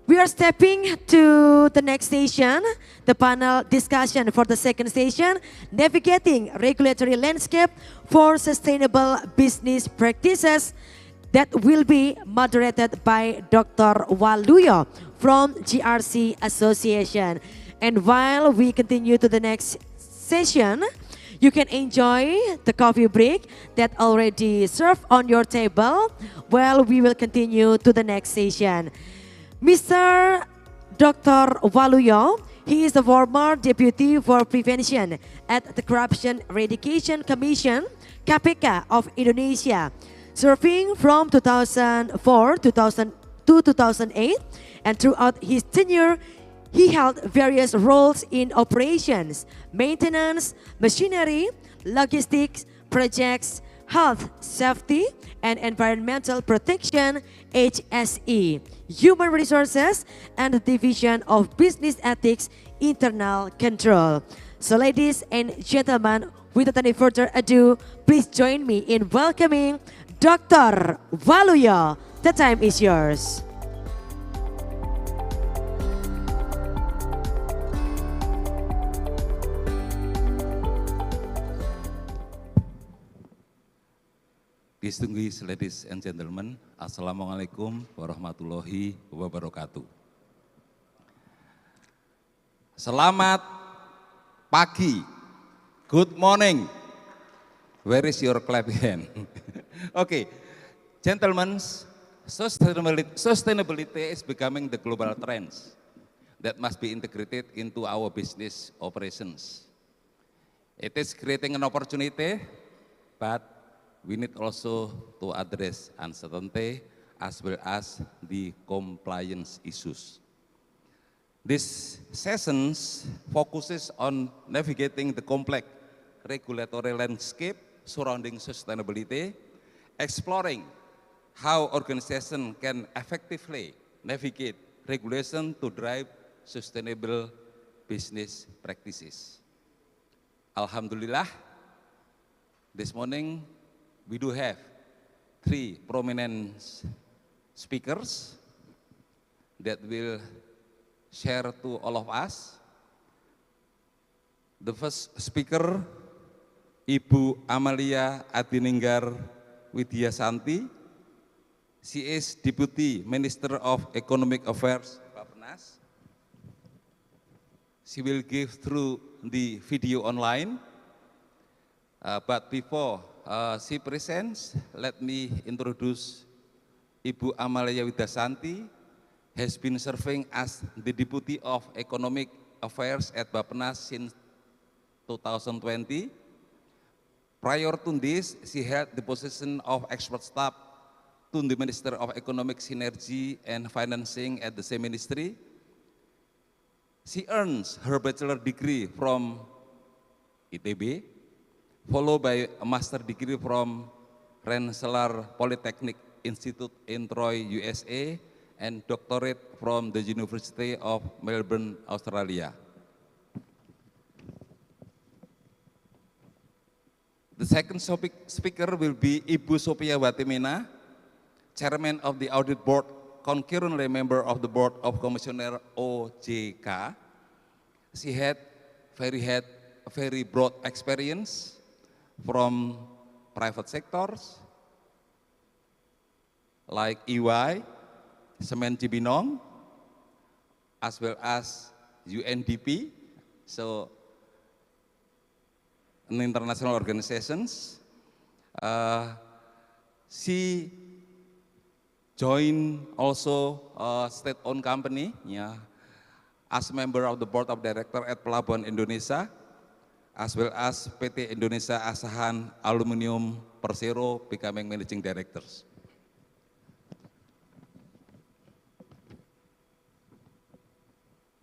we are stepping to the next station, the panel discussion for the second station, navigating regulatory landscape for sustainable business practices, that will be moderated by Dr. Waluyo from GRC Association. And while we continue to the next session, you can enjoy the coffee break that already served on your table while we will continue to the next session. Mr. Dr. Waluyo, he is the former Deputy for Prevention at the Corruption Eradication Commission, KPK of Indonesia, serving from 2004 to 2008, and throughout his tenure, he held various roles in operations, maintenance, machinery, logistics, projects, health, safety, and environmental protection, HSE, human resources, and the Division of Business Ethics, Internal Control. So ladies and gentlemen, without any further ado, please join me in welcoming Dr. Waluyo. The time is yours. Distinguished ladies and gentlemen, Assalamualaikum warahmatullahi wabarakatuh. Selamat pagi, good morning. Where is your clapping hand? Okay, gentlemen, sustainability is becoming the global trends that must be integrated into our business operations. It is creating an opportunity, but we need also to address uncertainty as well as the compliance issues. This sessions focuses on navigating the complex regulatory landscape surrounding sustainability, exploring how organizations can effectively navigate regulation to drive sustainable business practices. Alhamdulillah, this morning we do have three prominent speakers that will share to all of us. The first speaker, Ibu Amalia Adininggar Widyasanti. She is Deputy Minister of Economic Affairs, Bappenas. She will give through the video online. But before she presents, let me introduce Ibu Amalia Widyasanti, has been serving as the Deputy of Economic Affairs at Bappenas since 2020. Prior to this, she held the position of expert staff to the Minister of Economic Synergy and Financing at the same ministry. She earns her bachelor degree from ITB, followed by a master degree from Rensselaer Polytechnic Institute in Troy, USA, and doctorate from the University of Melbourne, Australia. The second speaker will be Ibu Sophia Watimena, Chairman of the Audit Board, concurrently member of the Board of Commissioner OJK. She had a very broad experience from private sectors like EY, Semen Cibinong, as well as UNDP, so in international organizations. She joined also a state-owned company, as member of the board of director at Pelabuhan Indonesia, as well as PT Indonesia Asahan Aluminium Persero, becoming managing directors.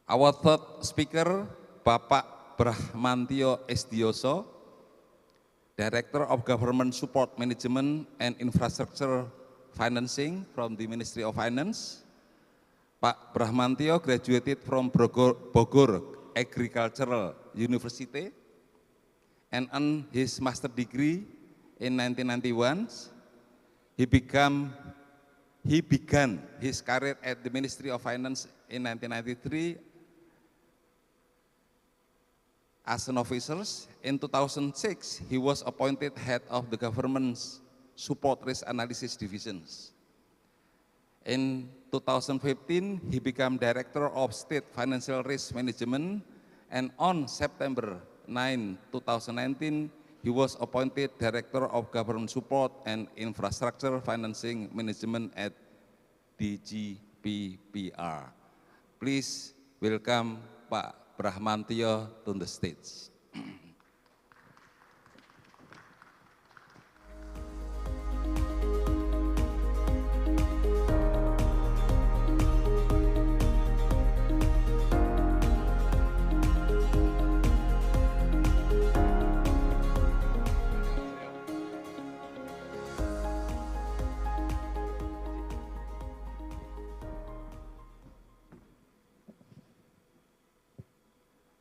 Our third speaker, Bapak Brahmantio Estioso, Director of Government Support Management and Infrastructure Financing from the Ministry of Finance. Pak Brahmantio graduated from Bogor Agricultural University and earned his master degree in 1991. He began his career at the Ministry of Finance in 1993 as an officer. In 2006, he was appointed head of the government's support risk analysis divisions. In 2015, he became director of state financial risk management, and on September 9, 2019, he was appointed director of government support and infrastructure financing management at DGPPR. Please welcome Pak Brahmantio to the stage.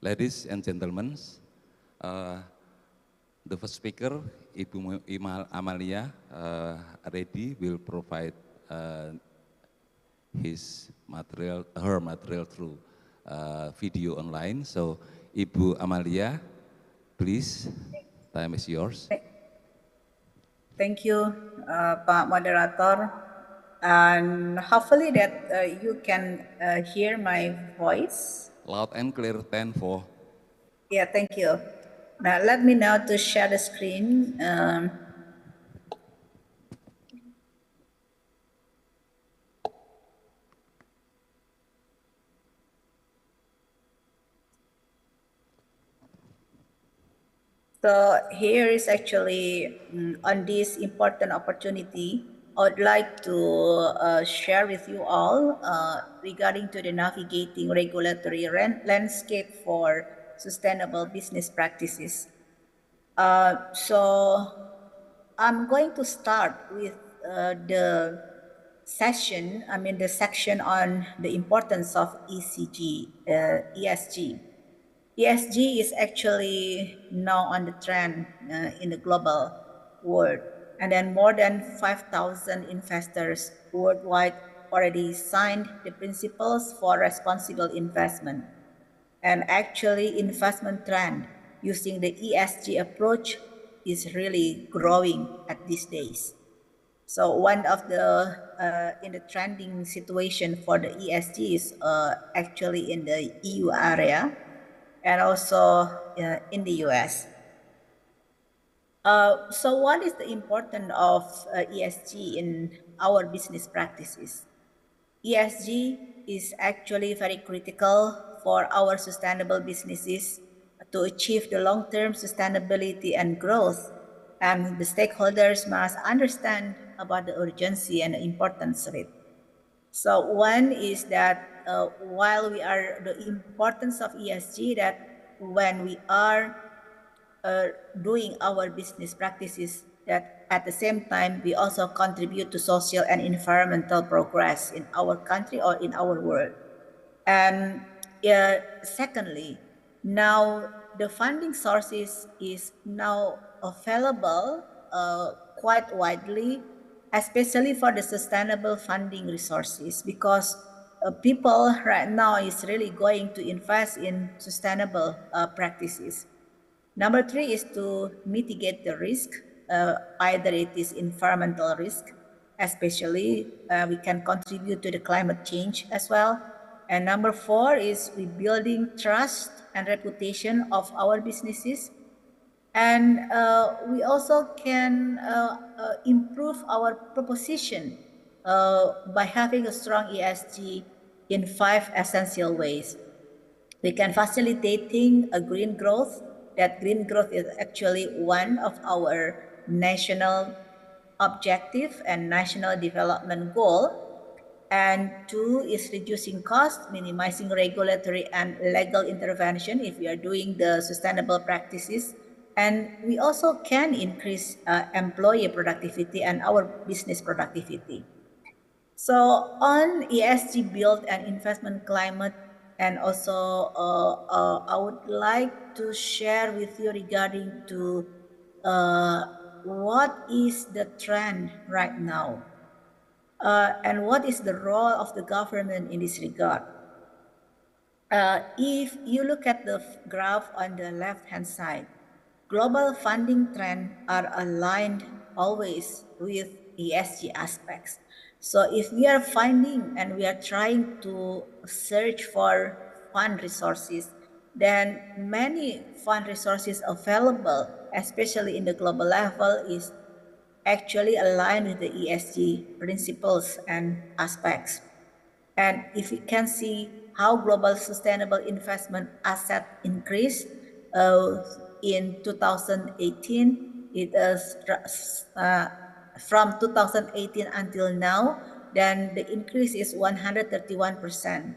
Ladies and gentlemen, the first speaker, Ibu Amalia Reddy, will provide her material through video online. So, Ibu Amalia, please, time is yours. Thank you, Pak Moderator, and hopefully that you can hear my voice. Loud and clear, 10-4. Yeah, thank you. Now let me know to share the screen. So here is actually on this important opportunity, I would like to share with you all regarding to the navigating regulatory landscape for sustainable business practices. So I'm going to start with the section on the importance of ESG. ESG is actually now on the trend in the global world. And then more than 5,000 investors worldwide already signed the principles for responsible investment. And actually investment trend using the ESG approach is really growing at these days. So one of the in the trending situation for the ESG is actually in the EU area and also in the US. So what is the importance of ESG in our business practices? ESG is actually very critical for our sustainable businesses to achieve the long-term sustainability and growth, and the stakeholders must understand about the urgency and the importance of it. So one is that while we are the importance of ESG, that when we are doing our business practices, that at the same time we also contribute to social and environmental progress in our country or in our world. And secondly, now the funding sources is now available quite widely, especially for the sustainable funding resources, because people right now is really going to invest in sustainable practices. Number three is to mitigate the risk, either it is environmental risk, especially we can contribute to the climate change as well. And number four is rebuilding trust and reputation of our businesses. And we also can improve our proposition by having a strong ESG in 5 essential ways. We can facilitating a green growth. That green growth is actually one of our national objective and national development goal. And 2 is reducing cost, minimizing regulatory and legal intervention if we are doing the sustainable practices. And we also can increase employee productivity and our business productivity. So on ESG build and investment climate, and also I would like to share with you regarding to what is the trend right now and what is the role of the government in this regard. If you look at the graph on the left-hand side, global funding trends are aligned always with ESG aspects. So if we are finding and we are trying to search for fund resources, then many fund resources available, especially in the global level, is actually aligned with the ESG principles and aspects. And if we can see how global sustainable investment asset increased in 2018, it is from 2018 until now, then the increase is 131%.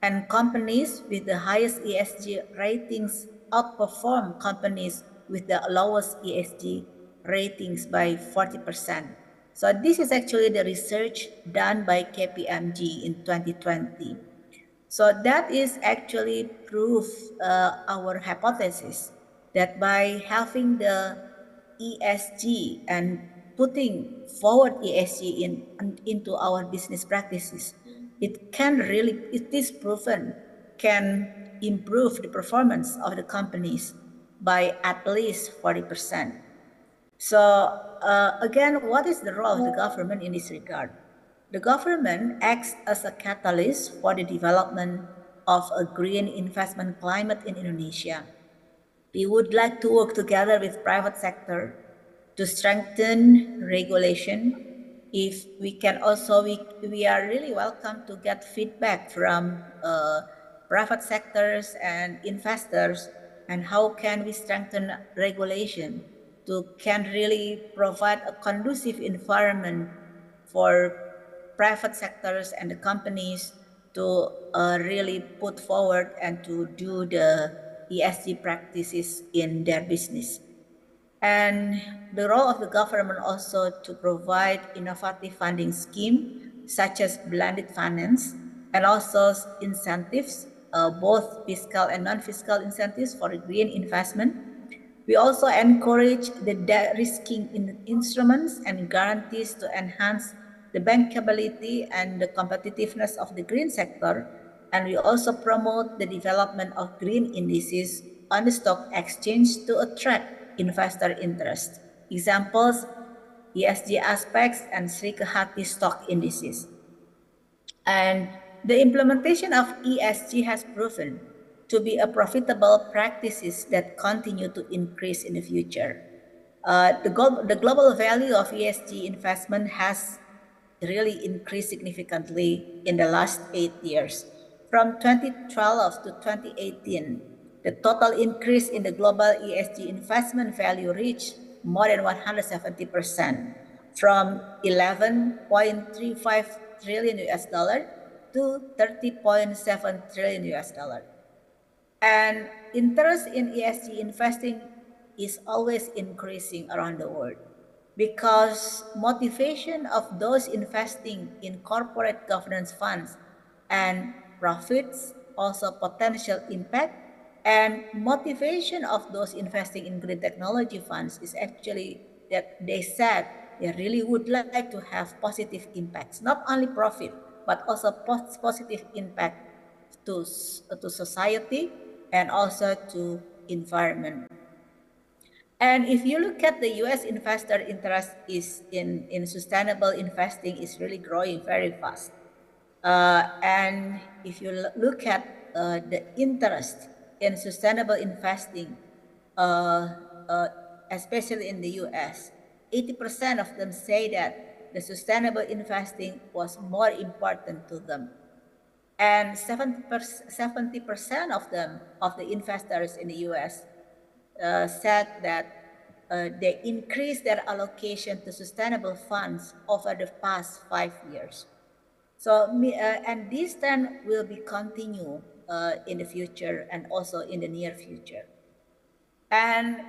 And companies with the highest ESG ratings outperform companies with the lowest ESG ratings by 40%. So this is actually the research done by KPMG in 2020. So that is actually proof our hypothesis that by having the ESG and putting forward ESG into our business practices, it is proven, can improve the performance of the companies by at least 40%. So again, what is the role of the government in this regard? The government acts as a catalyst for the development of a green investment climate in Indonesia. We would like to work together with private sector to strengthen regulation. If we can also, we are really welcome to get feedback from private sectors and investors, and how can we strengthen regulation to can really provide a conducive environment for private sectors and the companies to really put forward and to do the ESG practices in their business. And the role of the government also to provide innovative funding scheme such as blended finance, and also incentives, both fiscal and non-fiscal incentives for green investment. We also encourage the de-risking instruments and guarantees to enhance the bankability and the competitiveness of the green sector. And we also promote the development of green indices on the stock exchange to attract investor interest. Examples, ESG aspects and Sri Kehati stock indices. And the implementation of ESG has proven to be a profitable practices that continue to increase in the future. The global value of ESG investment has really increased significantly in the last 8 years. From 2012 to 2018, the total increase in the global ESG investment value reached more than 170%, from 11.35 trillion US dollar to 30.7 trillion US dollar. And interest in ESG investing is always increasing around the world because motivation of those investing in corporate governance funds and profits, also potential impact, and motivation of those investing in green technology funds is actually that they said they really would like to have positive impacts, not only profit, but also positive impact to society and also to environment. And if you look at the US investor interest is in sustainable investing is really growing very fast. And if you look at the interest in sustainable investing, especially in the US, 80% of them say that the sustainable investing was more important to them. And 70% of them, of the investors in the US, said that they increased their allocation to sustainable funds over the past 5 years. So, and this trend will be continue in the future and also in the near future. And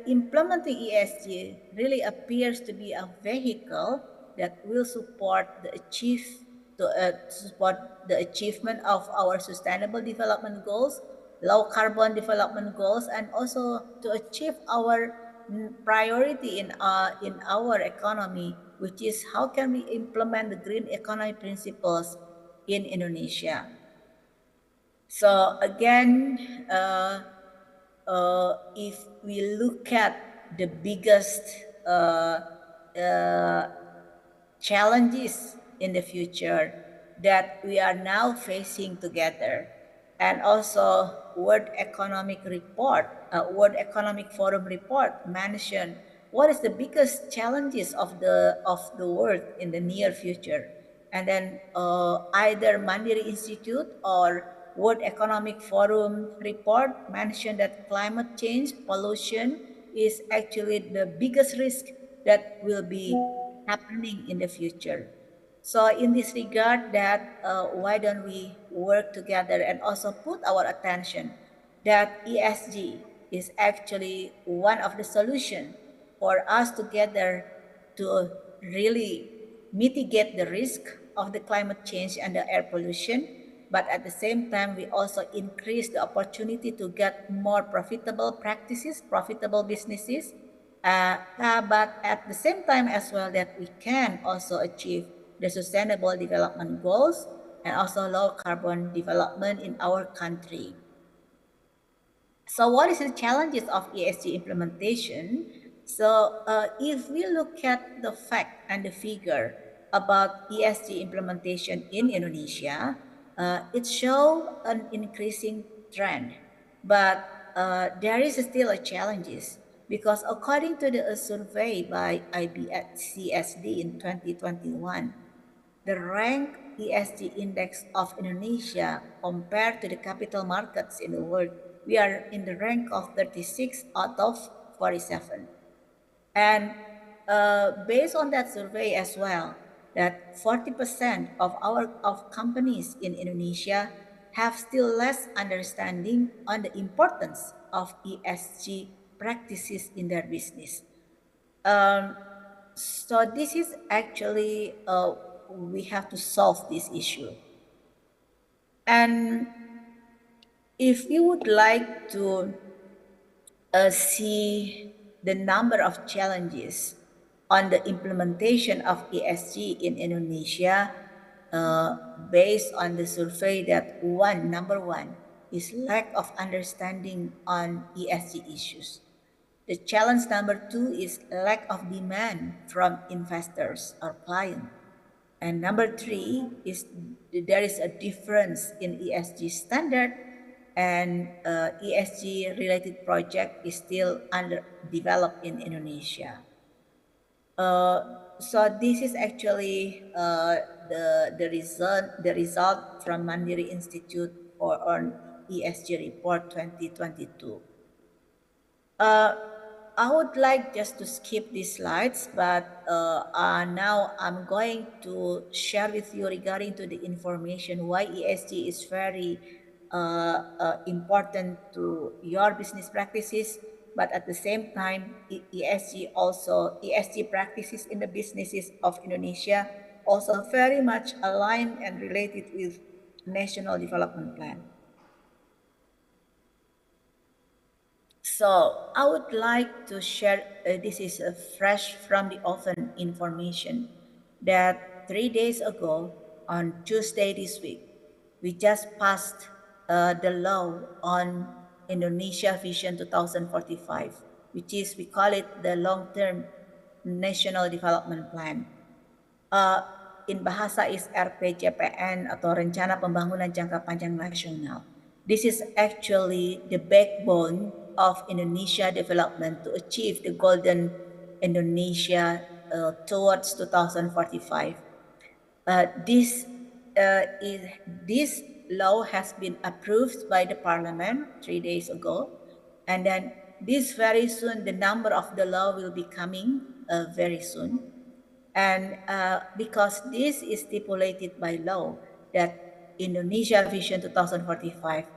implementing ESG really appears to be a vehicle that will support the achievement of our sustainable development goals, low carbon development goals, and also to achieve our priority in our economy, which is how can we implement the green economy principles in Indonesia. So again, if we look at the biggest challenges in the future that we are now facing together, and also World Economic Forum report mentioned what is the biggest challenges of the world in the near future, and then either Mandiri Institute or World Economic Forum report mentioned that climate change, pollution is actually the biggest risk that will be happening in the future. So in this regard, that why don't we work together and also put our attention that ESG is actually one of the solutions for us together to really mitigate the risk of the climate change and the air pollution. But at the same time, we also increase the opportunity to get more profitable practices, profitable businesses. But at the same time as well that we can also achieve the sustainable development goals and also low carbon development in our country. So what is the challenges of ESG implementation? So if we look at the fact and the figure about ESG implementation in Indonesia, it shows an increasing trend, but there is still a challenges because according to the survey by IBCSD in 2021, the rank ESG index of Indonesia compared to the capital markets in the world, we are in the rank of 36 out of 47. And based on that survey as well, that 40% of companies in Indonesia have still less understanding on the importance of ESG practices in their business. So this is actually we have to solve this issue. And if you would like to see the number of challenges on the implementation of ESG in Indonesia, based on the survey that number one is lack of understanding on ESG issues. The challenge number two is lack of demand from investors or clients. And number three is there is a difference in ESG standard, and ESG related project is still underdeveloped in Indonesia. So this is actually the result from Mandiri Institute on ESG report 2022. I would like just to skip these slides, but now I'm going to share with you regarding to the information why ESG is very important to your business practices, but at the same time, ESG practices in the businesses of Indonesia also very much aligned and related with National Development Plan. So I would like to share, this is a fresh from the oven information, that 3 days ago, on Tuesday this week, we just passed the law on Indonesia Vision 2045, which is, we call it the long-term National Development Plan. In bahasa is RPJPN atau Rencana Pembangunan Jangka Panjang Nasional. This is actually the backbone of Indonesia development to achieve the golden Indonesia towards 2045. This law has been approved by the parliament 3 days ago, and then this very soon the number of the law will be coming very soon. And because this is stipulated by law that Indonesia Vision 2045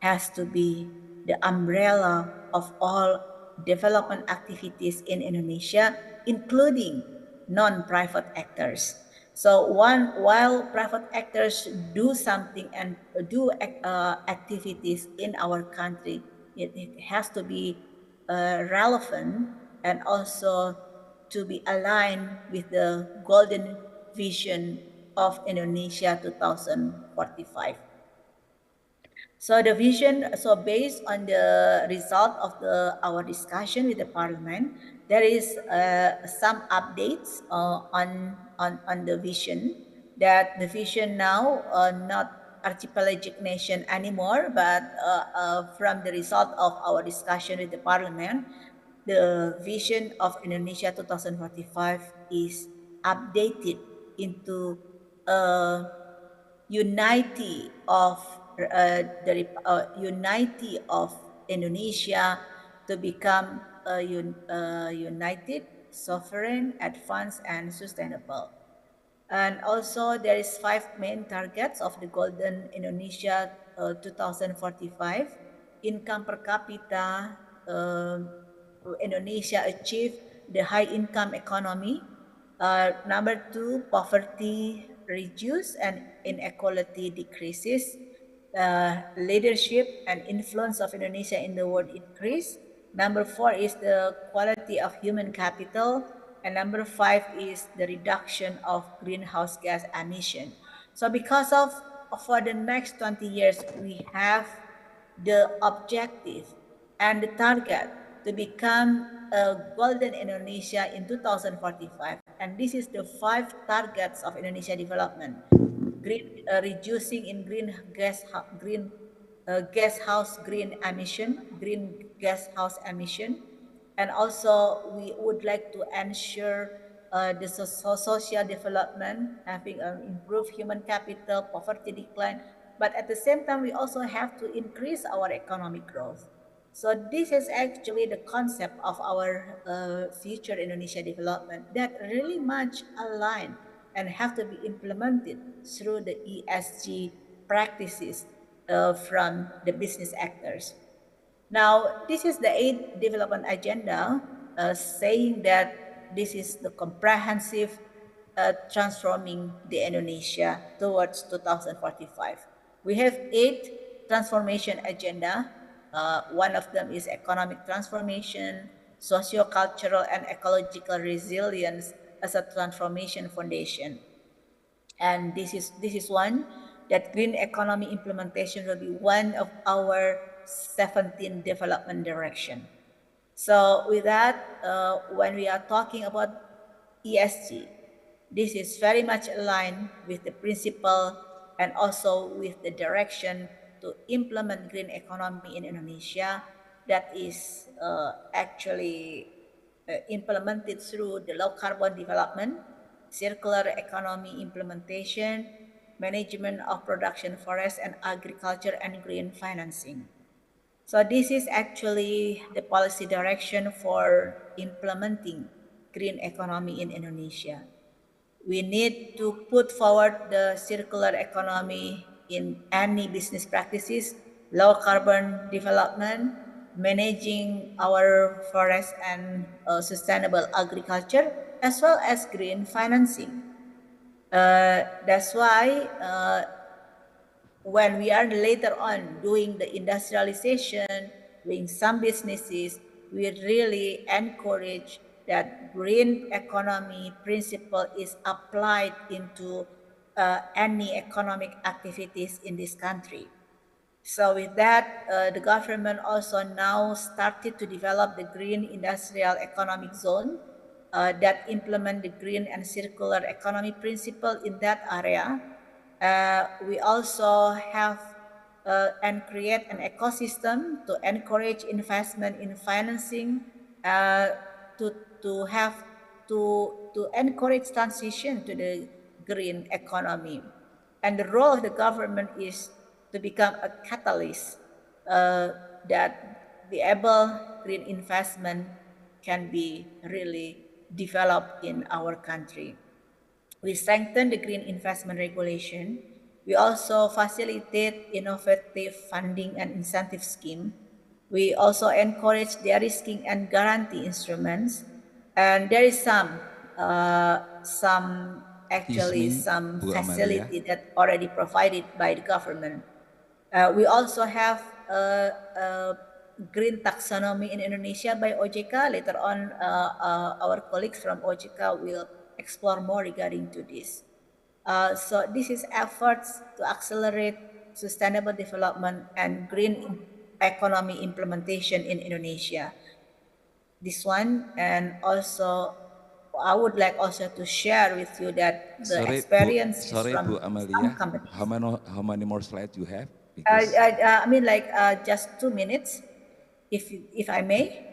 has to be the umbrella of all development activities in Indonesia, including non-private actors. So while private actors do something and do activities in our country, it has to be relevant and also to be aligned with the golden vision of Indonesia 2045. So the vision, so based on the result of our discussion with the parliament, there is some updates on the vision, that the vision now not archipelagic nation anymore, but from the result of our discussion with the parliament, the vision of Indonesia 2045 is updated into unity of unity of Indonesia to become a united, sovereign, advanced, and sustainable. And also there is 5 main targets of the Golden Indonesia 2045. Income per capita, Indonesia achieved the high income economy. Number 2, poverty reduced and inequality decreases. Leadership and influence of Indonesia in the world increase. Number 4 is the quality of human capital. And number 5 is the reduction of greenhouse gas emission. So because of for the next 20 years, we have the objective and the target to become a golden Indonesia in 2045. And this is the 5 targets of Indonesia development. Reducing in green gas emission, and also we would like to ensure the social development, having improved human capital, poverty decline, but at the same time we also have to increase our economic growth. So this is actually the concept of our future Indonesia development that really much aligned and have to be implemented through the ESG practices from the business actors. Now, this is the 8th development agenda, saying that this is the comprehensive transforming the Indonesia towards 2045. We have 8 transformation agenda. One of them is economic transformation, socio-cultural and ecological resilience as a transformation foundation. And this is one that green economy implementation will be one of our 17 development direction. So with that, when we are talking about ESG, this is very much aligned with the principle and also with the direction to implement green economy in Indonesia that is actually implemented through the low carbon development, circular economy implementation, management of production forest and agriculture, and green financing. So this is actually the policy direction for implementing green economy in Indonesia. We need to put forward the circular economy in any business practices, low carbon development, managing our forest and sustainable agriculture, as well as green financing. That's why when we are later on doing the industrialization, doing some businesses, we really encourage that green economy principle is applied into any economic activities in this country. So with that, the government also now started to develop the Green Industrial Economic Zone that implement the green and circular economy principle in that area. We also have and create an ecosystem to encourage investment in financing, to encourage transition to the green economy. And the role of the government is to become a catalyst that the able green investment can be really developed in our country. We strengthen the green investment regulation. We also facilitate innovative funding and incentive scheme. We also encourage de-risking and guarantee instruments. And there is some facility that already provided by the government. We also have green taxonomy in Indonesia by OJK. Later on, our colleagues from OJK will explore more regarding to this. So this is efforts to accelerate sustainable development and green economy implementation in Indonesia. This one, and also I would like also to share with you that the experience from Bu Amalia, some companies. How many more slides you have? I mean, like just 2 minutes, if I may.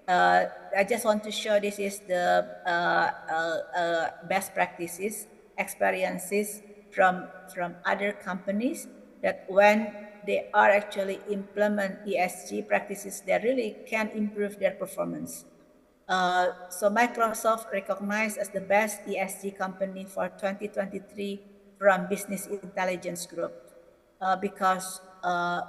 I just want to show this is the best practices, experiences from other companies that when they are actually implement ESG practices, they really can improve their performance. So Microsoft recognized as the best ESG company for 2023 from Business Intelligence Group because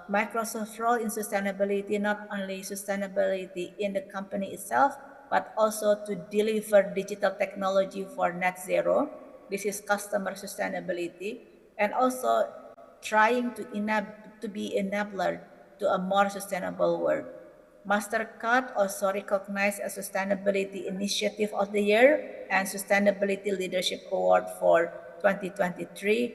Microsoft's role in sustainability, not only sustainability in the company itself, but also to deliver digital technology for net zero. This is customer sustainability, and also trying to be enabler to a more sustainable world. MasterCard also recognized a Sustainability Initiative of the Year and Sustainability Leadership Award for 2023.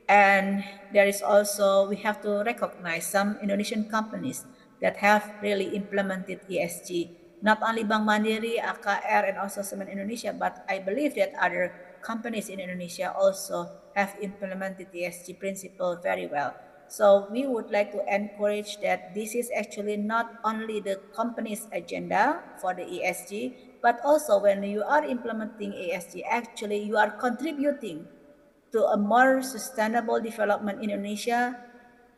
And there is also, we have to recognize some Indonesian companies that have really implemented ESG. Not only Bank Mandiri, AKR, and also Semen Indonesia, but I believe that other companies in Indonesia also have implemented ESG principle very well. So we would like to encourage that this is actually not only the company's agenda for the ESG, but also when you are implementing ESG, actually you are contributing to a more sustainable development in Indonesia,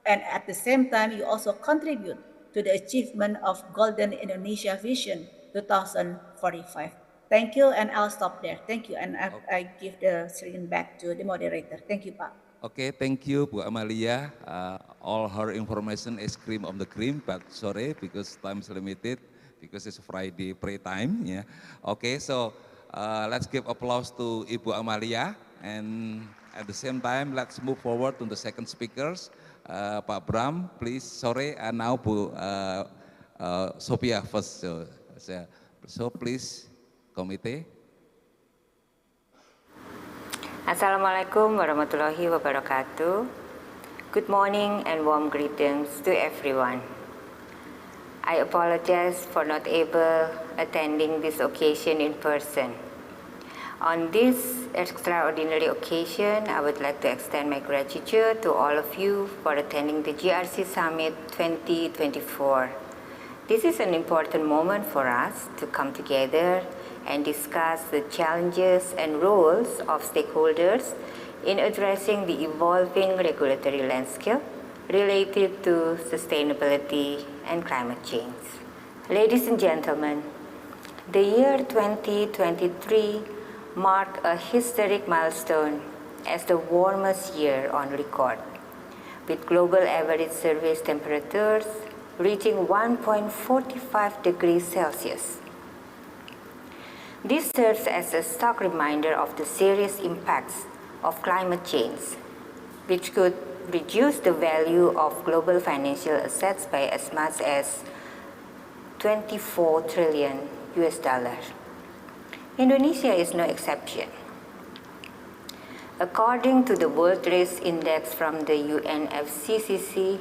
and at the same time you also contribute to the achievement of Golden Indonesia Vision 2045. Thank you, and I'll stop there. Thank you, and I give the screen back to the moderator. Thank you, Pak. Okay, thank you, Bu Amalia. All her information is cream of the cream, but sorry because time is limited because it's Friday pray time. Yeah. Okay, so let's give applause to Ibu Amalia, and at the same time let's move forward to the second speakers. Pak Bram, please. Sorry, and now Bu Sophia first. So please, committee. Assalamualaikum warahmatullahi wabarakatuh. Good morning and warm greetings to everyone. I apologize for not able attending this occasion in person. On this extraordinary occasion, I would like to extend my gratitude to all of you for attending the GRC Summit 2024. This is an important moment for us to come together and discuss the challenges and roles of stakeholders in addressing the evolving regulatory landscape related to sustainability and climate change. Ladies and gentlemen, the year 2023 marked a historic milestone as the warmest year on record, with global average surface temperatures reaching 1.45 degrees Celsius. This serves as a stark reminder of the serious impacts of climate change, which could reduce the value of global financial assets by as much as $24 trillion. Indonesia is no exception. According to the World Risk Index from the UNFCCC,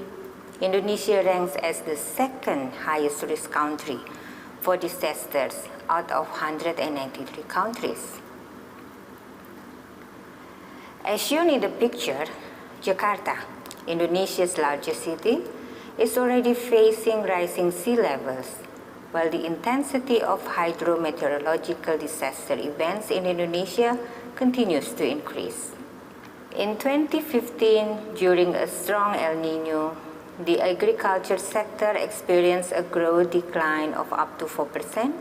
Indonesia ranks as the second highest risk country for disasters out of 193 countries. As shown in the picture, Jakarta, Indonesia's largest city, is already facing rising sea levels, while the intensity of hydrometeorological disaster events in Indonesia continues to increase. In 2015, during a strong El Nino, the agriculture sector experienced a growth decline of up to 4%,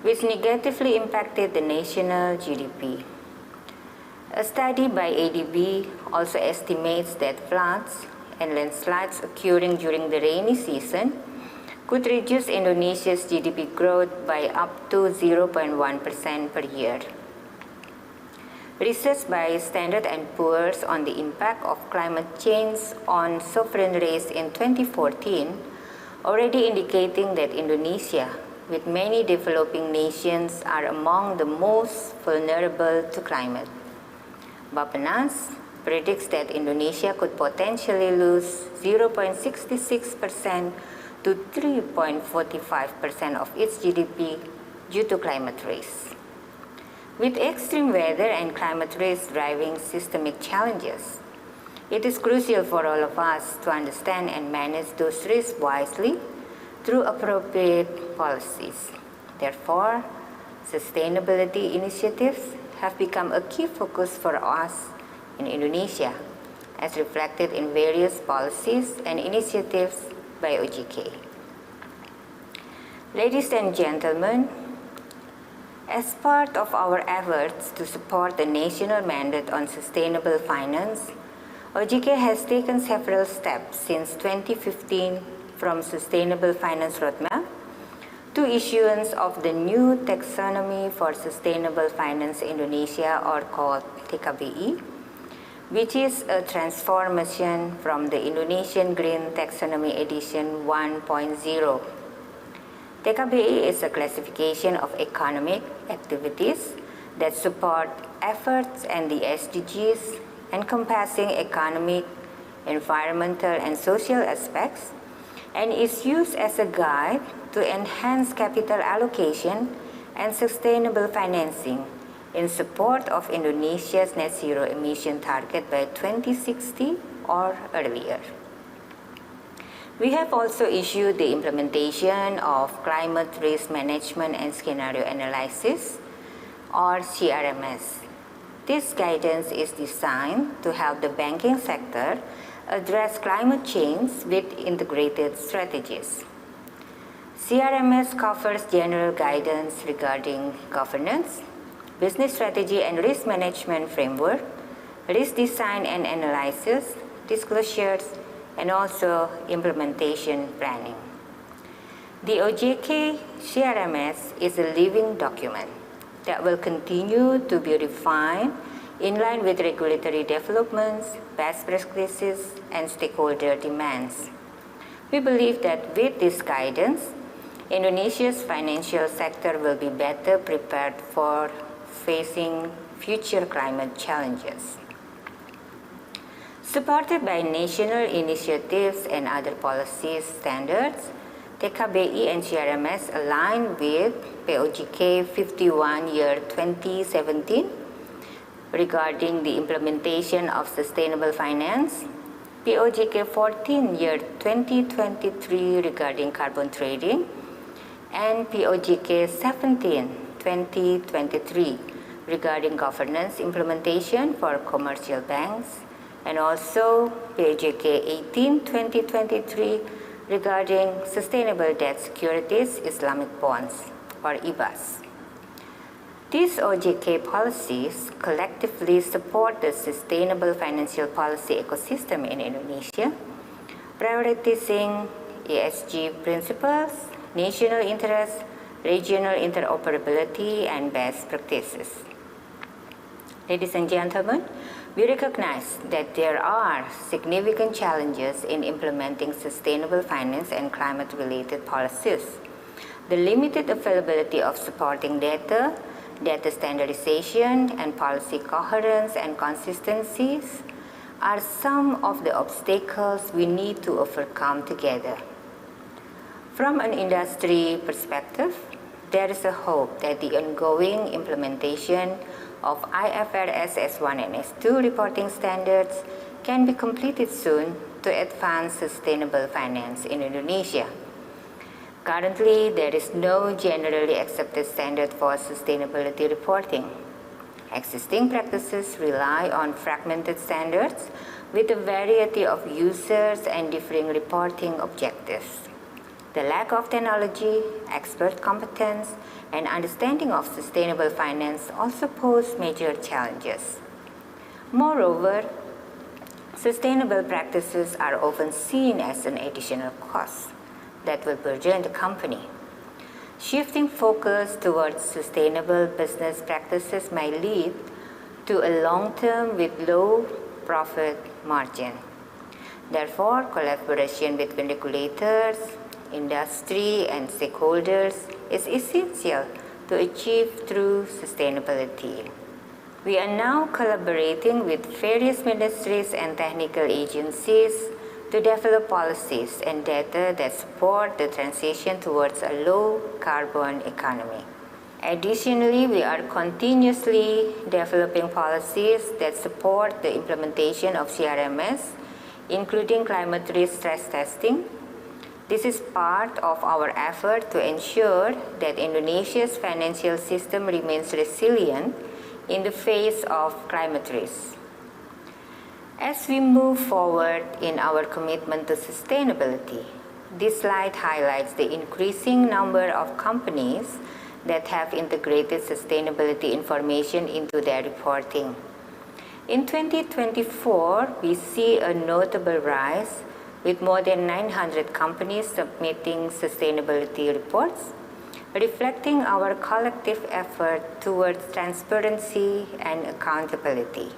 which negatively impacted the national GDP. A study by ADB also estimates that floods and landslides occurring during the rainy season could reduce Indonesia's GDP growth by up to 0.1% per year. Research by Standard & Poor's on the impact of climate change on sovereign rates in 2014 already indicating that Indonesia, with many developing nations, are among the most vulnerable to climate. Bappenas predicts that Indonesia could potentially lose 0.66% to 3.45% of its GDP due to climate risk. With extreme weather and climate risk driving systemic challenges, it is crucial for all of us to understand and manage those risks wisely through appropriate policies. Therefore, sustainability initiatives have become a key focus for us in Indonesia, as reflected in various policies and initiatives by OJK. Ladies and gentlemen, as part of our efforts to support the national mandate on sustainable finance, OJK has taken several steps since 2015, from Sustainable Finance Roadmap to issuance of the new Taxonomy for Sustainable Finance Indonesia, or called TKBI, which is a transformation from the Indonesian Green Taxonomy Edition 1.0. TKBI is a classification of economic activities that support efforts and the SDGs, encompassing economic, environmental, and social aspects, and is used as a guide to enhance capital allocation and sustainable financing in support of Indonesia's net zero emission target by 2060 or earlier. We have also issued the implementation of Climate Risk Management and Scenario Analysis, or CRMS. This guidance is designed to help the banking sector address climate change with integrated strategies. CRMS covers general guidance regarding governance, business strategy and risk management framework, risk design and analysis, disclosures, and also implementation planning. The OJK CRMS is a living document that will continue to be refined in line with regulatory developments, best practices, and stakeholder demands. We believe that with this guidance, Indonesia's financial sector will be better prepared for facing future climate challenges. Supported by national initiatives and other policy standards, TKBI and CRMS align with POJK 51 year 2017 regarding the implementation of sustainable finance, POJK 14 year 2023 regarding carbon trading, and POJK 17 2023 regarding governance implementation for commercial banks, and also PJK 18/2023 regarding Sustainable Debt Securities Islamic Bonds, or IBAS. These OJK policies collectively support the sustainable financial policy ecosystem in Indonesia, prioritizing ESG principles, national interest, regional interoperability, and best practices. Ladies and gentlemen, we recognize that there are significant challenges in implementing sustainable finance and climate-related policies. The limited availability of supporting data standardization, and policy coherence and consistencies are some of the obstacles we need to overcome together. From an industry perspective, there is a hope that the ongoing implementation of IFRS S1 and S2 reporting standards can be completed soon to advance sustainable finance in Indonesia. Currently, there is no generally accepted standard for sustainability reporting. Existing practices rely on fragmented standards with a variety of users and differing reporting objectives. The lack of technology, expert competence, and understanding of sustainable finance also pose major challenges. Moreover, sustainable practices are often seen as an additional cost that will burden the company. Shifting focus towards sustainable business practices may lead to a long term with low profit margin. Therefore, collaboration between regulators, industry, and stakeholders is essential to achieve true sustainability. We are now collaborating with various ministries and technical agencies to develop policies and data that support the transition towards a low-carbon economy. Additionally, we are continuously developing policies that support the implementation of CRMS, including climate risk stress testing. This is part of our effort to ensure that Indonesia's financial system remains resilient in the face of climate risk. As we move forward in our commitment to sustainability, this slide highlights the increasing number of companies that have integrated sustainability information into their reporting. In 2024, we see a notable rise with more than 900 companies submitting sustainability reports, reflecting our collective effort towards transparency and accountability.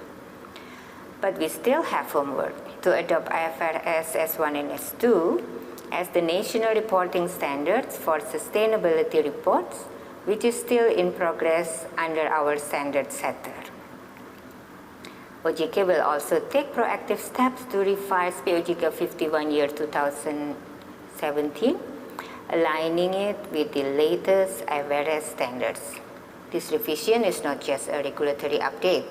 But we still have homework to adopt IFRS S1 and S2 as the national reporting standards for sustainability reports, which is still in progress under our standard setter. OJK will also take proactive steps to revise POJK 51 year 2017, aligning it with the latest IFRS standards. This revision is not just a regulatory update.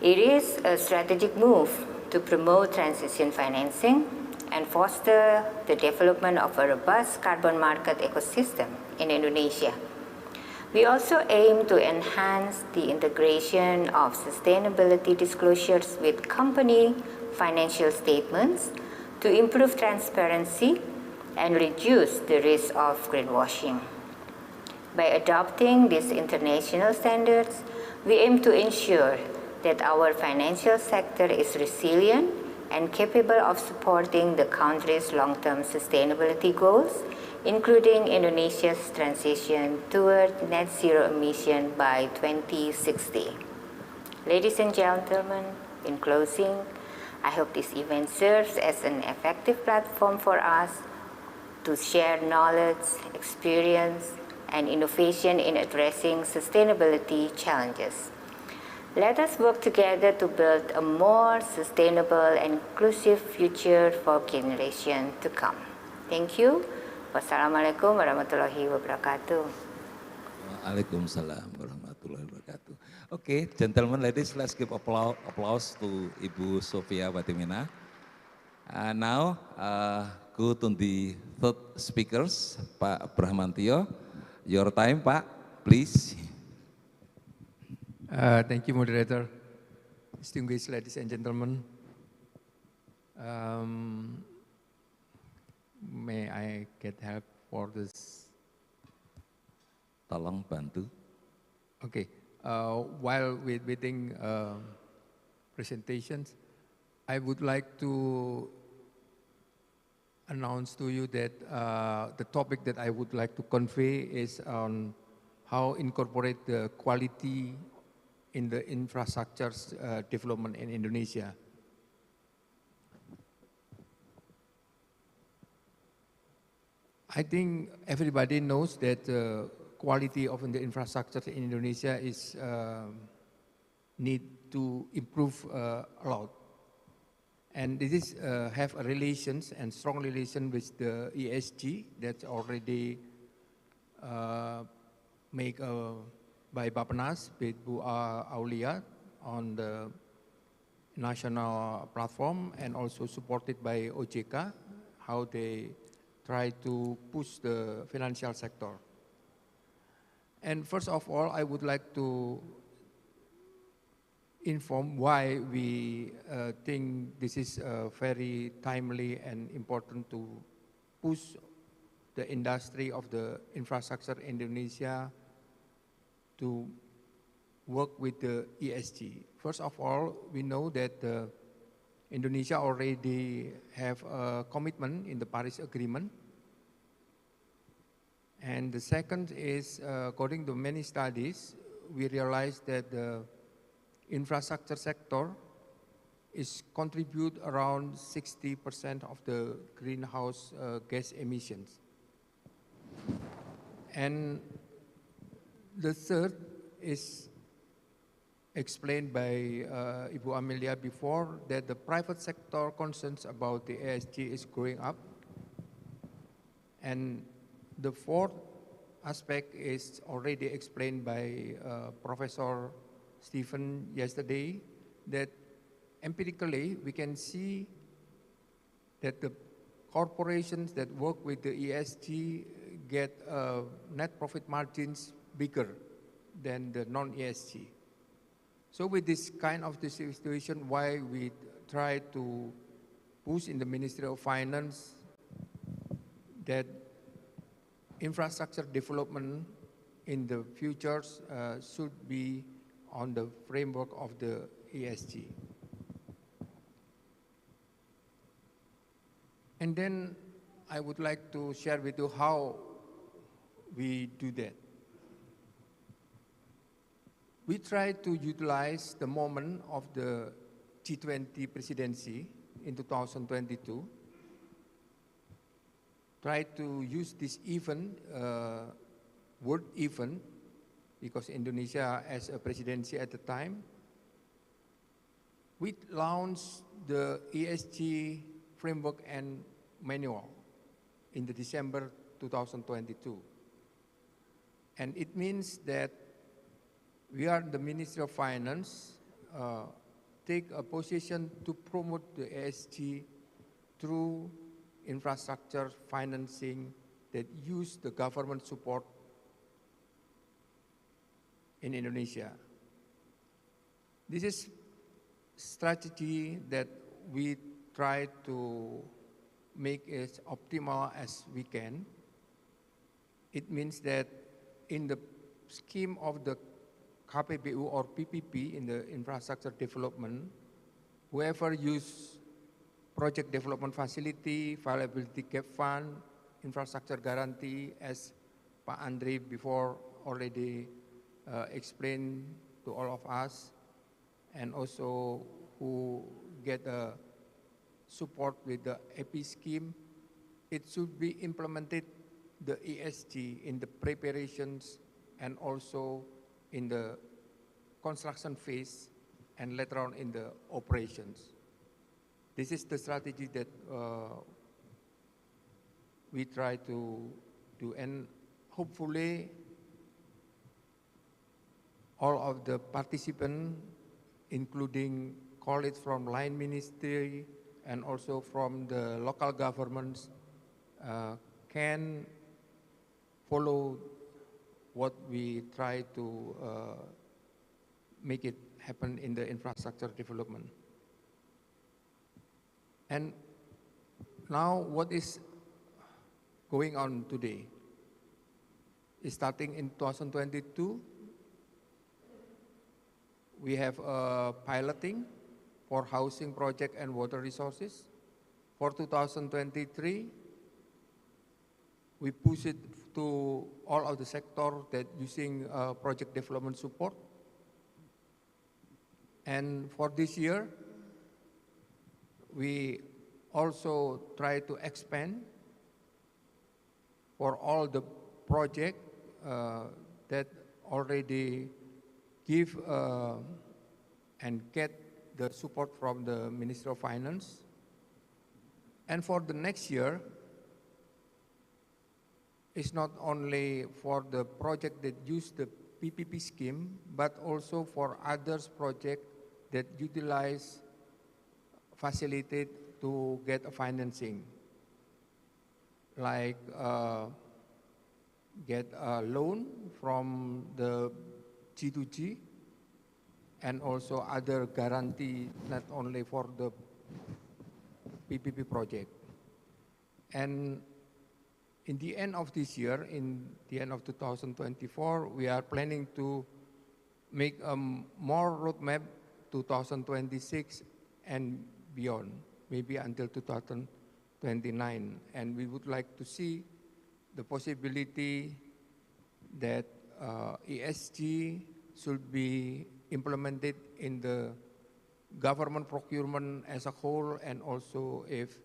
It is a strategic move to promote transition financing and foster the development of a robust carbon market ecosystem in Indonesia. We also aim to enhance the integration of sustainability disclosures with company financial statements to improve transparency and reduce the risk of greenwashing. By adopting these international standards, we aim to ensure that our financial sector is resilient and capable of supporting the country's long-term sustainability goals, including Indonesia's transition toward net zero emission by 2060. Ladies and gentlemen, in closing, I hope this event serves as an effective platform for us to share knowledge, experience, and innovation in addressing sustainability challenges. Let us work together to build a more sustainable and inclusive future for generations to come. Thank you. Wassalamualaikum warahmatullahi wabarakatuh. Waalaikumsalam warahmatullahi wabarakatuh. Okay, gentlemen, ladies, let's give applause to Ibu Sofia Batimina. Now, go to the third speakers, Pak Brahmantio. Your time, Pak, please. Thank you, moderator. Distinguished ladies and gentlemen, May I get help for this? Tolong bantu. Okay. While waiting presentations, I would like to announce to you that the topic that I would like to convey is on how incorporate the quality in the infrastructure development in Indonesia. I think everybody knows that the quality of the infrastructure in Indonesia is need to improve a lot. And this is have a relations and strong relation with the ESG that's already made by Bapenas with Bu Aulia on the national platform and also supported by OJK, how they try to push the financial sector. And first of all, I would like to inform why we think this is very timely and important to push the industry of the infrastructure in Indonesia to work with the ESG. First of all, we know that Indonesia already have a commitment in the Paris Agreement. And the second is, according to many studies, we realize that the infrastructure sector is contribute around 60% of the greenhouse gas emissions. And the third is explained by Ibu Amelia before, that the private sector concerns about the ESG is growing up. And the fourth aspect is already explained by Professor Stephen yesterday, that empirically we can see that the corporations that work with the ESG get net profit margins bigger than the non-ESG. So with this kind of the situation, why we try to push in the Ministry of Finance that infrastructure development in the futures should be on the framework of the ESG. And then I would like to share with you how we do that. We try to utilize the moment of the G20 presidency in 2022, try to use this event, world event, because Indonesia as a presidency at the time, we launched the ESG framework and manual in the December 2022. And it means that we are the Ministry of Finance, take a position to promote the ESG through infrastructure financing that use the government support in Indonesia. This is strategy that we try to make as optimal as we can. It means that in the scheme of the KPBU or PPP in the infrastructure development, whoever use project development facility, viability gap fund, infrastructure guarantee, as Pak Andre before already explained to all of us, and also who get a support with the AP scheme, it should be implemented the ESG in the preparations and also in the construction phase and later on in the operations. This is the strategy that we try to do, and hopefully all of the participants, including colleagues from line ministry and also from the local governments, can follow what we try to make it happen in the infrastructure development. And now what is going on today is starting in 2022, we have a piloting for housing project and water resources. For 2023, we push it to all of the sector that using project development support. And for this year, we also try to expand for all the project that already give and get the support from the Ministry of Finance. And for the next year, it's not only for the project that use the PPP scheme, but also for others project that utilize, facilitate to get a financing, like get a loan from the G2G, and also other guarantee, not only for the PPP project. And in the end of this year, in the end of 2024, we are planning to make a more roadmap 2026 and beyond, maybe until 2029. And we would like to see the possibility that ESG should be implemented in the government procurement as a whole, and also if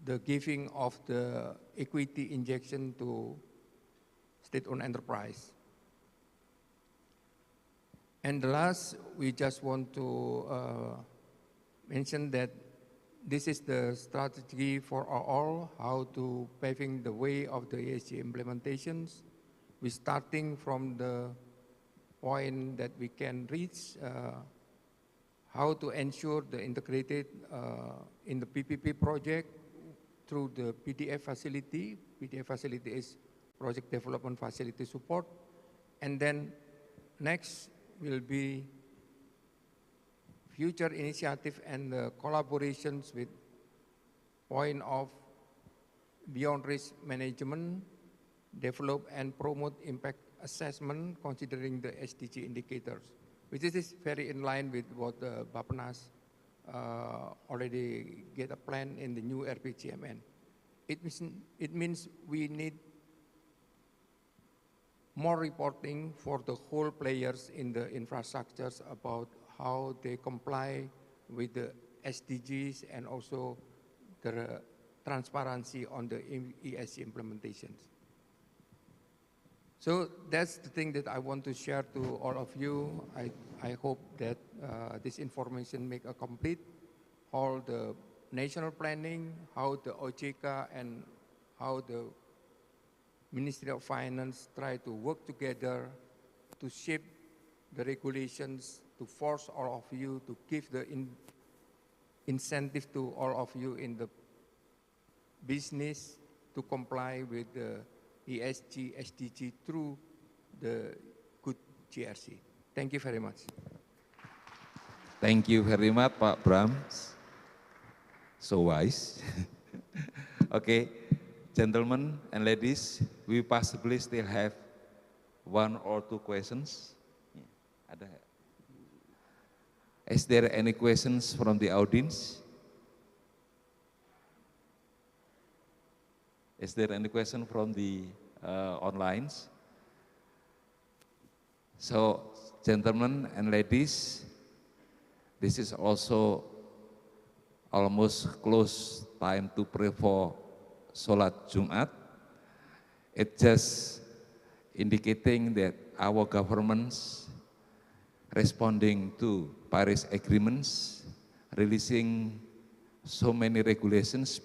the giving of the equity injection to state-owned enterprise. And the last, we just want to mention that this is the strategy for all, how to paving the way of the ESG implementations. We're starting from the point that we can reach, how to ensure the integrated in the PPP project through the PDF facility. PDF facility is Project Development Facility Support. And then next will be future initiative and collaborations with point of beyond risk management, develop and promote impact assessment considering the SDG indicators, which is very in line with what Bappenas already get a plan in the new RPGMN. It means we need more reporting for the whole players in the infrastructures about how they comply with the SDGs and also the transparency on the ESG implementations. So that's the thing that I want to share to all of you. I hope that this information make a complete all the national planning, how the OJK and how the Ministry of Finance try to work together to shape the regulations, to force all of you to give the incentive to all of you in the business to comply with the ESG, SDG through the good GRC. Thank you very much. Thank you very much, Pak Bram. So wise. Okay, gentlemen and ladies, we possibly still have one or two questions. Is there any questions from the audience? Is there any question from the online? So, gentlemen and ladies, this is also almost close time to pray for Sholat Jumat. It's just indicating that our governments responding to Paris agreements, releasing so many regulations,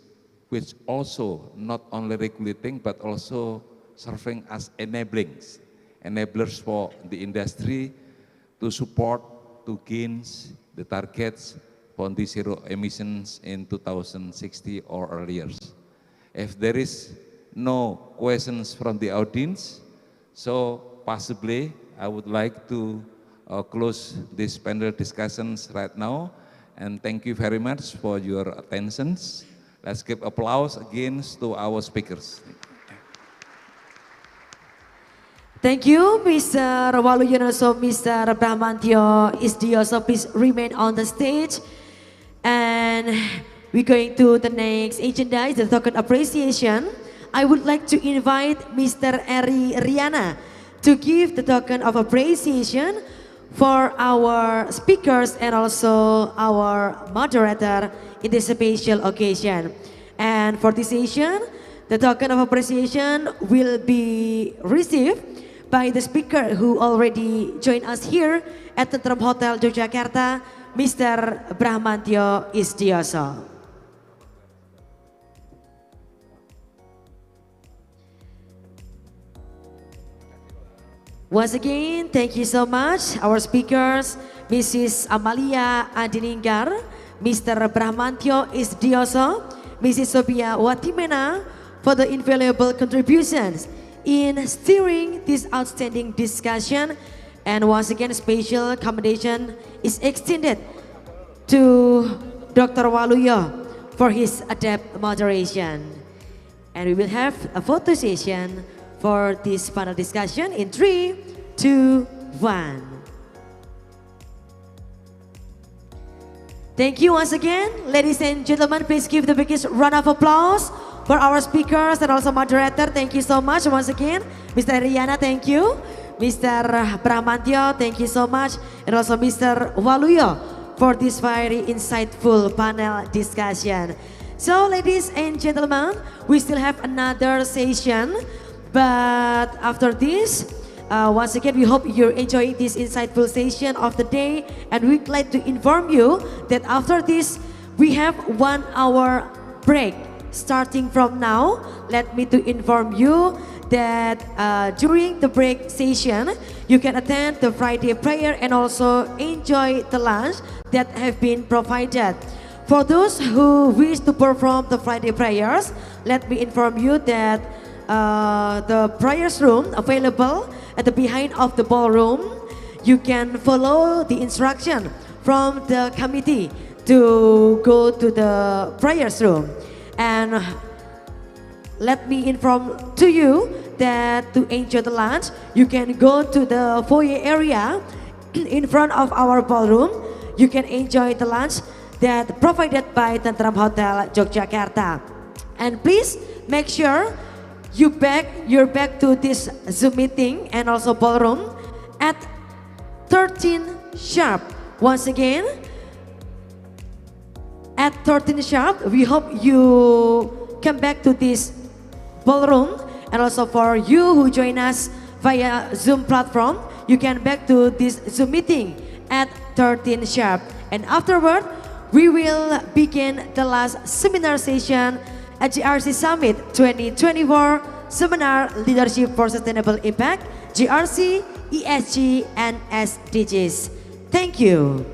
which also not only regulating but also serving as enablers for the industry to support, to gain the targets for the zero emissions in 2060 or earlier. If there is no questions from the audience, so possibly I would like to close this panel discussions right now, And thank you very much for your attention. Let's give applause again to our speakers. Thank you, Mr. Waluyo, and also Mr. Bramantio Isdioso. Please remain on the stage. And we're going to the next agenda, is the token appreciation. I would like to invite Mr. Eri Riana to give the token of appreciation for our speakers and also our moderator in this special occasion. And for this session, the token of appreciation will be received by the speaker who already joined us here at the Tentrem Hotel Yogyakarta, Mr. Bramantio Isdioso. Once again, thank you so much, our speakers, Mrs. Amalia Adininggar, Mr. Bramantio Isdioso, Mrs. Sophia Watimena, for the invaluable contributions in steering this outstanding discussion. And once again, special commendation is extended to Dr. Waluyo for his adept moderation. And we will have a photo session for this panel discussion in 3, 2, 1. Thank you once again, ladies and gentlemen. Please give the biggest round of applause for our speakers and also moderator. Thank you so much once again. Mr. Riana, thank you. Mr. Bramantio, thank you so much. And also Mr. Waluyo for this very insightful panel discussion. So ladies and gentlemen, we still have another session. But after this, once again, we hope you're enjoying this insightful session of the day. And we'd like to inform you that after this, we have 1 hour break. Starting from now, let me to inform you that during the break session, you can attend the Friday prayer and also enjoy the lunch that have been provided. For those who wish to perform the Friday prayers, let me inform you that the prayers room available at the behind of the ballroom. You can follow the instruction from the committee to go to the prayers room. And let me inform to you that to enjoy the lunch, you can go to the foyer area in front of our ballroom. You can enjoy the lunch that provided by Tentrem Hotel Yogyakarta. And please make sure you're back to this Zoom meeting and also ballroom at 13 sharp. Once again, at 13 sharp, we hope you come back to this ballroom. And also for you who join us via Zoom platform, you can back to this Zoom meeting at 13 sharp. And afterward, we will begin the last seminar session at GRC Summit 2024 Seminar Leadership for Sustainable Impact, GRC, ESG, and SDGs. Thank you.